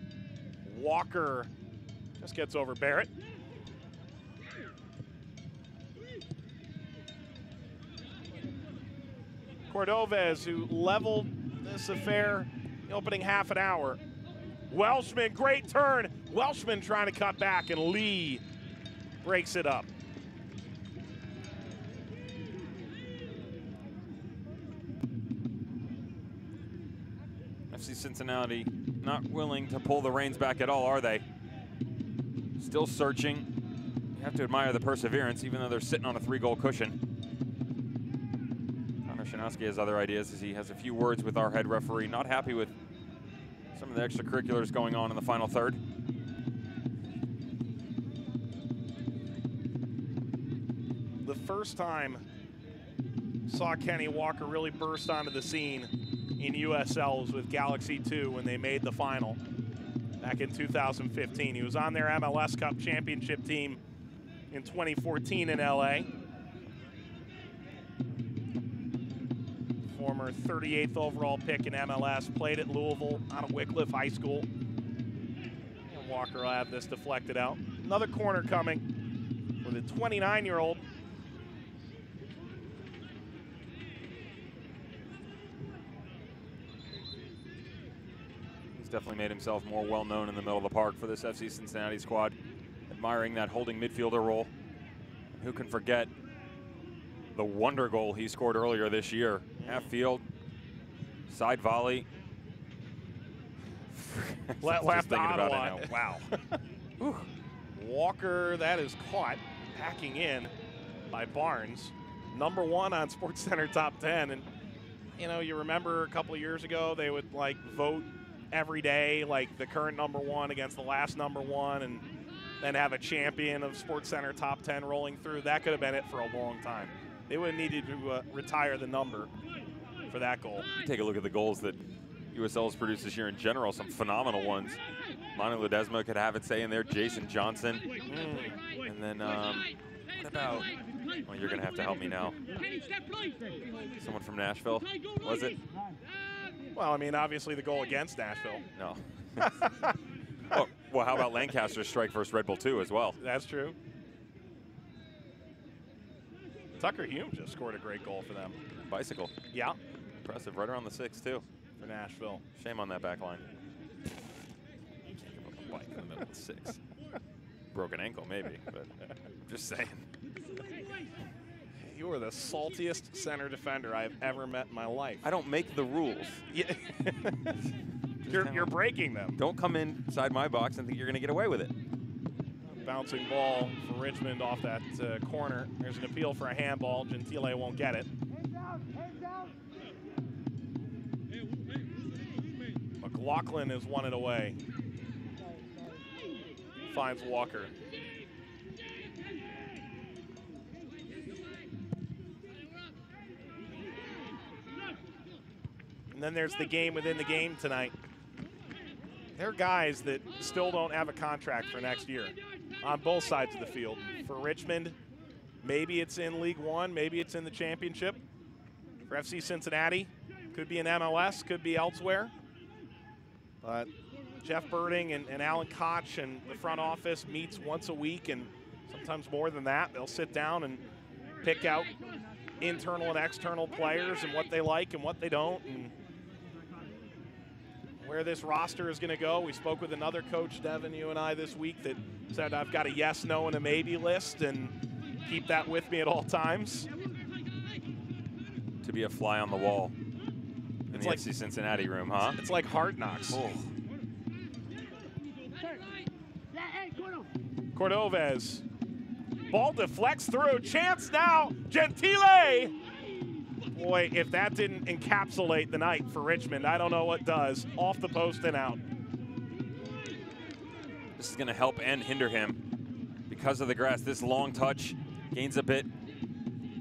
Walker just gets over Barrett. Cordovez, who leveled this affair the opening half an hour. Welshman, great turn. Welshman trying to cut back, and Lee breaks it up. FC Cincinnati not willing to pull the reins back at all, are they? Still searching. You have to admire the perseverance, even though they're sitting on a 3-goal cushion. Connor Shanowski has other ideas as he has a few words with our head referee. Not happy with some of the extracurriculars going on in the final third. The first time saw Kenny Walker really burst onto the scene in USL was with Galaxy 2 when they made the final back in 2015. He was on their MLS Cup championship team in 2014 in LA. Former 38th overall pick in MLS, played at Louisville out of Wycliffe High School. And Walker will have this deflected out. Another corner coming with a 29-year-old. He's definitely made himself more well-known in the middle of the park for this FC Cincinnati squad, admiring that holding midfielder role. Who can forget the wonder goal he scored earlier this year? Half field, side volley. Left thinking about it Ottawa. now. Wow. Walker, that is caught, packing in by Barnes. #1 on SportsCenter Top 10. And, you know, you remember a couple of years ago, they would, like, vote every day, like the current #1 against the last #1, and then have a champion of SportsCenter Top 10 rolling through. That could have been it for a long time. They would have needed to retire the number for that goal. You take a look at the goals that USL has produced this year in general, some phenomenal ones. Manu Ledesma could have it say in there, Jason Johnson. And then, what about, well, you're going to have to help me now. Someone from Nashville, was it? Well, I mean, obviously the goal against Nashville. No. Oh, well, how about Lancaster's strike versus Red Bull 2 as well? That's true. Tucker Hume just scored a great goal for them. Bicycle. Yeah. Impressive, right around the 6, too. For Nashville. Shame on that back line. Can't give up a bike in the middle of the 6. Broken ankle, maybe, but I'm just saying. You are the saltiest center defender I've ever met in my life. I don't make the rules. Yeah. You're breaking them. Don't come inside my box and think you're going to get away with it. Bouncing ball for Richmond off that corner. There's an appeal for a handball. Gentile won't get it. McLaughlin has won it away. Finds Walker. And then there's the game within the game tonight. There are guys that still don't have a contract for next year on both sides of the field. For Richmond, maybe it's in League One, maybe it's in the championship. For FC Cincinnati, could be in MLS, could be elsewhere. But Jeff Birding and Alan Koch and the front office meets once a week, and sometimes more than that. They'll sit down and pick out internal and external players and what they like and what they don't, and where this roster is going to go. We spoke with another coach, Devin, you and I, this week that said, I've got a yes, no, and a maybe list, and keep that with me at all times. To be a fly on the wall in the FC Cincinnati room, huh? It's like Hard Knocks. Oh. Cordovez. Ball deflects through. Chance now. Gentile. Boy, if that didn't encapsulate the night for Richmond, I don't know what does. Off the post and out. This is going to help and hinder him because of the grass. This long touch gains a bit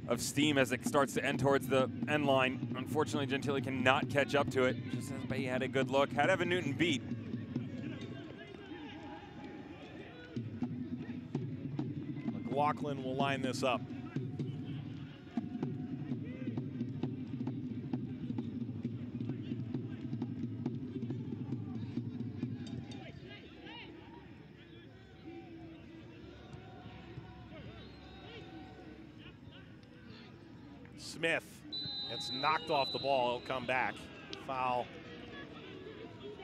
of steam as it starts to end towards the end line. Unfortunately, Gentile cannot catch up to it. Just as he had a good look. Had Evan Newton beat. McLaughlin will line this up. Smith gets knocked off the ball. He'll come back. Foul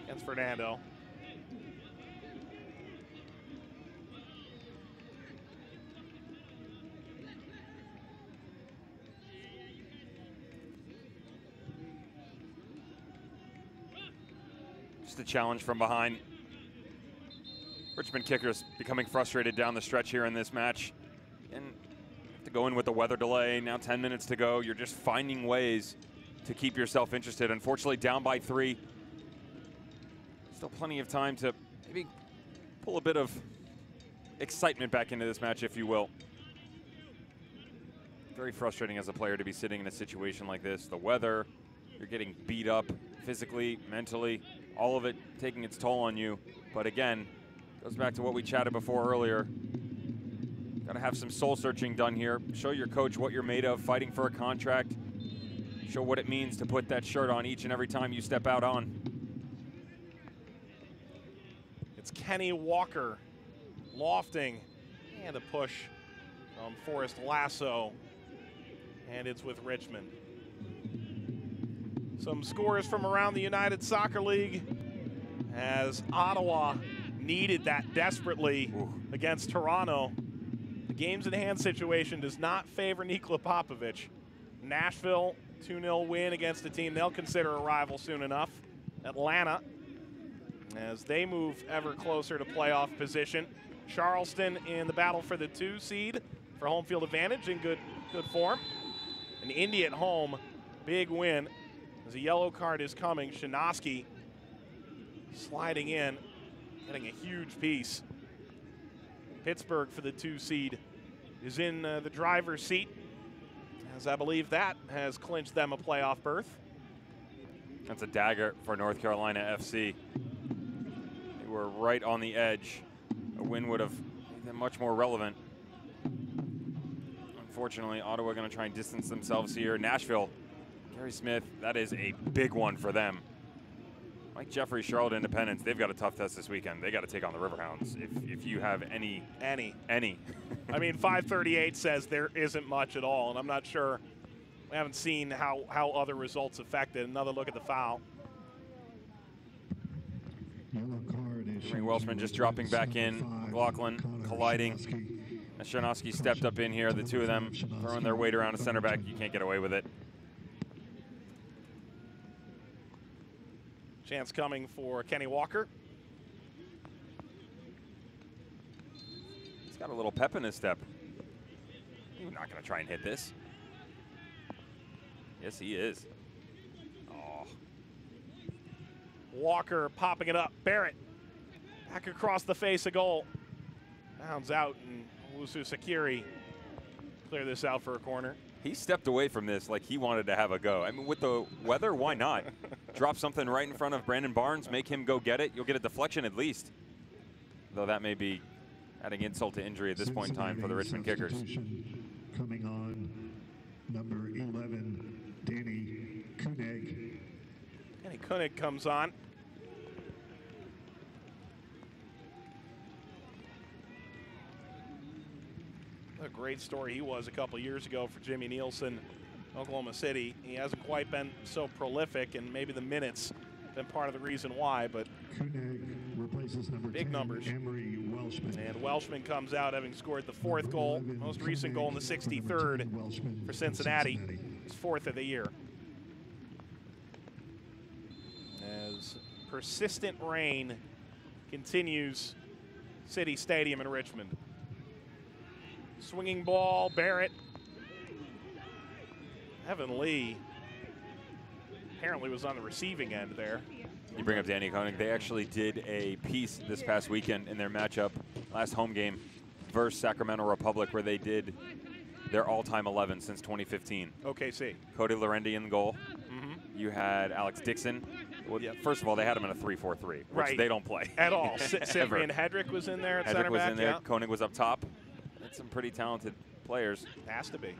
against Fernando. Just a challenge from behind. Richmond kickers becoming frustrated down the stretch here in this match. And to go in with the weather delay, now 10 minutes to go. You're just finding ways to keep yourself interested. Unfortunately, down by 3. Still plenty of time to maybe pull a bit of excitement back into this match, if you will. very frustrating as a player to be sitting in a situation like this. The weather, you're getting beat up physically, mentally, all of it taking its toll on you. But again, goes back to what we chatted before earlier. Got to have some soul searching done here. Show your coach what you're made of, fighting for a contract. Show what it means to put that shirt on each and every time you step out on. It's Kenny Walker lofting and a push from Forrest Lasso, and it's with Richmond. Some scores from around the United Soccer League as Ottawa needed that desperately against Toronto. The games in hand situation does not favor Nikola Popovic. Nashville, 2-0 win against a team they'll consider a rival soon enough. Atlanta, as they move ever closer to playoff position. Charleston in the battle for the 2 seed for home field advantage in good form. And Indy at home, big win as a yellow card is coming. Shanoski sliding in, getting a huge piece. Pittsburgh for the 2 seed is in the driver's seat, as I believe that has clinched them a playoff berth. That's a dagger for North Carolina FC. They were right on the edge. A win would have made them much more relevant. Unfortunately, Ottawa going to try and distance themselves here. Nashville, Gary Smith, that is a big one for them. Mike Jeffrey, Charlotte Independence, they've got a tough test this weekend. They got to take on the Riverhounds if you have any. I mean, 538 says there isn't much at all, and I'm not sure. We haven't seen how other results affected. Another look at the foul. Yellow card is Henry Welshman just dropping back in. McLaughlin colliding. As Shanoski stepped up in here, the two of them throwing their weight around a center back. You can't get away with it. Chance coming for Kenny Walker. He's got a little pep in his step. He's not going to try and hit this. Yes, he is. Oh. Walker popping it up. Barrett back across the face of goal. Bounds out, and Owusu Sakiri clear this out for a corner. He stepped away from this like he wanted to have a go. I mean, with the weather, why not? Drop something right in front of Brandon Barnes, make him go get it. You'll get a deflection at least. Though that may be adding insult to injury at this point in time for the Richmond Kickers. Coming on, number 11, Danny Koenig. Danny Koenig comes on. What a great story he was a couple years ago for Jimmy Nielsen, Oklahoma City. He hasn't quite been so prolific, and maybe the minutes have been part of the reason why, but Koenig replaces number big 10, numbers. Emery Welshman. And Welshman comes out having scored the 4th goal, most recent goal in the 63rd for Cincinnati, his 4th of the year. As persistent rain continues City Stadium in Richmond. Swinging ball, Barrett. Evan Lee apparently was on the receiving end there. You bring up Danny Koenig. They actually did a piece this past weekend in their matchup, last home game, versus Sacramento Republic, where they did their all-time 11 since 2015. OKC. Cody Lorendi in goal. You had Alex Dixon. Well, first of all, they had him in a 3-4-3, which Right. they don't play. At all. Cyprian Hedrick was in there at center Hedrick was back. in there. Yeah. Koenig was up top. That's some pretty talented players. Has to be.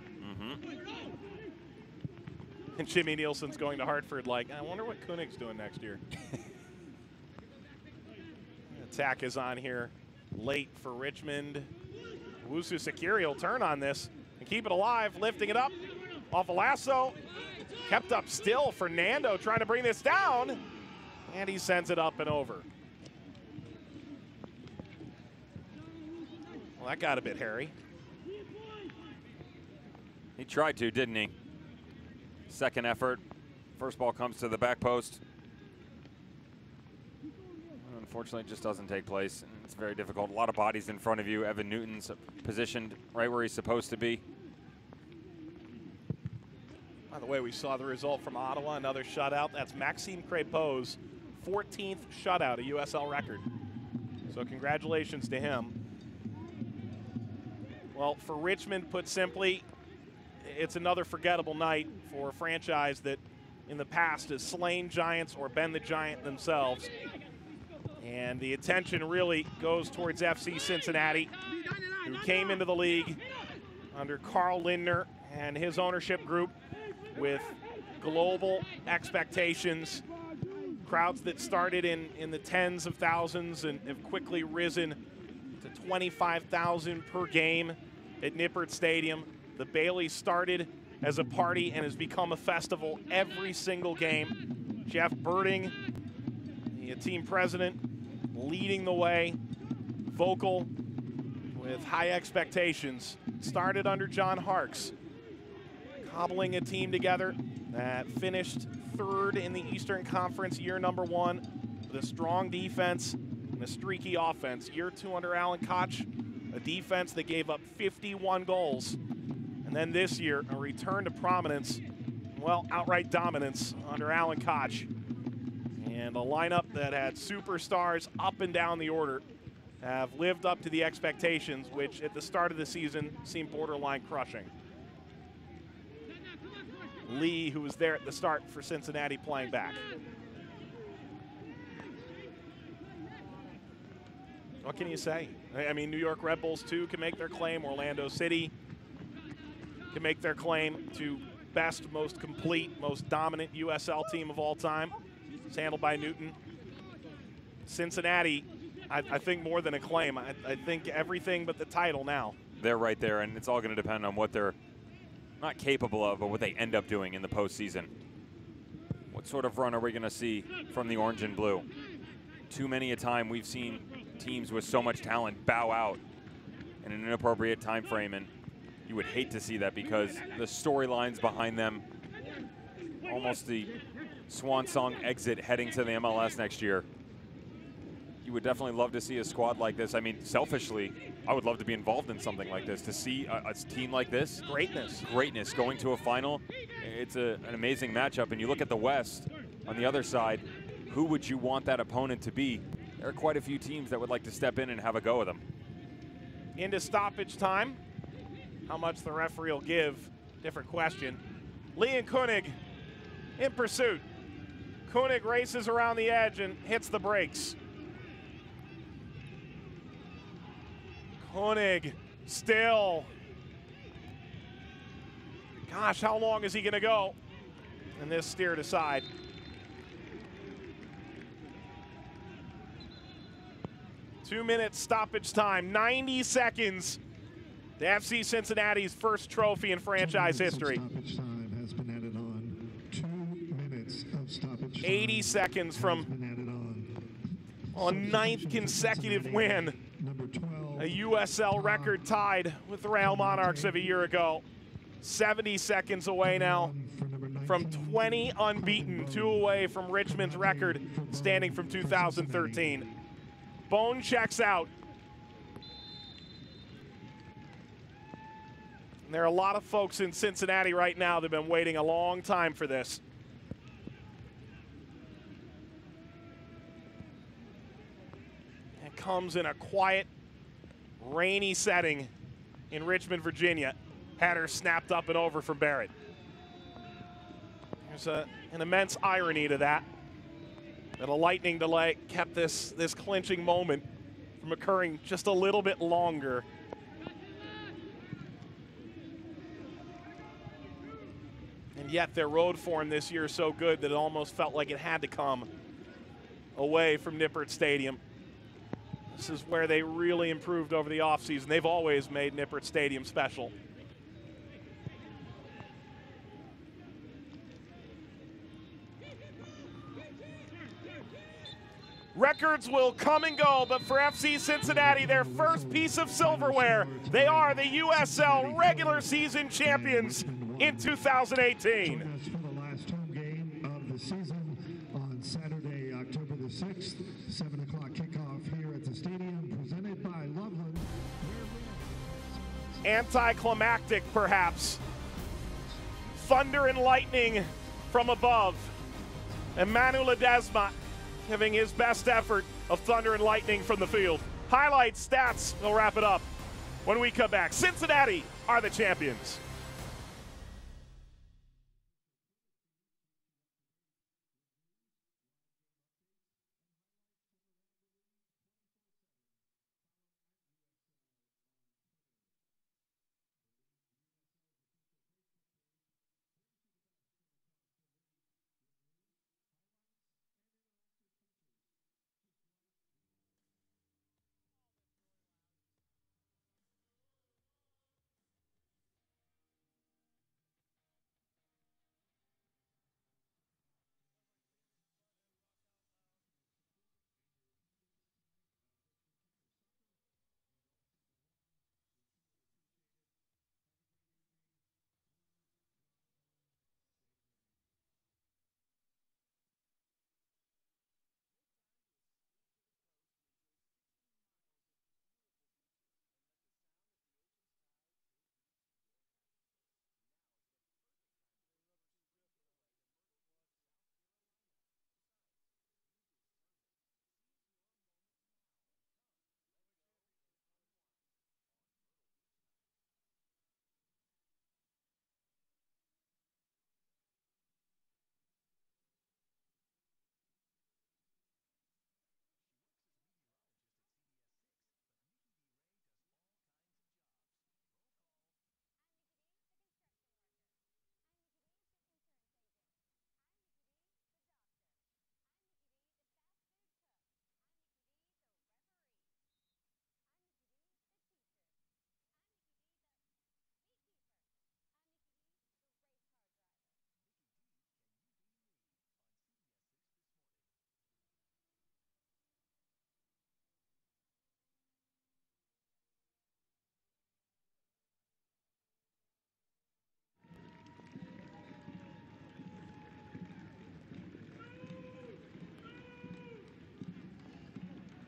And Jimmy Nielsen's going to Hartford like, I wonder what Koenig's doing next year. Attack is on here late for Richmond. Owusu Sakiri will turn on this and keep it alive, lifting it up off a lasso. Kept up still. Fernando trying to bring this down, and he sends it up and over. Well, that got a bit hairy. He tried to, didn't he? Second effort. First ball comes to the back post. Unfortunately, it just doesn't take place. It's very difficult. A lot of bodies in front of you. Evan Newton's positioned right where he's supposed to be. By the way, we saw the result from Ottawa, another shutout. That's Maxime Crépeau's 14th shutout, a USL record. So congratulations to him. Well, for Richmond, put simply, it's another forgettable night for a franchise that in the past has slain giants or been the giant themselves. And the attention really goes towards FC Cincinnati, who came into the league under Carl Lindner and his ownership group with global expectations. Crowds that started in the tens of thousands and have quickly risen to 25,000 per game at Nippert Stadium. The Bailey started as a party and has become a festival every single game. Jeff Birding, the team president, leading the way, vocal, with high expectations. Started under John Harkes, cobbling a team together that finished third in the Eastern Conference year number 1 with a strong defense and a streaky offense. Year 2 under Alan Koch, a defense that gave up 51 goals. And then this year, a return to prominence, well, outright dominance under Alan Koch. And a lineup that had superstars up and down the order have lived up to the expectations, which at the start of the season seemed borderline crushing. Lee, who was there at the start for Cincinnati, playing back. What can you say? I mean, New York Red Bulls, too, can make their claim. Orlando City can make their claim to best, most complete, most dominant USL team of all time. It's handled by Newton. Cincinnati, I think more than a claim. I think everything but the title now. They're right there, and it's all going to depend on what they're not capable of, but what they end up doing in the postseason. What sort of run are we going to see from the orange and blue? Too many a time we've seen teams with so much talent bow out in an inappropriate time frame, and you would hate to see that because the storylines behind them, almost the swan song exit heading to the MLS next year. You would definitely love to see a squad like this. I mean, selfishly, I would love to be involved in something like this, to see a team like this. Greatness going to a final. It's an amazing matchup. And you look at the West on the other side, who would you want that opponent to be? There are quite a few teams that would like to step in and have a go with them. Into stoppage time. How much the referee will give, different question. Leon Koenig in pursuit. Koenig races around the edge and hits the brakes. Koenig still. Gosh, how long is he going to go? And this steered aside. Two-minute stoppage time, 90 seconds. The FC Cincinnati's first trophy in franchise history. Stoppage time has been added on. 2 minutes of stoppage time 80 seconds from a 9th consecutive win. Number 12. A USL record tied with the Real Monarchs of a year ago. 70 seconds away now from 20 unbeaten, 2 away from Richmond's record standing from 2013. Bone checks out. And there are a lot of folks in Cincinnati right now that have been waiting a long time for this. It comes in a quiet, rainy setting in Richmond, Virginia. Header snapped up and over from Barrett. There's an immense irony to that a lightning delay kept this clinching moment from occurring just a little bit longer. And yet their road form this year is so good that it almost felt like it had to come away from Nippert Stadium. This is where they really improved over the offseason. They've always made Nippert Stadium special. Records will come and go, but for FC Cincinnati, their first piece of silverware, they are the USL regular season champions in 2018. For the last home game of the season on Saturday, October the 6th, 7 o'clock kickoff here at the stadium, presented by Loveland. Anticlimactic, perhaps. Thunder and lightning from above. Emmanuel Ledesma giving his best effort of thunder and lightning from the field. Highlights, stats, we'll wrap it up when we come back. Cincinnati are the champions.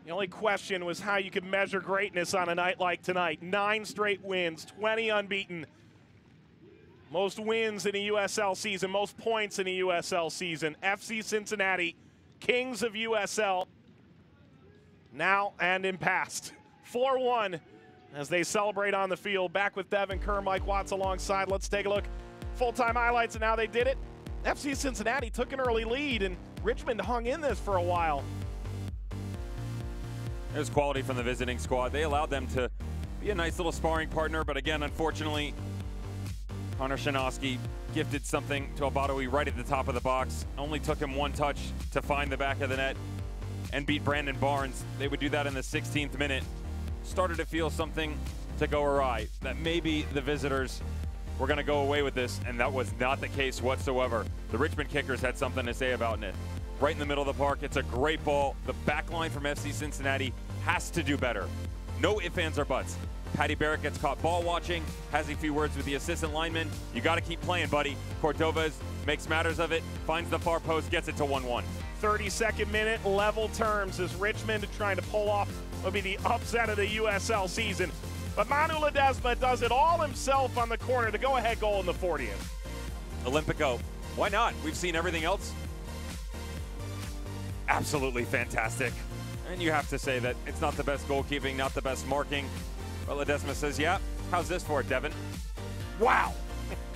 The only question was how you could measure greatness on a night like tonight. 9 straight wins, 20 unbeaten. Most wins in a USL season, most points in a USL season. FC Cincinnati, kings of USL, now and in past. 4-1 as they celebrate on the field. Back with Devin Kerr, Mike Watts alongside. Let's take a look. Full-time highlights and how they did it. FC Cincinnati took an early lead, and Richmond hung in this for a while. There's quality from the visiting squad. They allowed them to be a nice little sparring partner, but again, unfortunately, Connor Shinosky gifted something to Al-Badawi right at the top of the box. Only took him 1 touch to find the back of the net and beat Brandon Barnes. They would do that in the 16th minute. Started to feel something to go awry, that maybe the visitors were going to go away with this, and that was not the case whatsoever. The Richmond Kickers had something to say about it. Right in the middle of the park, it's a great ball. The back line from FC Cincinnati has to do better. No ifs, ands, or buts. Patty Barrett gets caught ball watching, has a few words with the assistant lineman. You got to keep playing, buddy. Cordovez makes matters of it, finds the far post, gets it to 1-1. 32nd minute, level terms as Richmond trying to pull off what will be the upset of the USL season. But Manu Ledesma does it all himself on the corner, the go-ahead goal in the 40th. Olympico, why not? We've seen everything else. Absolutely fantastic. And you have to say that it's not the best goalkeeping, not the best marking. But Ledesma says, yeah, how's this for it, Devin? Wow,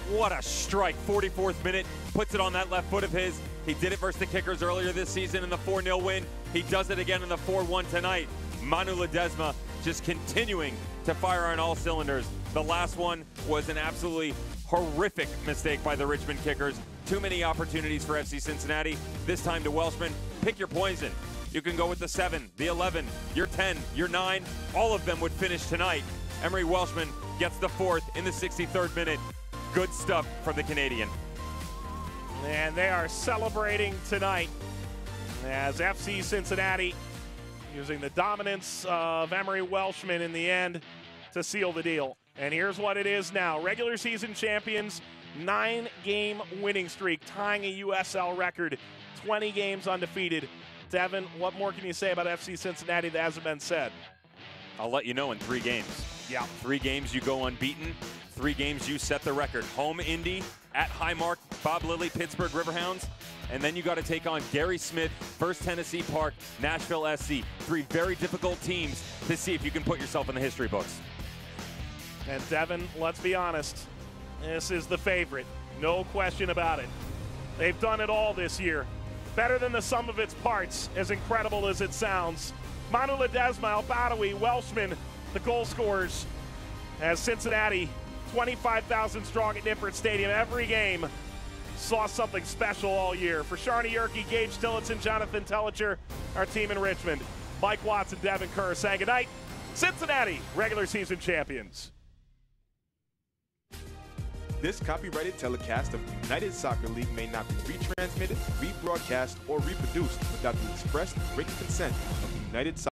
what a strike. 44th minute, puts it on that left foot of his. He did it versus the Kickers earlier this season in the 4-0 win. He does it again in the 4-1 tonight. Manu Ledesma just continuing to fire on all cylinders. The last one was an absolutely horrific mistake by the Richmond Kickers. Too many opportunities for FC Cincinnati. This time to Welshman, pick your poison. You can go with the 7, the 11, your 10, your 9. All of them would finish tonight. Emery Welshman gets the 4th in the 63rd minute. Good stuff from the Canadian. And they are celebrating tonight as FC Cincinnati using the dominance of Emery Welshman in the end to seal the deal. And here's what it is now. Regular season champions, 9-game winning streak, tying a USL record, 20 games undefeated. Devin, what more can you say about FC Cincinnati that hasn't been said? I'll let you know in 3 games. Yeah. 3 games you go unbeaten. 3 games you set the record. Home Indy, at Highmark, Bob Lilly, Pittsburgh Riverhounds. And then you got to take on Gary Smith, First Tennessee Park, Nashville SC. 3 very difficult teams to see if you can put yourself in the history books. And Devin, let's be honest, this is the favorite. No question about it. They've done it all this year. Better than the sum of its parts, as incredible as it sounds. Manu Ledesma, Al-Badawi, Welshman, the goal scorers, as Cincinnati, 25,000 strong at Nippert Stadium. Every game saw something special all year. For Sharni Yerke, Gage Tillotson, Jonathan Tellicher, our team in Richmond, Mike Watts and Devin Kerr saying goodnight. Cincinnati, regular season champions. This copyrighted telecast of the United Soccer League may not be retransmitted, rebroadcast, or reproduced without the express written consent of the United Soccer League.